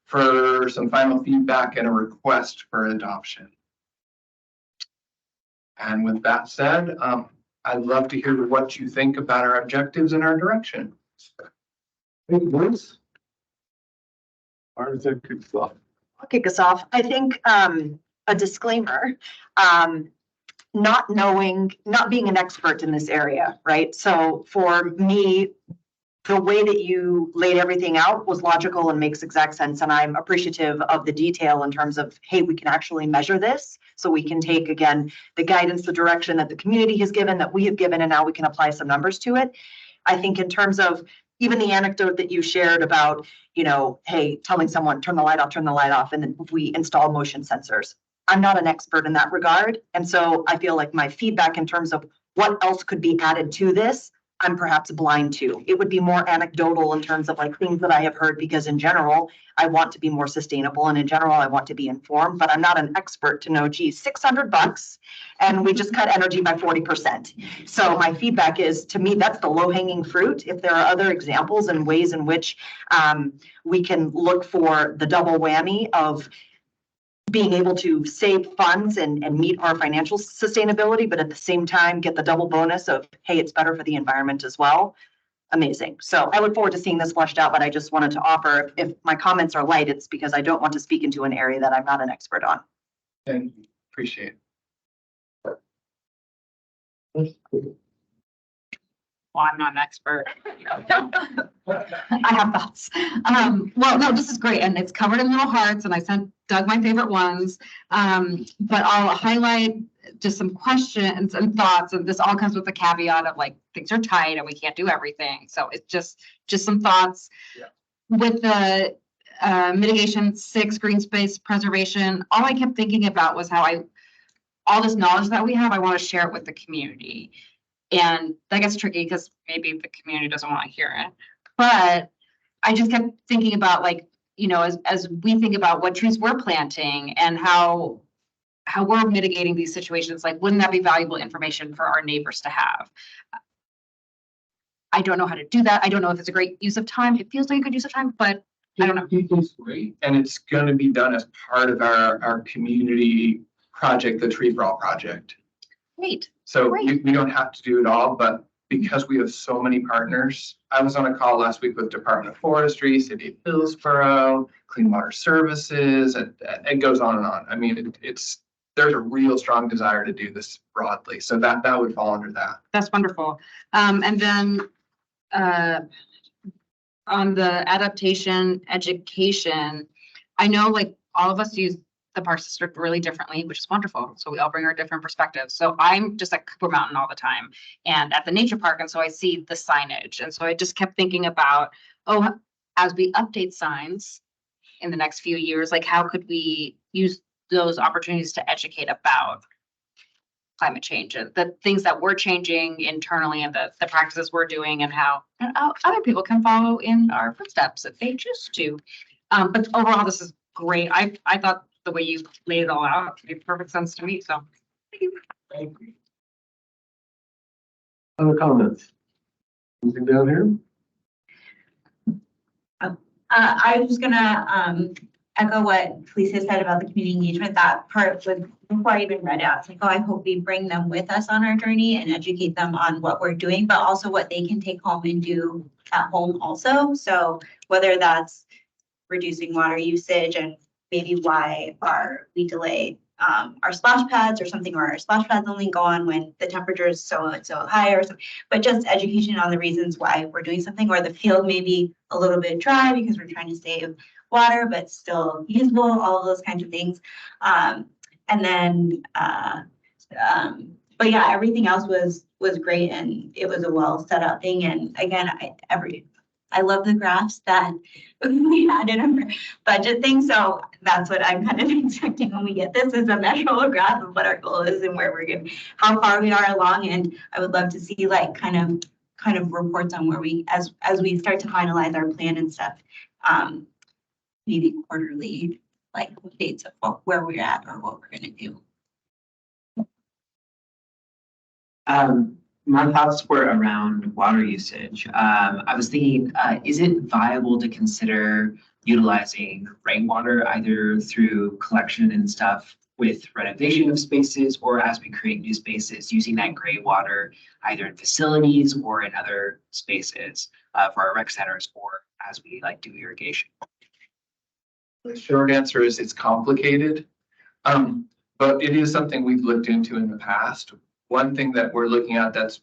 for some final feedback and a request for adoption. And with that said, I'd love to hear what you think about our objectives and our direction.
Hey, Bruce? Arthur, kick us off.
I'll kick us off. I think a disclaimer, not being an expert in this area, right? So for me, the way that you laid everything out was logical and makes exact sense. And I'm appreciative of the detail in terms of, hey, we can actually measure this. So we can take, again, the guidance, the direction that the community has given, that we have given, and now we can apply some numbers to it. I think in terms of even the anecdote that you shared about, hey, telling someone, turn the light off, and then we install motion sensors. I'm not an expert in that regard. And so I feel like my feedback in terms of what else could be added to this, I'm perhaps blind to. It would be more anecdotal in terms of like things that I have heard, because in general, I want to be more sustainable. And in general, I want to be informed, but I'm not an expert to know, geez, $600 and we just cut energy by 40%. So my feedback is, to me, that's the low hanging fruit. If there are other examples and ways in which we can look for the double whammy of being able to save funds and meet our financial sustainability, but at the same time get the double bonus of, hey, it's better for the environment as well. Amazing. So I look forward to seeing this fleshed out, but I just wanted to offer, if my comments are light, it's because I don't want to speak into an area that I'm not an expert on.
And appreciate it.
Well, I'm not an expert.
I have thoughts.
Well, no, this is great. And it's covered in little hearts and I sent Doug my favorite ones. But I'll highlight just some questions and thoughts. And this all comes with the caveat of like, things are tight and we can't do everything. So it's just some thoughts.
Yeah.
With the mitigation 6 green space preservation, all I kept thinking about was how all this knowledge that we have, I want to share it with the community. And that gets tricky because maybe the community doesn't want to hear it. But I just kept thinking about like, as we think about what trees we're planting and how we're mitigating these situations, like, wouldn't that be valuable information for our neighbors to have? I don't know how to do that. I don't know if it's a great use of time. It feels like a good use of time, but I don't know.
It's great. And it's going to be done as part of our community project, the Tree for All project.
Great.
So we don't have to do it all, but because we have so many partners. I was on a call last week with Department of Forestry, City of Hillsborough, Clean Water Services, and it goes on and on. I mean, there's a real strong desire to do this broadly. So that would fall under that.
That's wonderful. And then on the adaptation education, I know like all of us use the Parks District really differently, which is wonderful. So we all bring our different perspectives. So I'm just at Cooper Mountain all the time and at the nature park. And so I see the signage. And so I just kept thinking about, oh, as we update signs in the next few years, like how could we use those opportunities to educate about climate change and the things that we're changing internally and the practices we're doing and how other people can follow in our footsteps if they choose to. But overall, this is great. I thought the way you laid it all out made perfect sense to me. So thank you.
Other comments? Anything down here?
I was gonna echo what Felicia said about the community engagement. That part was before I even read it. I was like, oh, I hope we bring them with us on our journey and educate them on what we're doing, but also what they can take home and do at home also. So whether that's reducing water usage and maybe why we delay our splash pads or something, or our splash pads only go on when the temperature is so high or something, but just education on the reasons why we're doing something, or the field may be a little bit dry because we're trying to save water, but still usable, all of those kinds of things. And then, but yeah, everything else was great and it was a well set up thing. And again, I love the graphs that we had in our budget thing. So that's what I'm kind of expecting when we get this, is a measurable graph of what our goal is and where we're going, how far we are along. And I would love to see like kind of reports on where we, as we start to finalize our plan and stuff, maybe quarterly, like updates of where we're at or what we're going to do.
My thoughts were around water usage. I was thinking, is it viable to consider utilizing rainwater either through collection and stuff with renovation of spaces, or as we create new spaces, using that gray water either in facilities or in other spaces for our rec centers, or as we like do irrigation?
The short answer is it's complicated, but it is something we've looked into in the past. One thing that we're looking at that's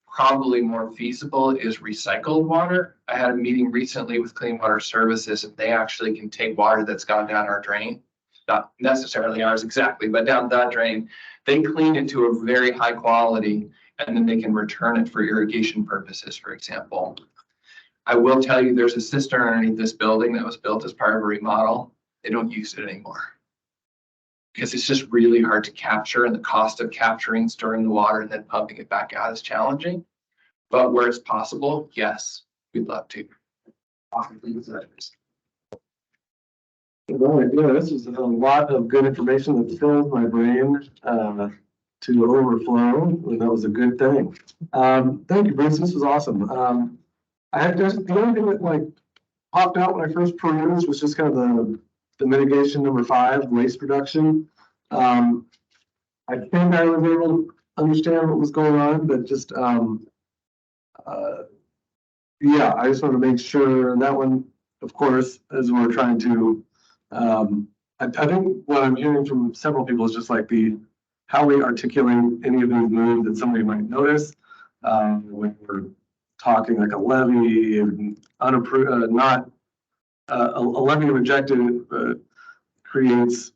probably more feasible is recycled water. I had a meeting recently with Clean Water Services, and they actually can take water that's gone down our drain, not necessarily ours exactly, but down that drain. They clean it to a very high quality, and then they can return it for irrigation purposes, for example. I will tell you, there's a cistern underneath this building that was built as part of a remodel. They don't use it anymore because it's just really hard to capture, and the cost of capturing, storing the water, and then pumping it back out is challenging. But where it's possible, yes, we'd love to.
Well, yeah, this is a lot of good information that filled my brain to overflow, and that was a good thing. Thank you, Bruce. This was awesome. I had just the only thing that like popped out when I first perused was just kind of the mitigation number 5, waste reduction. I think I was able to understand what was going on, but just yeah, I just want to make sure that one, of course, as we're trying to, I think what I'm hearing from several people is just like how we articulate any of these moves that somebody might notice when we're talking like a levy and unapproved, not a levy rejected creates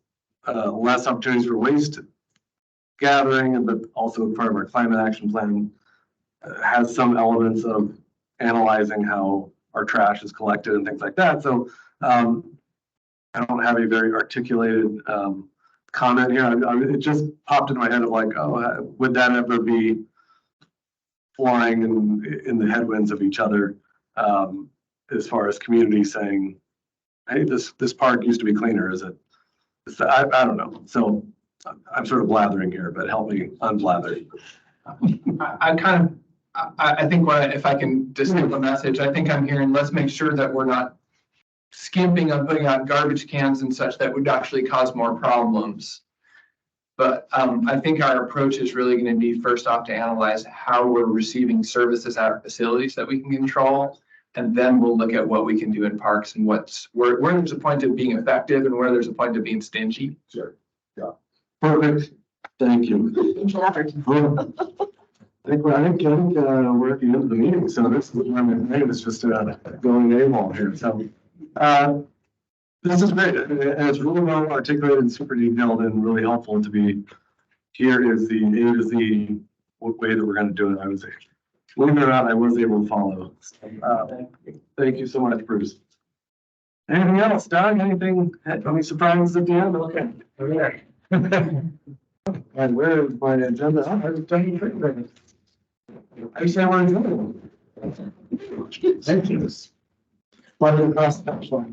less opportunities for waste gathering, but also part of our climate action plan has some elements of analyzing how our trash is collected and things like that. So I don't have a very articulated comment here. It just popped into my head of like, oh, would that ever be flying in the headwinds of each other as far as communities saying, hey, this park used to be cleaner, is it? I don't know. So I'm sort of blathering here, but help me unblather.
I think if I can distill the message, I think I'm hearing, let's make sure that we're not skimping on putting out garbage cans and such that would actually cause more problems. But I think our approach is really going to be first off to analyze how we're receiving services at our facilities that we can control. And then we'll look at what we can do in parks and where there's a point of being effective and where there's a point of being stingy.
Sure. Yeah. Perfect. Thank you. I think we're at the end of the meeting, so this is when it's just going AWOL here. So this is great, and it's really well articulated and super detailed and really helpful to be here. Is the A to Z way that we're going to do it? I would say, believe it or not, I was able to follow. Thank you so much, Bruce. Anything else, Doug? Any surprises at the end? Okay. Okay. And where is my agenda? Oh, I've done everything. I just want to do it. Thank you. But across that one.